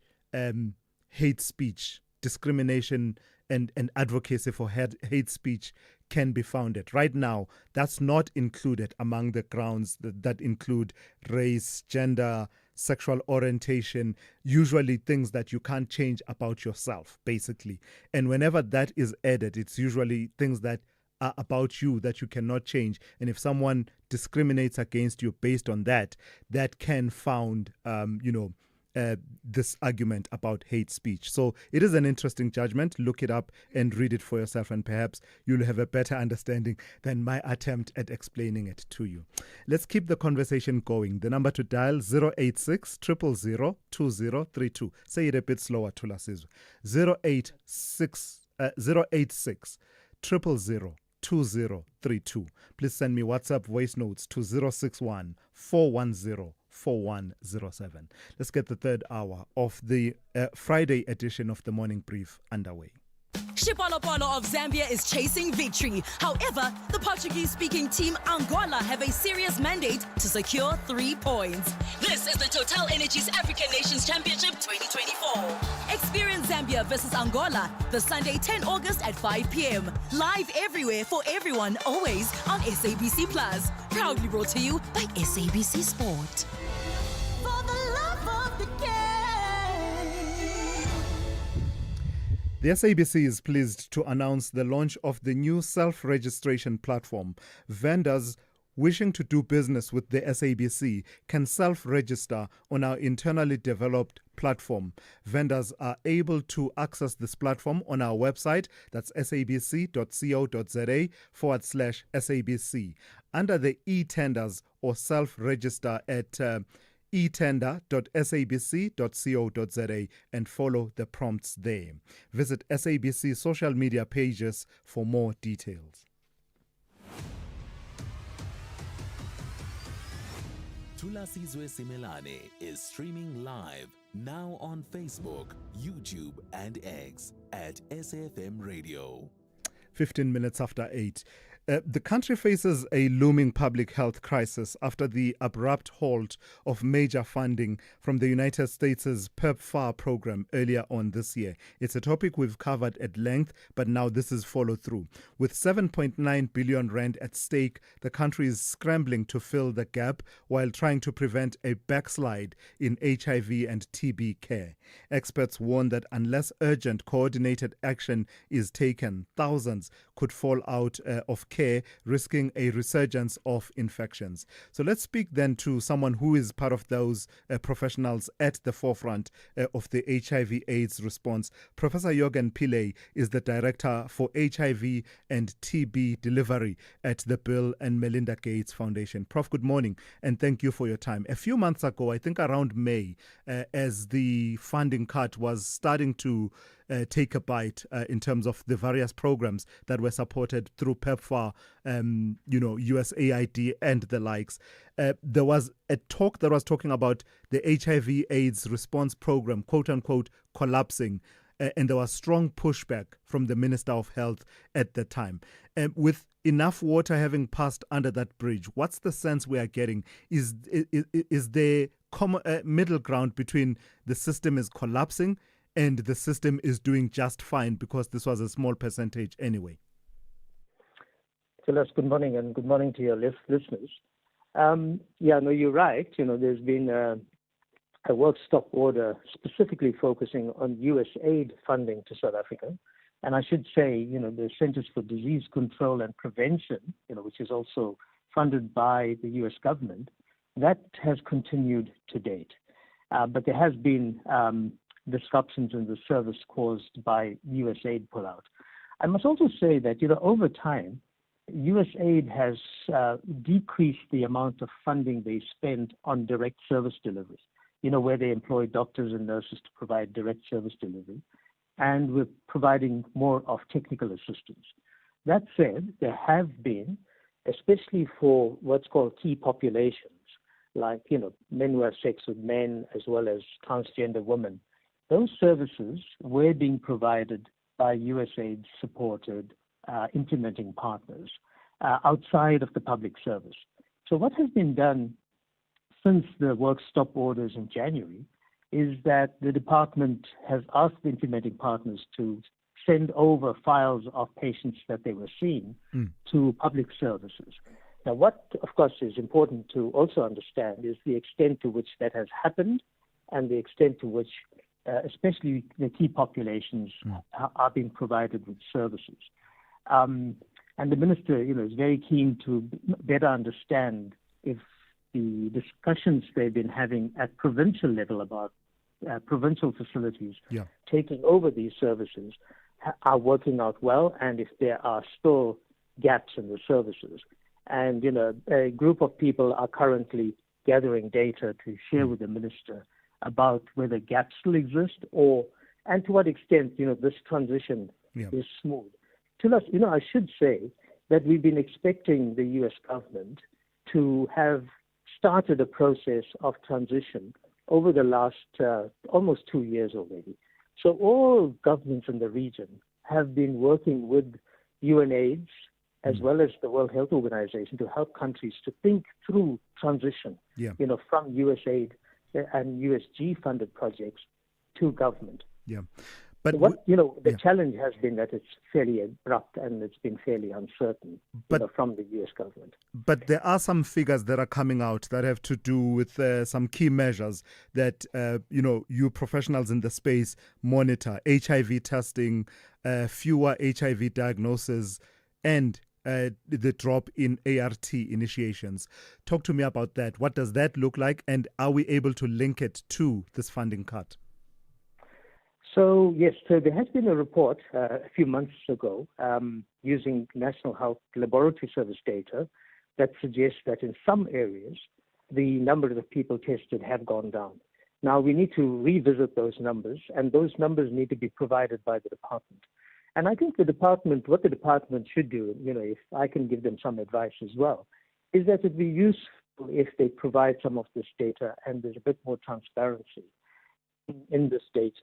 hate speech, discrimination, and advocacy for hate speech can be founded. Right now, that's not included among the grounds that include race, gender, sexual orientation, usually things that you can't change about yourself, basically. And whenever that is added, it's usually things that are about you that you cannot change. And if someone discriminates against you based on that, that can found, this argument about hate speech. So it is an interesting judgment. Look it up and read it for yourself, and perhaps you'll have a better understanding than my attempt at explaining it to you. Let's keep the conversation going. The number to dial 086 000 2032. Say it a bit slower, Thulasizwe. 086 000 2032. Please send me WhatsApp voice notes to 061 410 4107. Let's get the third hour of the Friday edition of the Morning Brief underway. Shipolopolo of Zambia is chasing victory. However, the Portuguese-speaking team Angola have a serious mandate to secure 3 points. This is the Total Energies African Nations Championship 2024. Experience Zambia versus Angola this Sunday, 10 August at 5 p.m. Live everywhere for everyone, always on SABC Plus. Proudly brought to you by SABC Sport. For the love of the game. The SABC is pleased to announce the launch of the new self-registration platform. Vendors wishing to do business with the SABC can self-register on our internally developed platform. Vendors are able to access this platform on our website, that's sabc.co.za/SABC, under the e-tenders or self-register at etender.sabc.co.za and follow the prompts there. Visit SABC social media pages for more details. Thulasizwe Simelane is streaming live now on Facebook, YouTube, and X at SFM Radio. 15 minutes after 8. The country faces a looming public health crisis after the abrupt halt of major funding from the United States' PEPFAR program earlier on this year. It's a topic we've covered at length, but now this is followed through. With 7.9 billion rand at stake, the country is scrambling to fill the gap while trying to prevent a backslide in HIV and TB care. Experts warn that unless urgent coordinated action is taken, thousands could fall out of care, risking a resurgence of infections. So let's speak then to someone who is part of those professionals at the forefront of the HIV/AIDS response. Professor Jürgen Pillay is the Director for HIV and TB Delivery at the Bill and Melinda Gates Foundation. Prof, good morning, and thank you for your time. A few months ago, I think around May, as the funding cut was starting to take a bite in terms of the various programs that were supported through PEPFAR, USAID and the likes. There was a talk that was talking about the HIV/AIDS response program, quote unquote, collapsing. And there was strong pushback from the Minister of Health at the time. With enough water having passed under that bridge, what's the sense we are getting? Is there middle ground between the system is collapsing and the system is doing just fine because this was a small percentage anyway? Phyllis, good morning, and good morning to your listeners. You're right. There's been a work stop order specifically focusing on USAID funding to South Africa. And I should say, the Centers for Disease Control and Prevention, which is also funded by the U.S. government, that has continued to date. But there has been disruptions in the service caused by USAID pullout. I must also say that, over time, USAID has decreased the amount of funding they spend on direct service delivery, where they employ doctors and nurses to provide direct service delivery, and we're providing more of technical assistance. That said, there have been, especially for what's called key populations, like, men who have sex with men as well as transgender women. Those services were being provided by USAID-supported implementing partners outside of the public service. So what has been done since the work stop orders in January is that the department has asked the implementing partners to send over files of patients that they were seeing to public services. Now, what, of course, is important to also understand is the extent to which that has happened and the extent to which, especially the key populations, are being provided with services. And the minister, is very keen to better understand if the discussions they've been having at provincial level about provincial facilities taking over these services are working out well, and if there are still gaps in the services. And, a group of people are currently gathering data to share with the minister about whether gaps still exist and to what extent, this transition is smooth. I should say that we've been expecting the U.S. government to have started a process of transition over the last almost 2 years already. So all governments in the region have been working with UNAIDS as well as the World Health Organization to help countries to think through transition, from USAID and USG-funded projects to government. But the challenge has been that it's fairly abrupt and it's been fairly uncertain from the U.S. government. But there are some figures that are coming out that have to do with some key measures that, you professionals in the space monitor: HIV testing, fewer HIV diagnoses, and the drop in ART initiations. Talk to me about that. What does that look like, and are we able to link it to this funding cut? So, yes, there has been a report a few months ago using National Health Laboratory Service data that suggests that in some areas, the number of people tested have gone down. Now, we need to revisit those numbers, and those numbers need to be provided by the department. And I think what the department should do, if I can give them some advice as well, is that it would be useful if they provide some of this data and there's a bit more transparency in this data.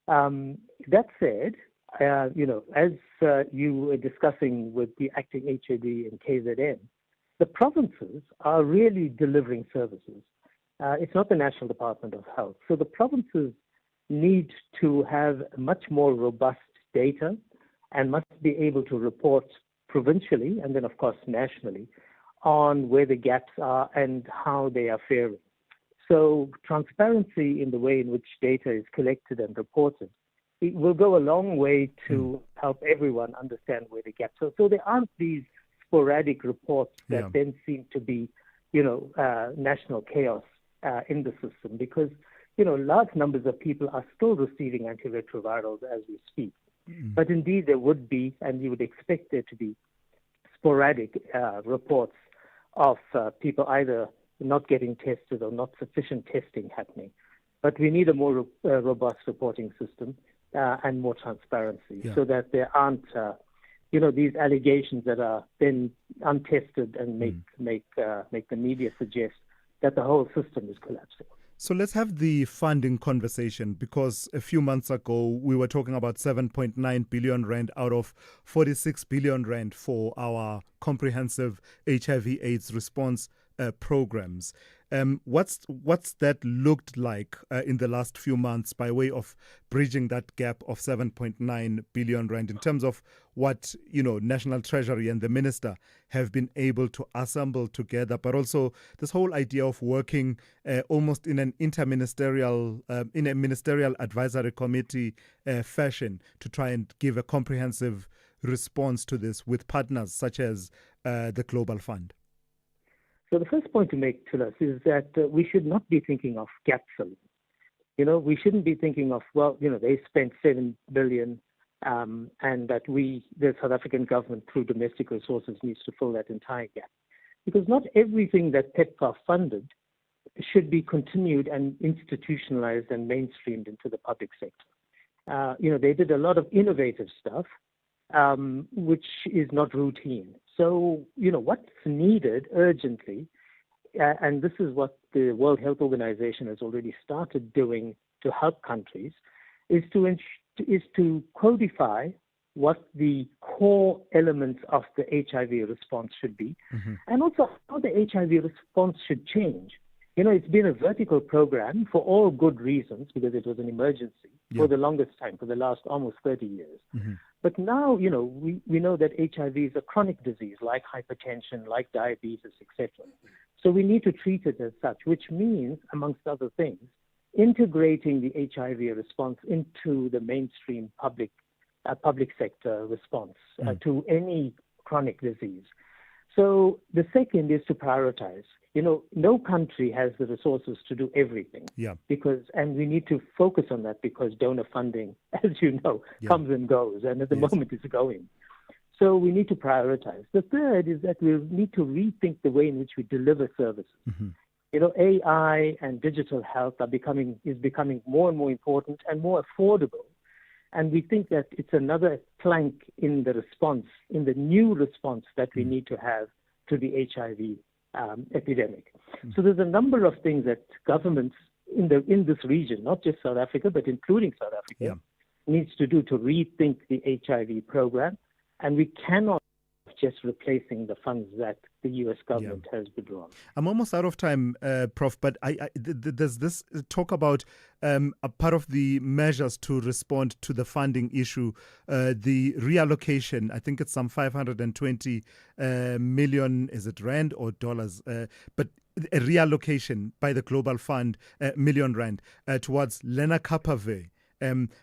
That said, as you were discussing with the acting HOD in KZN, the provinces are really delivering services. It's not the National Department of Health. So the provinces need to have much more robust data and must be able to report provincially and then, of course, nationally on where the gaps are and how they are faring. So transparency in the way in which data is collected and reported, it will go a long way to help everyone understand where the gaps are. So there aren't these sporadic reports that then seem to be, national chaos in the system because, large numbers of people are still receiving antiretrovirals as we speak. But indeed there would be, and you would expect there to be, sporadic reports of people either not getting tested or not sufficient testing happening. But we need a more robust reporting system and more transparency so that there aren't, these allegations that are then untested and make the media suggest that the whole system is collapsing. So let's have the funding conversation, because a few months ago we were talking about 7.9 billion rand out of 46 billion rand for our comprehensive HIV/AIDS response programs. What's that looked like in the last few months by way of bridging that gap of 7.9 billion rand in terms of what National Treasury and the Minister have been able to assemble together, but also this whole idea of working almost in an interministerial, in a ministerial advisory committee fashion to try and give a comprehensive response to this with partners such as the Global Fund. So the first point to make to us is that we should not be thinking of gap filling. We shouldn't be thinking of, they spent 7 billion and that the South African government through domestic resources needs to fill that entire gap. Because not everything that PEPFAR funded should be continued and institutionalized and mainstreamed into the public sector. They did a lot of innovative stuff, which is not routine. So, what's needed urgently and this is what the World Health Organization has already started doing to help countries, is to codify what the core elements of the HIV response should be, and also how the HIV response should change. It's been a vertical program for all good reasons because it was an emergency for the longest time, for the last almost 30 years. But now, we know that HIV is a chronic disease like hypertension, like diabetes, etc. So we need to treat it as such, which means, amongst other things, integrating the HIV response into the mainstream public sector response to any chronic disease. So the second is to prioritize. No country has the resources to do everything. And we need to focus on that because donor funding, as you know, comes and goes, and at the moment it's going. So we need to prioritize. The third is that we need to rethink the way in which we deliver services. AI and digital health is becoming more and more important and more affordable. And we think that it's another plank in the response, in the new response that we need to have to the HIV epidemic. So there's a number of things that governments in this region, not just South Africa, but including South Africa, needs to do to rethink the HIV program. And we cannot just replacing the funds that the U.S. government has withdrawn. I'm almost out of time, Prof, but does this talk about a part of the measures to respond to the funding issue, the reallocation? I think it's some 520 million, is it rand or dollars? But a reallocation by the Global Fund, million rand, towards Lenacapavir.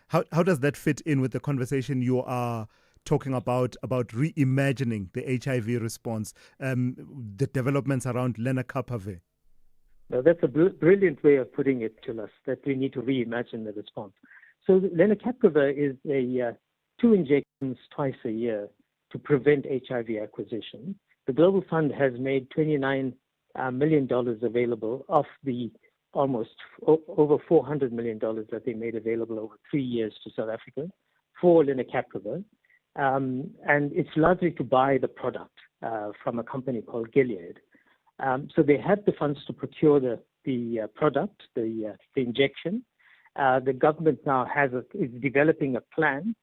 How does that fit in with the conversation you are talking about reimagining the HIV response, the developments around Lenacapavir? Now, that's a brilliant way of putting it to us, that we need to reimagine the response. So Lenacapavir is 2 injections twice a year to prevent HIV acquisition. The Global Fund has made $29 million available of the almost over $400 million that they made available over 3 years to South Africa for Lenacapavir. And it's largely to buy the product from a company called Gilead. So they have the funds to procure the product, the injection. The government now is developing a plan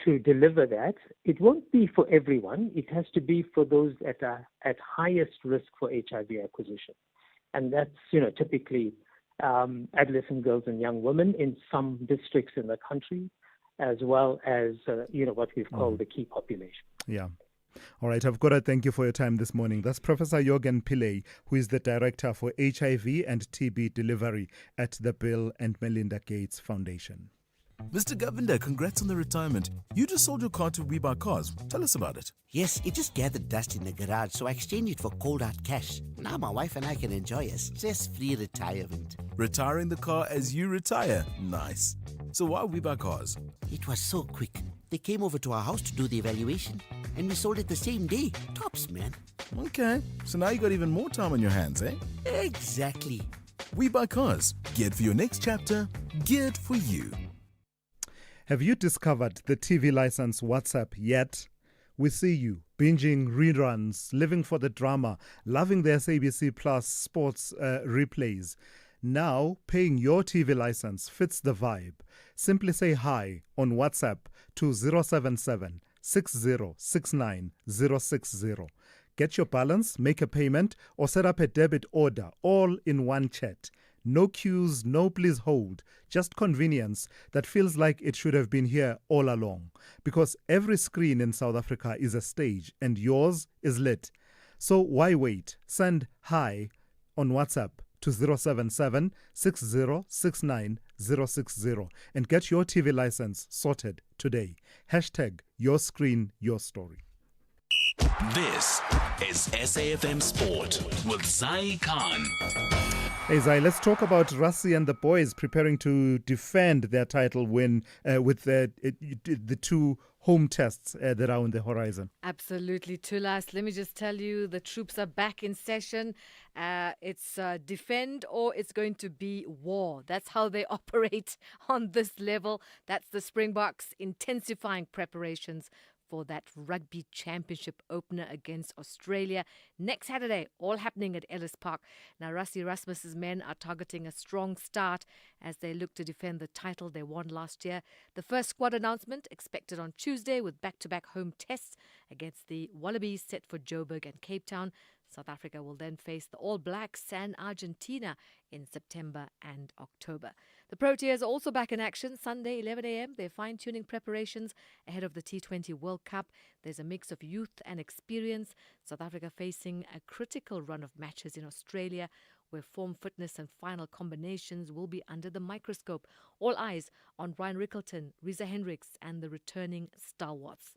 to deliver that. It won't be for everyone. It has to be for those at highest risk for HIV acquisition. And that's, typically adolescent girls and young women in some districts in the country, as well as, what we've called the key population. Yeah. All right. I've got to thank you for your time this morning. That's Professor Jorgen Pillay, who is the Director for HIV and TB Delivery at the Bill and Melinda Gates Foundation. Mr. Govender, congrats on the retirement. You just sold your car to We Buy Cars. Tell us about it. Yes, it just gathered dust in the garage, so I exchanged it for cold hard cash. Now my wife and I can enjoy a stress-free retirement. Retiring the car as you retire. Nice. So why We Buy Cars? It was so quick. They came over to our house to do the evaluation, and we sold it the same day. Tops, man. Okay, so now you got even more time on your hands, eh? Exactly. We Buy Cars. Geared for your next chapter. Geared for you. Have you discovered the TV license WhatsApp yet? We see you binging reruns, living for the drama, loving the SABC Plus sports replays. Now, paying your TV license fits the vibe. Simply say hi on WhatsApp to 077 6069 060. Get your balance, make a payment, or set up a debit order all in one chat. No queues, no please hold, just convenience that feels like it should have been here all along. Because every screen in South Africa is a stage and yours is lit. So why wait? Send hi on WhatsApp to 077 6069 060 and get your TV license sorted today. Hashtag your screen, your story. This is SAFM Sport with Zai Khan. Hey Zai, let's talk about Rassie and the boys preparing to defend their title win with the 2 home tests that are on the horizon. Absolutely, Tulas. Let me just tell you, the troops are back in session. It's defend or it's going to be war. That's how they operate on this level. That's the Springboks intensifying preparations for that Rugby Championship opener against Australia next Saturday, all happening at Ellis Park. Now, Rassie Erasmus's men are targeting a strong start as they look to defend the title they won last year. The first squad announcement expected on Tuesday with back-to-back home tests against the Wallabies set for Joburg and Cape Town. South Africa will then face the All Blacks and Argentina in September and October. The Proteas are also back in action Sunday, 11 a.m. They're fine-tuning preparations ahead of the T20 World Cup. There's a mix of youth and experience. South Africa facing a critical run of matches in Australia, where form, fitness and final combinations will be under the microscope. All eyes on Ryan Rickleton, Reza Hendricks and the returning stalwarts.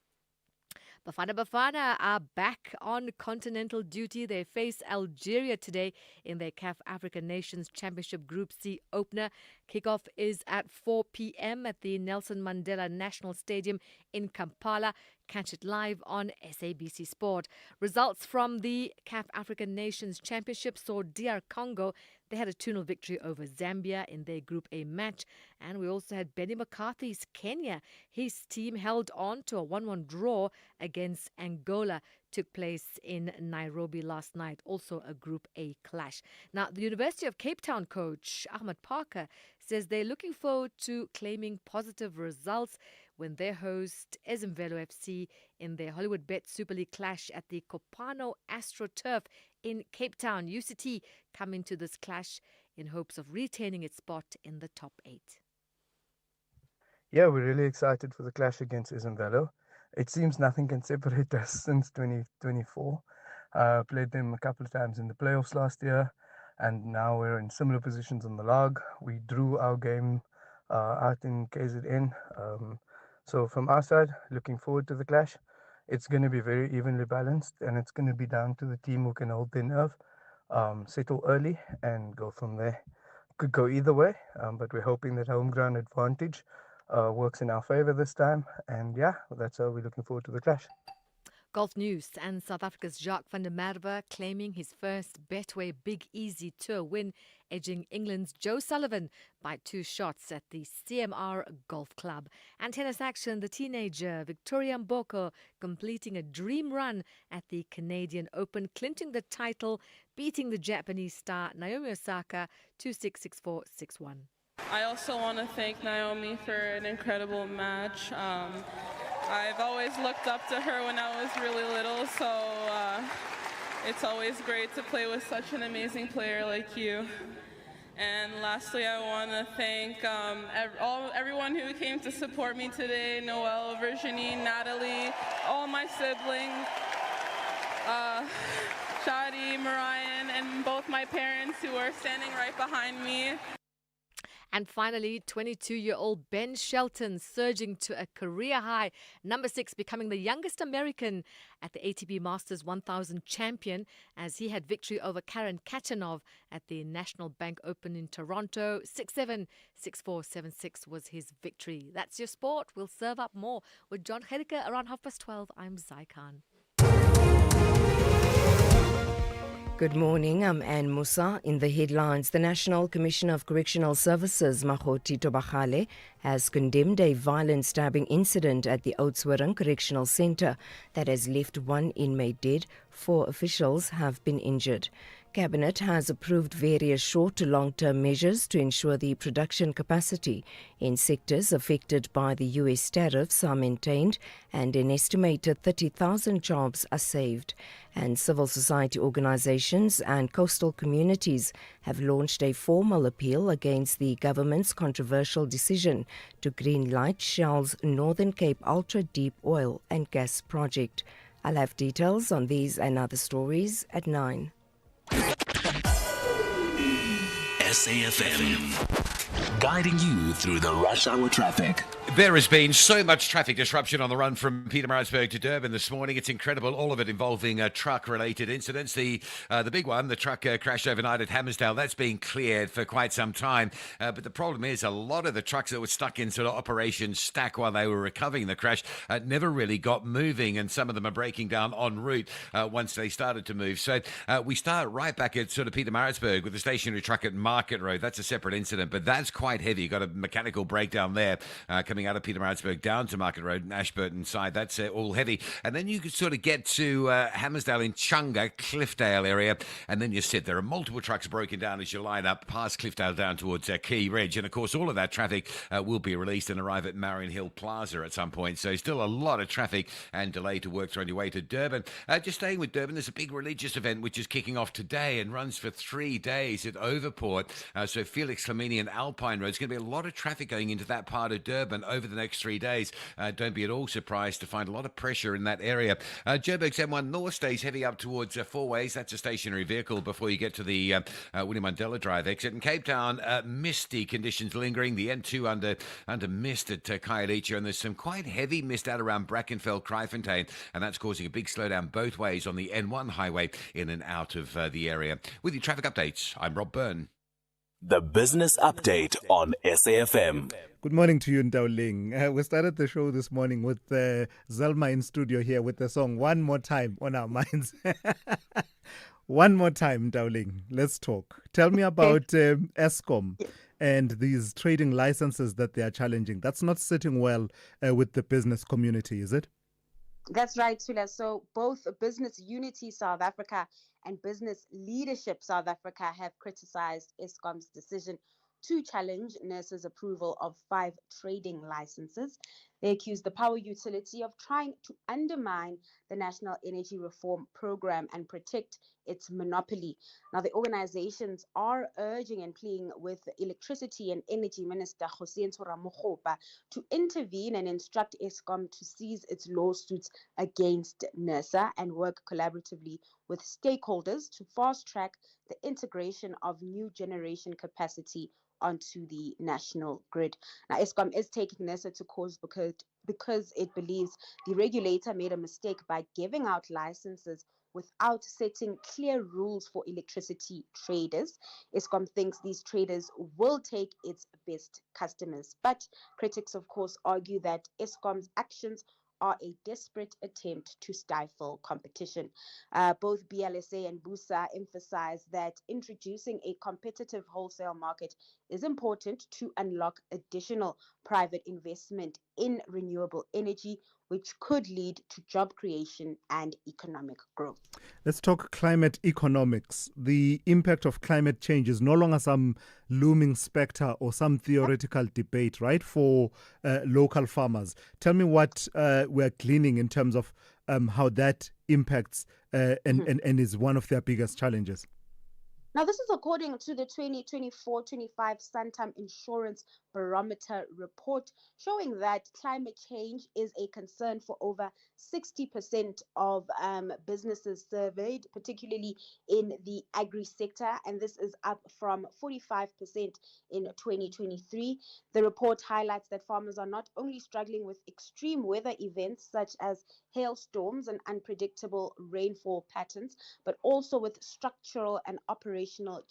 Bafana are back on continental duty. They face Algeria today in their CAF African Nations Championship Group C opener. Kickoff is at 4 p.m. at the Nelson Mandela National Stadium in Kampala. Catch it live on SABC Sport. Results from the CAF African Nations Championship saw DR Congo. They had a 2-0 victory over Zambia in their Group A match. And we also had Benny McCarthy's Kenya. His team held on to a 1-1 draw against Angola. Took place in Nairobi last night, also a Group A clash. Now, the University of Cape Town coach Ahmed Parker says they're looking forward to claiming positive results when they host Ezimvelo FC in their Hollywood Bet Super League clash at the Kopano AstroTurf in Cape Town. UCT come into this clash in hopes of retaining its spot in the top 8. Yeah, we're really excited for the clash against Ezimvelo. It seems nothing can separate us since 2024. Played them a couple of times in the playoffs last year, and now we're in similar positions on the log. We drew our game out in KZN. So from our side, looking forward to the clash. It's going to be very evenly balanced, and it's going to be down to the team who can hold their nerve, settle early, and go from there. Could go either way, but we're hoping that home ground advantage works in our favor this time. And yeah, that's how we're looking forward to the clash. Golf news, and South Africa's Jacques van der Merwe claiming his first Betway Big Easy Tour win, edging England's Joe Sullivan by 2 shots at the CMR Golf Club. And tennis action, the teenager Victoria Mboko completing a dream run at the Canadian Open, clinching the title, beating the Japanese star Naomi Osaka 2-6, 6-4, 6-1. I also want to thank Naomi for an incredible match. I've always looked up to her when I was really little, so it's always great to play with such an amazing player like you. And lastly, I want to thank everyone who came to support me today, Noelle, Virginie, Natalie, all my siblings, Shadi, Marian, and both my parents who are standing right behind me. And finally, 22-year-old Ben Shelton surging to a career high. Number 6, becoming the youngest American at the ATP Masters 1000 champion, as he had victory over Karen Khachanov at the National Bank Open in Toronto. 6-7, 6-4, 7-6 was his victory. That's your sport. We'll serve up more with John Hedeke around 12:30. I'm Zai Khan. Good morning, I'm Anne Musa. In the headlines, the National Commissioner of Correctional Services, Makgoti Tobagale, has condemned a violent stabbing incident at the Oudtshoorn Correctional Centre that has left 1 inmate dead. 4 officials have been injured. Cabinet has approved various short to long-term measures to ensure the production capacity in sectors affected by the US tariffs are maintained and an estimated 30,000 jobs are saved. And civil society organizations and coastal communities have launched a formal appeal against the government's controversial decision to greenlight Shell's Northern Cape ultra-deep oil and gas project. I'll have details on these and other stories at 9. SAFM, guiding you through the rush hour traffic. There has been so much traffic disruption on the run from Pietermaritzburg to Durban this morning. It's incredible, all of it involving truck-related incidents. The big one, the truck crashed overnight at Hammersdale, that's been cleared for quite some time. But the problem is a lot of the trucks that were stuck in sort of Operation Stack while they were recovering the crash never really got moving, and some of them are breaking down en route once they started to move. So we start right back at sort of Pietermaritzburg with the stationary truck at Market. Market Road. That's a separate incident, but that's quite heavy. You've got a mechanical breakdown there coming out of Pietermaritzburg down to Market Road and Ashburton side. That's all heavy. And then you could sort of get to Hammersdale in Chunga, Cliffdale area, and then you sit. There are multiple trucks broken down as you line up past Cliffdale down towards Key Ridge. And, of course, all of that traffic will be released and arrive at Marion Hill Plaza at some point. So still a lot of traffic and delay to work through on your way to Durban. Just staying with Durban, there's a big religious event which is kicking off today and runs for 3 days at Overport. So Felix Flamini and Alpine Road. It's going to be a lot of traffic going into that part of Durban over the next 3 days. Don't be at all surprised to find a lot of pressure in that area. Joburg's M1 North stays heavy up towards Four Ways. That's a stationary vehicle before you get to the Winnie Mandela Drive exit. In Cape Town, misty conditions lingering. The N2 under mist at Khayelitsha, and there's some quite heavy mist out around Brackenfell, Kraaifontein, and that's causing a big slowdown both ways on the N1 highway in and out of the area. With your traffic updates, I'm Rob Byrne. The Business Update on SAFM. Good morning to you, Ndauling. We started the show this morning with Zelma in studio here with the song One More Time on our minds. One more time, Ndauling. Let's talk. Tell me about Eskom and these trading licenses that they are challenging. That's not sitting well with the business community, is it? That's right, Tula. So both Business Unity South Africa and Business Leadership South Africa have criticized Eskom's decision to challenge NERSA's approval of 5 trading licenses. They accuse the power utility of trying to undermine the National Energy Reform Program and protect its monopoly. Now, the organizations are urging and pleading with Electricity and Energy Minister Hossein Mogopa to intervene and instruct Eskom to cease its lawsuits against NERSA and work collaboratively with stakeholders to fast-track the integration of new generation capacity onto the national grid. Now, Eskom is taking NERSA to court because it believes the regulator made a mistake by giving out licenses without setting clear rules for electricity traders. Eskom thinks these traders will take its best customers. But critics, of course, argue that Eskom's actions are a desperate attempt to stifle competition. Both BLSA and BUSA emphasize that introducing a competitive wholesale market is important to unlock additional private investment in renewable energy, which could lead to job creation and economic growth. Let's talk climate economics. The impact of climate change is no longer some looming specter or some theoretical debate, right, for local farmers. Tell me what we're gleaning in terms of how that impacts and is one of their biggest challenges. Now, this is according to the 2024-25 Santam Insurance Barometer report, showing that climate change is a concern for over 60% of businesses surveyed, particularly in the agri-sector, and this is up from 45% in 2023. The report highlights that farmers are not only struggling with extreme weather events such as hailstorms and unpredictable rainfall patterns, but also with structural and operational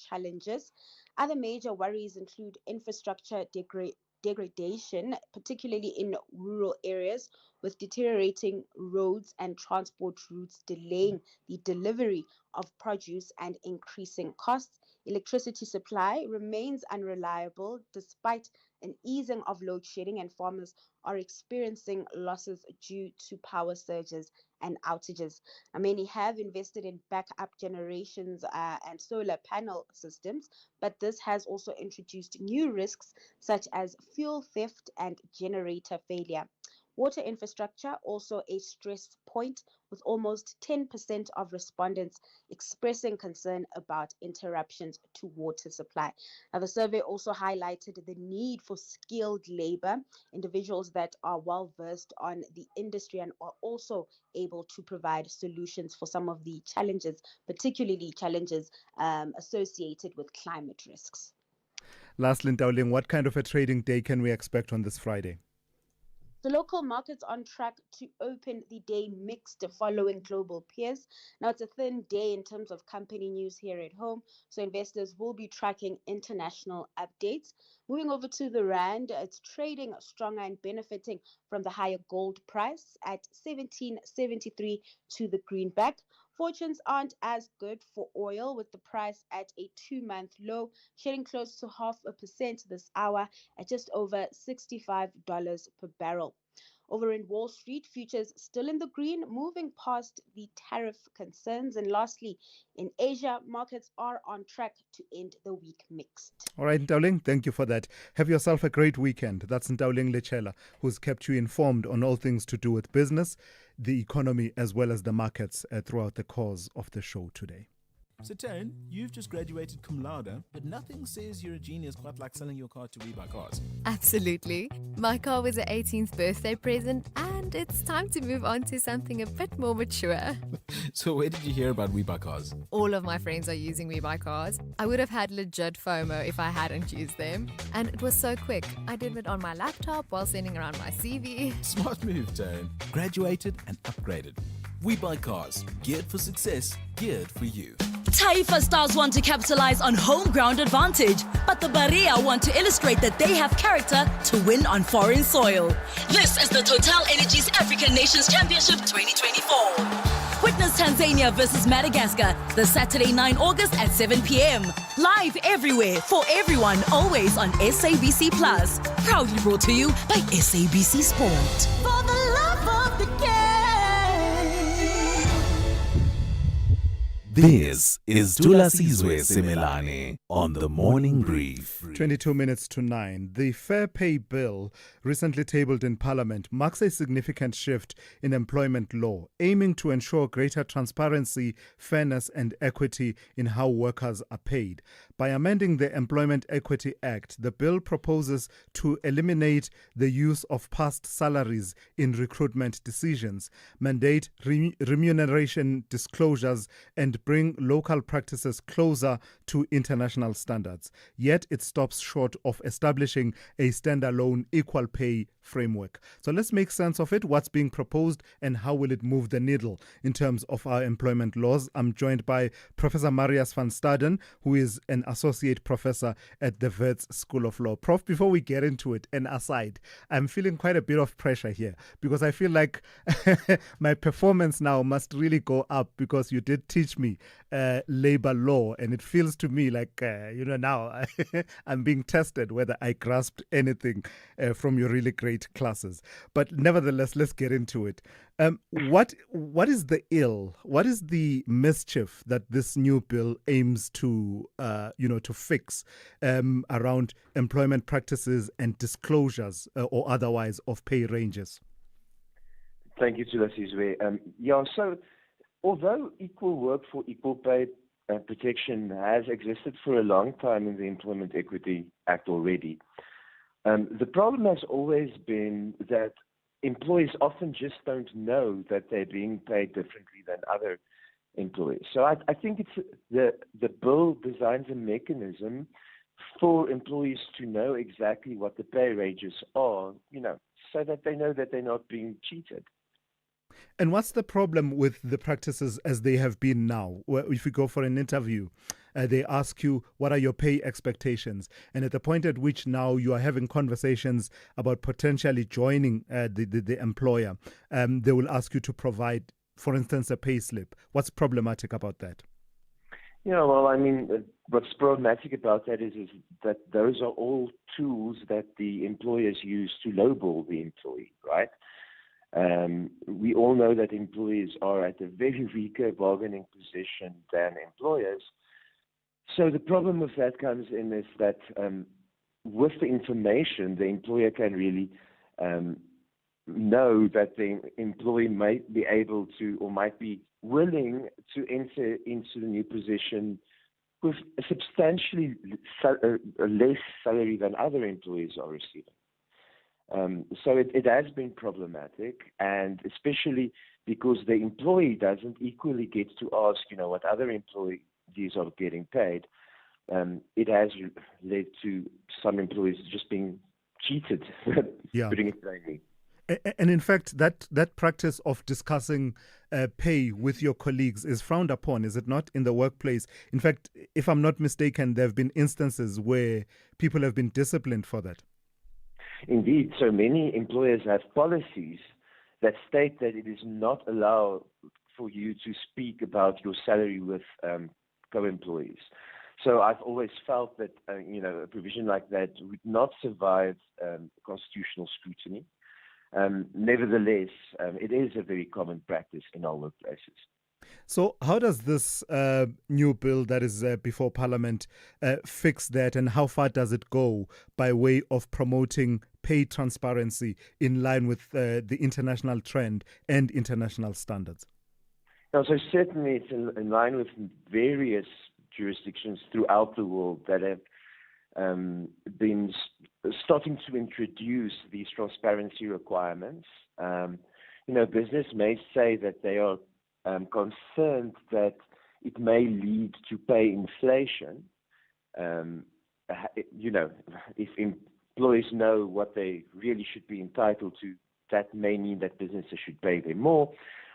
challenges. Other major worries include infrastructure degradation, particularly in rural areas, with deteriorating roads and transport routes delaying the delivery of produce and increasing costs. Electricity supply remains unreliable despite an easing of load shedding, and farmers are experiencing losses due to power surges and outages. Now, many have invested in backup generations and solar panel systems, but this has also introduced new risks such as fuel theft and generator failure. Water infrastructure also a stress point, with almost 10% of respondents expressing concern about interruptions to water supply. Now, the survey also highlighted the need for skilled labor, individuals that are well versed on the industry and are also able to provide solutions for some of the challenges, particularly challenges associated with climate risks. Lastly, Ndauling, what kind of a trading day can we expect on this Friday? The local markets on track to open the day mixed following global peers. Now, it's a thin day in terms of company news here at home, so investors will be tracking international updates. Moving over to the Rand, it's trading stronger and benefiting from the higher gold price at 17.73 to the greenback. Fortunes aren't as good for oil, with the price at a 2-month low, shedding close to 0.5% this hour at just over $65 per barrel. Over in Wall Street, futures still in the green, moving past the tariff concerns. And lastly, in Asia, markets are on track to end the week mixed. All right, Ntauling, thank you for that. Have yourself a great weekend. That's Ntauling Lechela, who's kept you informed on all things to do with business, the economy, as well as the markets throughout the course of the show today. So, Taryn, you've just graduated cum laude, but nothing says you're a genius quite like selling your car to We Buy Cars. Absolutely. My car was an 18th birthday present, and it's time to move on to something a bit more mature. So, where did you hear about We Buy Cars? All of my friends are using We Buy Cars. I would have had legit FOMO if I hadn't used them. And it was so quick. I did it on my laptop while sending around my CV. Smart move, Taryn. Graduated and upgraded. We Buy Cars. Geared for success, geared for you. Taifa stars want to capitalize on home ground advantage, but the Baria want to illustrate that they have character to win on foreign soil. This is the Total Energies African Nations Championship 2024. Witness Tanzania versus Madagascar this Saturday 9 August at 7 p.m. Live everywhere for everyone, always on SABC Plus. Proudly brought to you by SABC Sport. For the love of the game. This is Thulasizwe Simelane on the Morning Brief. 22 minutes to 9. The Fair Pay Bill, recently tabled in Parliament, marks a significant shift in employment law, aiming to ensure greater transparency, fairness and equity in how workers are paid. By amending the Employment Equity Act, the bill proposes to eliminate the use of past salaries in recruitment decisions, mandate remuneration disclosures, and bring local practices closer to international standards. Yet it stops short of establishing a standalone equal pay framework. So let's make sense of it. What's being proposed and how will it move the needle in terms of our employment laws? I'm joined by Professor Marius van Staden, who is an associate professor at the Wits School of Law. Prof, before we get into it, and aside, I'm feeling quite a bit of pressure here because I feel like my performance now must really go up because you did teach me labor law, and it feels to me like, now I'm being tested whether I grasped anything from your really great classes. But nevertheless, let's get into it. What is the ill? What is the mischief that this new bill aims to fix around employment practices and disclosures or otherwise of pay ranges? Thank you, Thulasizwe. So although equal work for equal pay protection has existed for a long time in the Employment Equity Act already, the problem has always been that employees often just don't know that they're being paid differently than other employees. So I think it's the bill designs a mechanism for employees to know exactly what the pay ranges are, so that they know that they're not being cheated. And what's the problem with the practices as they have been now? Well, if you go for an interview, they ask you, what are your pay expectations? And at the point at which now you are having conversations about potentially joining the employer, they will ask you to provide, for instance, a pay slip. What's problematic about that? What's problematic about that is that those are all tools that the employers use to lowball the employee, right? We all know that employees are at a very weaker bargaining position than employers. So the problem with that comes in is that with the information, the employer can really know that the employee might be able to or might be willing to enter into the new position with a substantially less salary than other employees are receiving. So it has been problematic, and especially because the employee doesn't equally get to ask, what other employees are getting paid. It has led to some employees just being cheated, putting it plainly. And in fact, that practice of discussing pay with your colleagues is frowned upon, is it not, in the workplace? In fact, if I'm not mistaken, there have been instances where people have been disciplined for that. Indeed, so many employers have policies that state that it is not allowed for you to speak about your salary with co-employees. So I've always felt that a provision like that would not survive constitutional scrutiny. Nevertheless, it is a very common practice in our workplaces. So how does this new bill that is before Parliament fix that, and how far does it go by way of promoting pay transparency in line with the international trend and international standards? Now, so certainly it's in line with various jurisdictions throughout the world that have been starting to introduce these transparency requirements. Business may say that they are concerned that it may lead to pay inflation. If employees know what they really should be entitled to, that may mean that businesses should pay them more.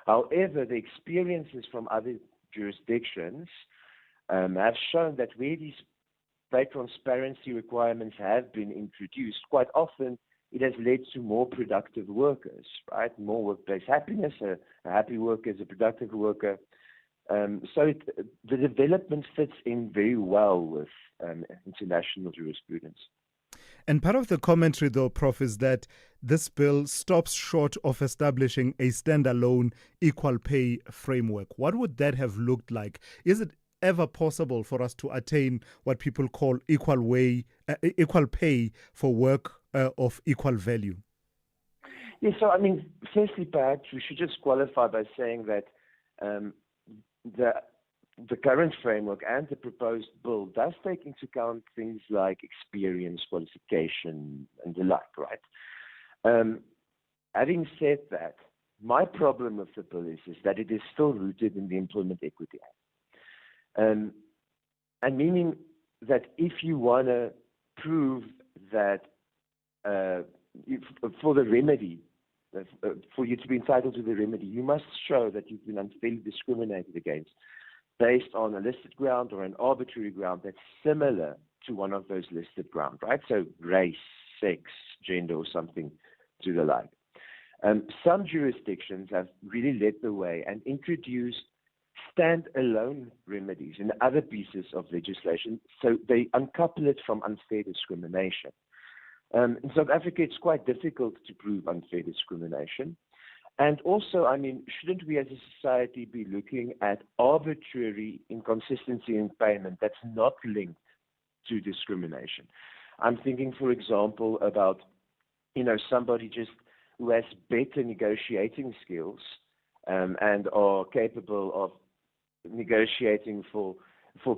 However, the experiences from other jurisdictions have shown that where these pay transparency requirements have been introduced, quite often it has led to more productive workers, right? More workplace happiness. A happy worker is a productive worker. So the development fits in very well with international jurisprudence. And part of the commentary, though, Prof, is that this bill stops short of establishing a standalone equal pay framework. What would that have looked like? Is it ever possible for us to attain what people call equal pay for work of equal value? Yes, so firstly, perhaps we should just qualify by saying that the current framework and the proposed bill does take into account things like experience, qualification, and the like, right? Having said that, my problem with the bill is that it is still rooted in the Employment Equity Act. And meaning that if you want to prove that for the remedy, for you to be entitled to the remedy, you must show that you've been unfairly discriminated against based on a listed ground or an arbitrary ground that's similar to one of those listed grounds, right? So race, sex, gender, or something to the like. Some jurisdictions have really led the way and introduced stand-alone remedies in other pieces of legislation, so they uncouple it from unfair discrimination. In South Africa, it's quite difficult to prove unfair discrimination. And also, shouldn't we as a society be looking at arbitrary inconsistency in payment that's not linked to discrimination? I'm thinking, for example, about, somebody just who has better negotiating skills and are capable of negotiating for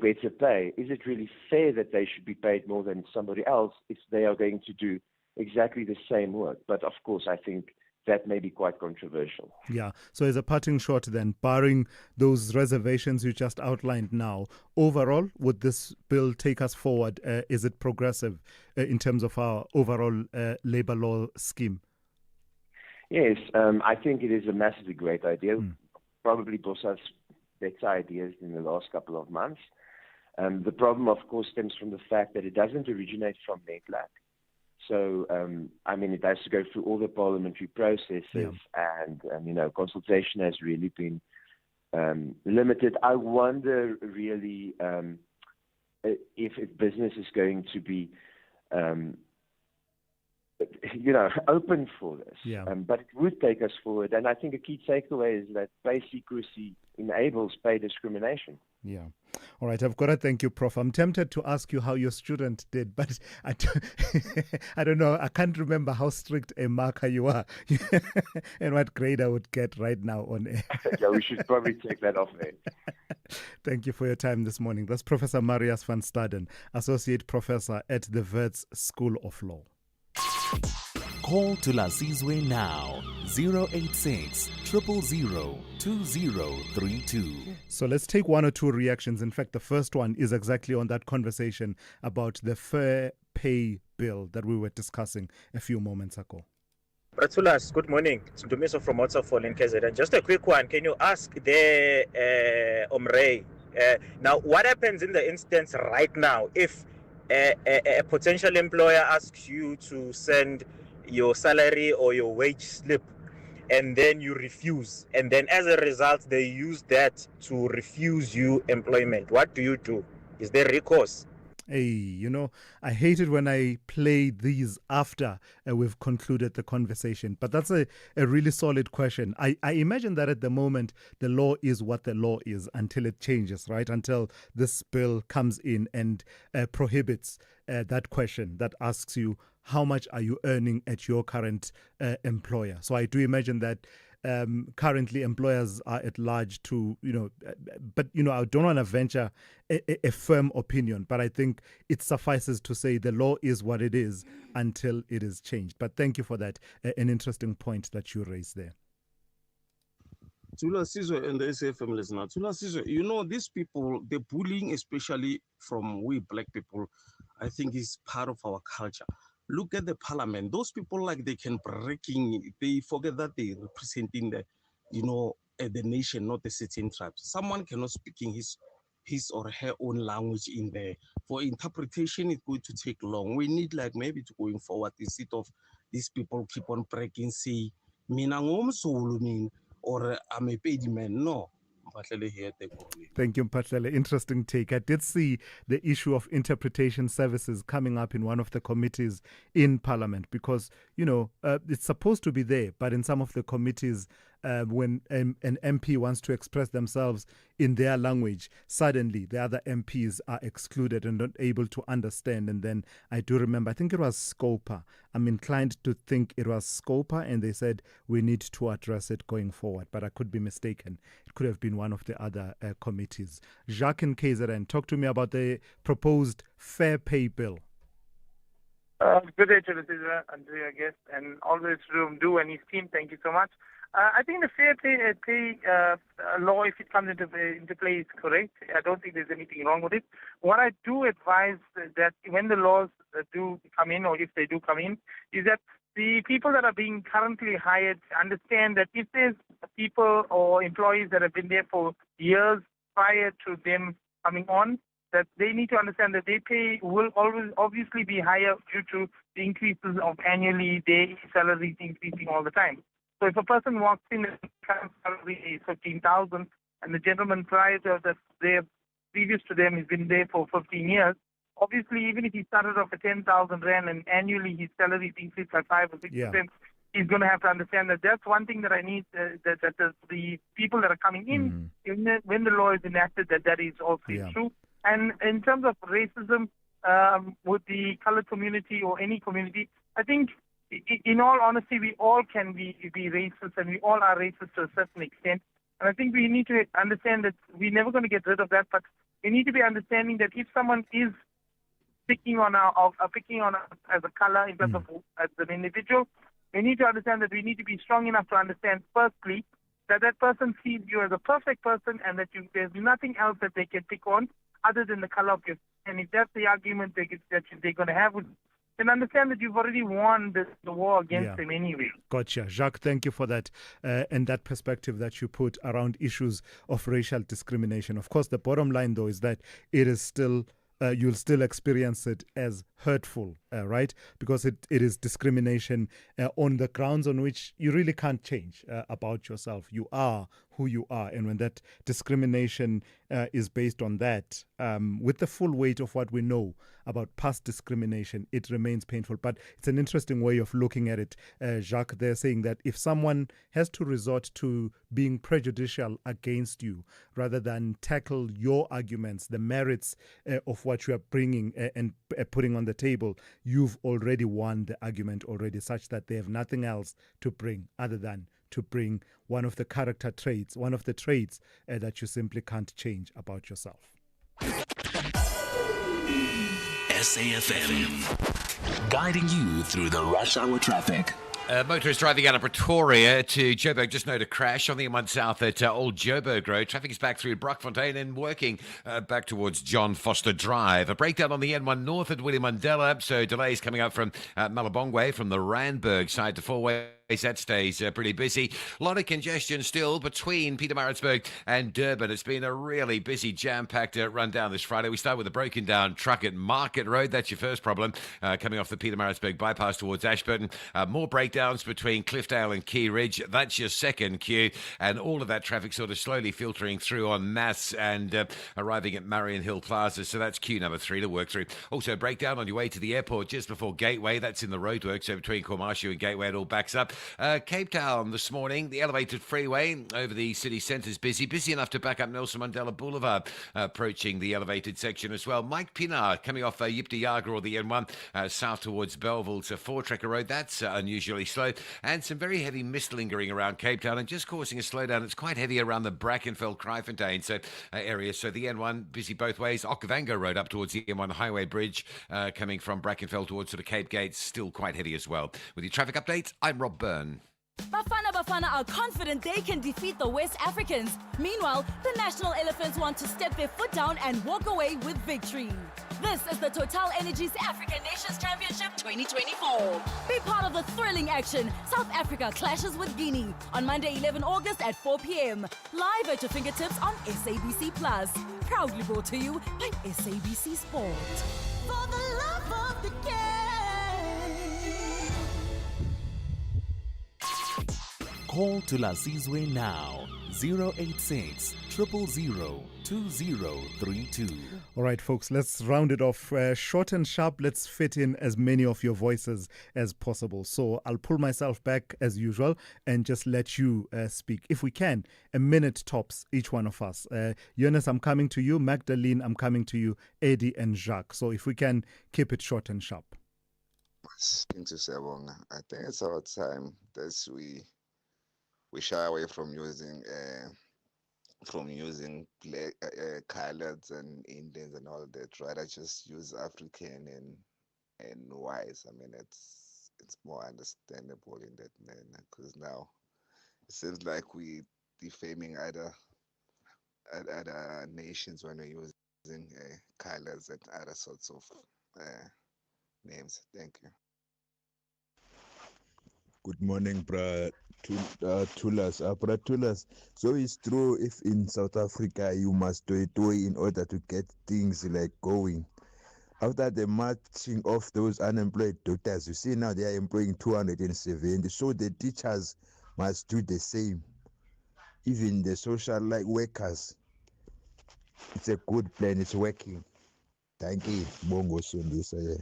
better pay. Is it really fair that they should be paid more than somebody else if they are going to do exactly the same work? But of course, I think that may be quite controversial. Yeah. So as a parting shot then, barring those reservations you just outlined now, overall, would this bill take us forward? Is it progressive in terms of our overall labor law scheme? Yes, I think it is a massively great idea. Probably Bosa's better ideas in the last couple of months. The problem, of course, stems from the fact that it doesn't originate from NEDLAC. So, it has to go through all the parliamentary processes, and consultation has really been limited. I wonder really if business is going to be open for this. But it would take us forward. And I think a key takeaway is that pay secrecy enables pay discrimination. Yeah. All right. I've got to thank you, Prof. I'm tempted to ask you how your student did, but I don't know. I can't remember how strict a marker you are and what grade I would get right now on air. Yeah, we should probably take that off air. Thank you for your time this morning. That's Professor Marius van Staden, Associate Professor at the Wits School of Law. Call Thulasizwe now, 086 000 2032. So let's take one or two reactions. In fact, the first one is exactly on that conversation about the fair pay bill that we were discussing a few moments ago. Ratulas, good morning. It's Dumiso from Waterfall in KZN. Just a quick one. Can you ask the Omre, now what happens in the instance right now if a potential employer asks you to send your salary or your wage slip and then you refuse, and then as a result they use that to refuse you employment. What do you do? Is there recourse? Hey, I hate it when I play these after we've concluded the conversation, but that's a really solid question. I imagine that at the moment, the law is what the law is until it changes, right? Until this bill comes in and prohibits that question that asks you, how much are you earning at your current employer? So I do imagine that currently employers are at large to, but, I don't want to venture a firm opinion, but I think it suffices to say the law is what it is until it is changed. But thank you for that, an interesting point that you raised there. Thulasizwe and the SAFM listener. Thulasizwe, these people, the bullying, especially from we black people, I think is part of our culture. Look at the parliament. Those people, like, they can breaking, they forget that they're representing the, the nation, not the certain tribes. Someone cannot speak in his or her own language in there. For interpretation, it's going to take long. We need, like, maybe to going forward, instead of these people keep on breaking, say, mina ngomzulu mina, or I'm a paid man. No. Thank you, Mpatlele. Interesting take. I did see the issue of interpretation services coming up in one of the committees in Parliament because, it's supposed to be there, but in some of the committees, when an MP wants to express themselves in their language, suddenly the other MPs are excluded and not able to understand. And then I do remember, I think it was Scopa. I'm inclined to think it was Scopa, and they said we need to address it going forward, but I could be mistaken. It could have been one of the other committees. Jacques in KZN, talk to me about the proposed fair pay bill. Good day to Andrea, guest, and always do and his team. Thank you so much. I think the fair pay law, if it comes into play, is correct. I don't think there's anything wrong with it. What I do advise that when the laws do come in, or if they do come in, is that the people that are being currently hired understand that if there's people or employees that have been there for years prior to them coming on, that they need to understand that their pay will always obviously be higher due to the increases of annually their salaries increasing all the time. So if a person walks in and current salary is 15,000, and the gentleman prior to that, previous to them, has been there for 15 years, obviously even if he started off at 10,000 rand and annually his salary is increased by 5 or 6%, he's going to have to understand that that's one thing that I need, that the people that are coming in, when the law is enacted, that is also true. And in terms of racism with the colored community or any community, I think in all honesty, we all can be racist, and we all are racist to a certain extent. And I think we need to understand that we're never going to get rid of that, but we need to be understanding that if someone is picking on us as a color in terms of as an individual, we need to understand that we need to be strong enough to understand, firstly, that person sees you as a perfect person, and that there's nothing else that they can pick on other than the color of your skin. And if that's the argument that they're going to have with, then understand that you've already won the war against them anyway. Gotcha. Jacques, thank you for that and that perspective that you put around issues of racial discrimination. Of course, the bottom line, though, is that it is still, you'll still experience it as hurtful, right? Because it is discrimination on the grounds on which you really can't change about yourself. You are who you are. And when that discrimination is based on that, with the full weight of what we know about past discrimination, it remains painful. But it's an interesting way of looking at it, Jacques. They're saying that if someone has to resort to being prejudicial against you rather than tackle your arguments, the merits of what you are bringing and putting on the table, you've already won the argument already, such that they have nothing else to bring other than to bring one of the character traits, one of the traits that you simply can't change about yourself. SAFM, guiding you through the rush hour traffic. Motorists driving out of Pretoria to Joburg just noted a crash on the M1 South at Old Joburg Road. Traffic is back through Brockfontein and working back towards John Foster Drive. A breakdown on the N1 North at William Mandela, so delays coming up from Malabongwe from the Randburg side to Fourway That stays pretty busy. A lot of congestion still between Pietermaritzburg and Durban. It's been a really busy, jam-packed run down this Friday. We start with a broken down truck at Market Road. That's your first problem, coming off the Pietermaritzburg bypass towards Ashburton. More breakdowns between Cliffdale and Key Ridge. That's your second queue. And all of that traffic sort of slowly filtering through en masse and arriving at Marion Hill Plaza. So that's queue number 3 to work through. Also, breakdown on your way to the airport just before Gateway. That's in the roadworks. So between Cormarshu and Gateway, it all backs up. Cape Town this morning, the elevated freeway over the city centre is busy enough to back up Nelson Mandela Boulevard, approaching the elevated section as well. Mike Pinar coming off Yipta Yaga or the N1 south towards Belleville to Four-Tracker Road. That's unusually slow, and some very heavy mist lingering around Cape Town and just causing a slowdown. It's quite heavy around the Brackenfell-Kraaifontein area, so the N1 busy both ways. Okavango Road up towards the N1 Highway Bridge, coming from Brackenfell towards sort of Cape Gates, still quite heavy as well. With your traffic updates, I'm Rob Byrne. Bafana are confident they can defeat the West Africans. Meanwhile, the National Elephants want to step their foot down and walk away with victory. This is the Total Energies African Nations Championship 2024. Be part of the thrilling action. South Africa clashes with Guinea on Monday, 11 August at 4 p.m. Live at your fingertips on SABC Plus. Proudly brought to you by SABC Sport. For the love of the game. Call Thulasizwe now, 086 000 2032. All right, folks, let's round it off short and sharp. Let's fit in as many of your voices as possible. So I'll pull myself back as usual and just let you speak. If we can, a minute tops, each one of us. Eunice, I'm coming to you. Magdalene, I'm coming to you. Eddie and Jacques. So if we can, keep it short and sharp. I think it's our time that we shy away from using black, coloreds and Indians and all that. Rather just use African and whites. I mean, it's more understandable in that manner, because now it seems like we defaming other nations when we're using colors and other sorts of names. Thank you. Good morning, Tulas. So it's true, if in South Africa you must do it in order to get things like going. After the marching of those unemployed doctors, you see now they are employing 270. So the teachers must do the same. Even the social workers. It's a good plan. It's working. Thank you. Bongo Sundisa.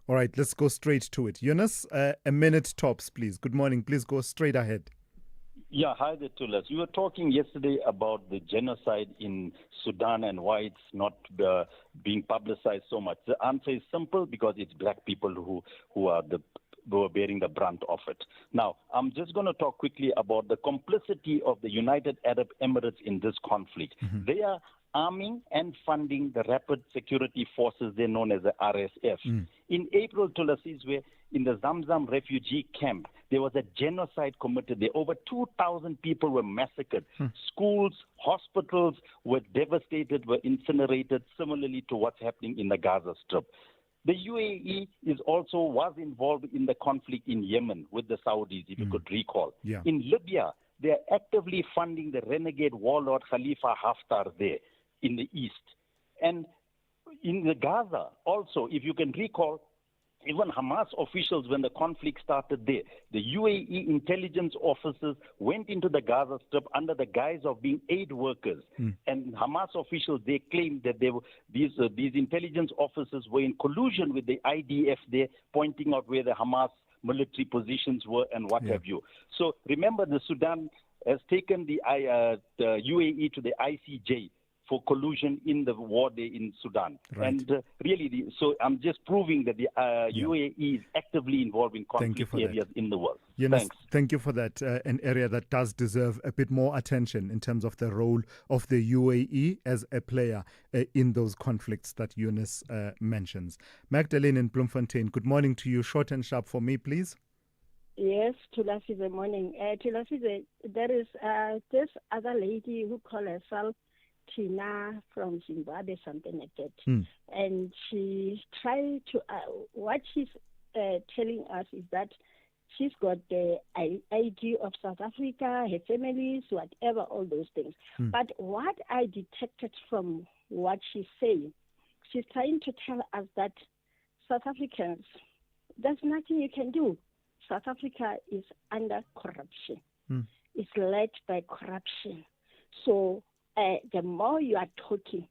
All right, let's go straight to it. Eunice, a minute tops, please. Good morning. Please go straight ahead. Yeah, hi there, Tulas. You were talking yesterday about the genocide in Sudan and why it's not being publicized so much. The answer is simple, because it's black people who are bearing the brunt of it. Now, I'm just going to talk quickly about the complicity of the United Arab Emirates in this conflict. Mm-hmm. They are arming and funding the Rapid Security Forces, they're known as the RSF. In April, Thulasizwe, in the Zamzam refugee camp, there was a genocide committed there. Over 2,000 people were massacred. Schools, hospitals were devastated, were incinerated, similarly to what's happening in the Gaza Strip. The UAE was involved in the conflict in Yemen with the Saudis, if you could recall. Yeah. In Libya, they are actively funding the renegade warlord Khalifa Haftar there in the east. And in the Gaza also, if you can recall, even Hamas officials, when the conflict started there, the UAE intelligence officers went into the Gaza Strip under the guise of being aid workers. And Hamas officials, they claimed that these intelligence officers were in collusion with the IDF there, pointing out where the Hamas military positions were and what have you. So remember, the Sudan has taken the UAE to the ICJ for collusion in the war there in Sudan. Right. And so I'm just proving that the UAE is actively involved in conflict areas in the world. Thanks. Thank you for that. An area that does deserve a bit more attention in terms of the role of the UAE as a player in those conflicts that Eunice mentions. Magdalene in Bloemfontein, good morning to you. Short and sharp for me, please. Yes, Thulasizwe, morning. Thulasizwe, there is this other lady who calls herself Tina from Zimbabwe, something like that. And she's trying to, what she's telling us is that She's got the ID of South Africa, her families, whatever, all those things. But what I detected from what she's saying, she's trying to tell us that South Africans, there's nothing you can do. South Africa is under corruption. It's led by corruption. So the more you are talking,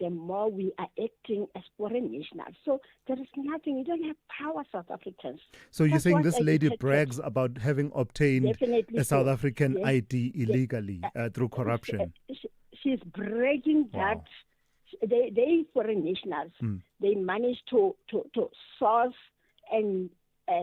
the more we are acting as foreign nationals. So there is nothing, you don't have power, South Africans. So you're That's saying what this I lady detected. brags about having obtained Definitely a South so. African Yes. ID illegally through corruption? She's bragging that they foreign nationals, they managed to source and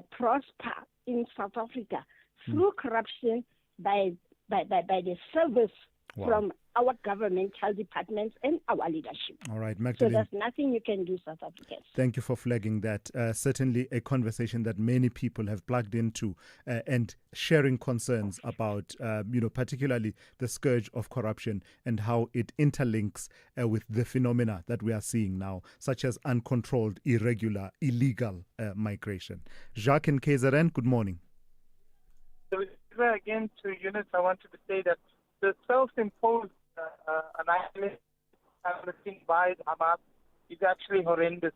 prosper in South Africa through corruption by the service from our governmental departments and our leadership. All right, So Magdalene. there's nothing you can do, South Africans. Thank you for flagging that. Certainly a conversation that many people have plugged into and sharing concerns about, particularly the scourge of corruption and how it interlinks with the phenomena that we are seeing now, such as uncontrolled, irregular, illegal migration. Jacques in KZN, good morning. So again, to Eunice, I wanted to say that the self-imposed annihilation by Hamas is actually horrendous.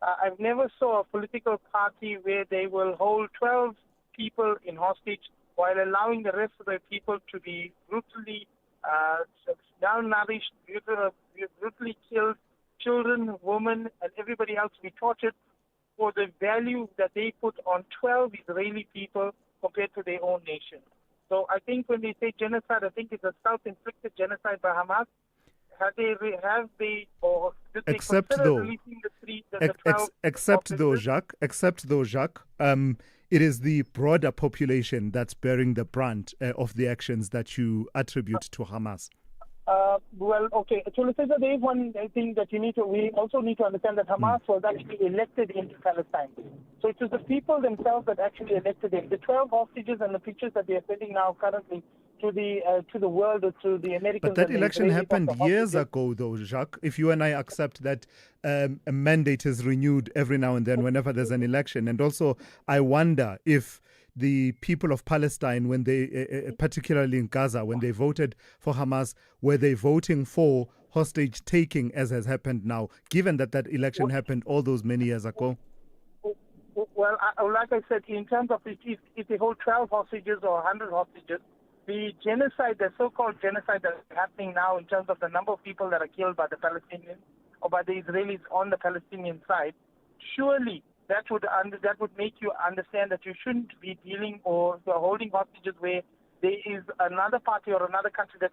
I've never saw a political party where they will hold 12 people in hostage while allowing the rest of the people to be brutally malnourished, brutally killed, children, women, and everybody else to be tortured for the value that they put on 12 Israeli people compared to their own nation. So I think when they say genocide, I think it's a self-inflicted genocide by Hamas. Have they or did they Except consider though, releasing the 12 except though, Jacques, it is the broader population that's bearing the brunt of the actions that you attribute to Hamas. Well, okay. So there is one thing that we also need to understand that Hamas was actually elected into Palestine. So it was the people themselves that actually elected them. The 12 hostages and the pictures that they are sending now currently to the world or to the Americans. But that and the election Israelis happened of the years hostages. ago, though, Jacques. If you and I accept that a mandate is renewed every now and then whenever there's an election. And also, I wonder if the people of Palestine, when they, particularly in Gaza, when they voted for Hamas, were they voting for hostage taking as has happened now, given that that election happened all those many years ago? Well, like I said, in terms of if they hold 12 hostages or 100 hostages, the genocide, the so-called genocide that's happening now in terms of the number of people that are killed by the Palestinians or by the Israelis on the Palestinian side, surely that would make you understand that you shouldn't be dealing or holding hostages where there is another party or another country that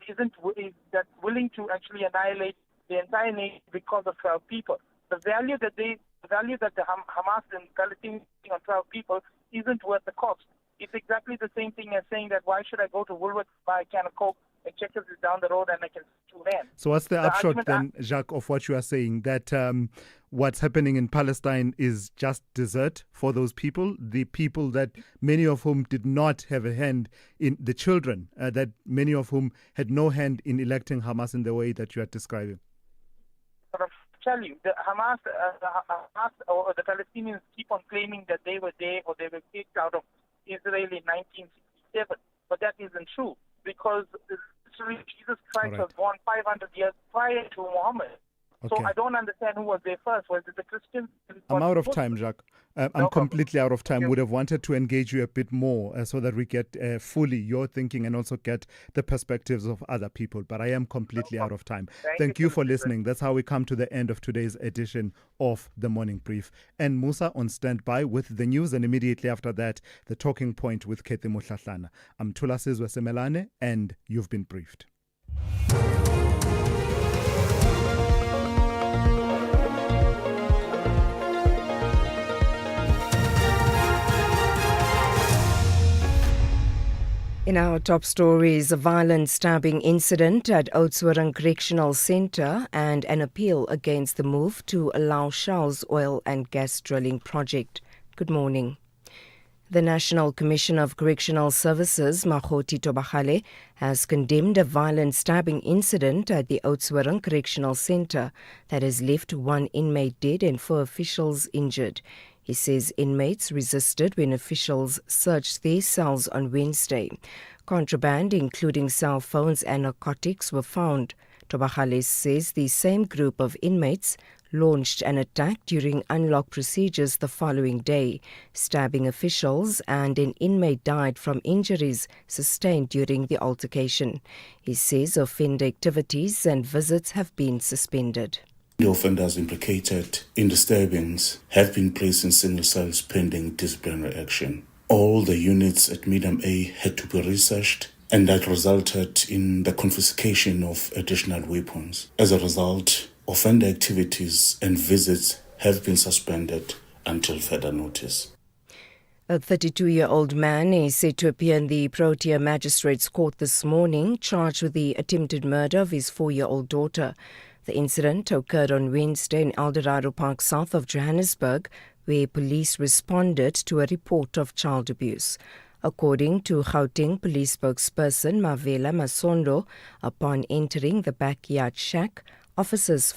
that's willing to actually annihilate the entire nation because of 12 people. The value that the Hamas and Palestinians on 12 people isn't worth the cost. It's exactly the same thing as saying that why should I go to Woolworths, buy a can of Coke, and Checkers is down the road and I can two rand. So what's the upshot argument then, Jacques, of what you are saying, that what's happening in Palestine is just desert for those people, the people that many of whom did not have a hand in, the children, that many of whom had no hand in electing Hamas in the way that you are describing? Tell you, the Hamas or the Palestinians keep on claiming that they were there or they were kicked out of Israel in 1967, but that isn't true because Jesus Christ was born 500 years prior to Muhammad. So Okay. I don't understand who was there first. Was it the Christians? I'm out of time, Jacques. I'm completely out of time. Would have wanted to engage you a bit more so that we get fully your thinking and also get the perspectives of other people. But I am completely out of time. Thank you for listening. That's how we come to the end of today's edition of the Morning Brief. And Musa on standby with the news, and immediately after that, the talking point with Kathy Mutlatlana. I'm Thulasizwe Simelane, and you've been briefed. In our top stories, a violent stabbing incident at Oudtshoorn Correctional Centre and an appeal against the move to allow Shell's oil and gas drilling project. Good morning. The National Commission of Correctional Services, Makgoti Tobagale, has condemned a violent stabbing incident at the Oudtshoorn Correctional Centre that has left one inmate dead and 4 officials injured. He says inmates resisted when officials searched their cells on Wednesday. Contraband, including cell phones and narcotics, were found. Tobagales says the same group of inmates launched an attack during unlock procedures the following day, stabbing officials, and an inmate died from injuries sustained during the altercation. He says offender activities and visits have been suspended. The offenders implicated in the stabbings have been placed in single cells pending disciplinary action. All the units at Medium A had to be researched, and that resulted in the confiscation of additional weapons. As a result, offender activities and visits have been suspended until further notice. A 32-year-old man is said to appear in the Protea Magistrates Court this morning, charged with the attempted murder of his 4-year-old daughter. The incident occurred on Wednesday in Eldorado Park, south of Johannesburg, where police responded to a report of child abuse. According to Gauteng police spokesperson Mavela Masondo, upon entering the backyard shack, officers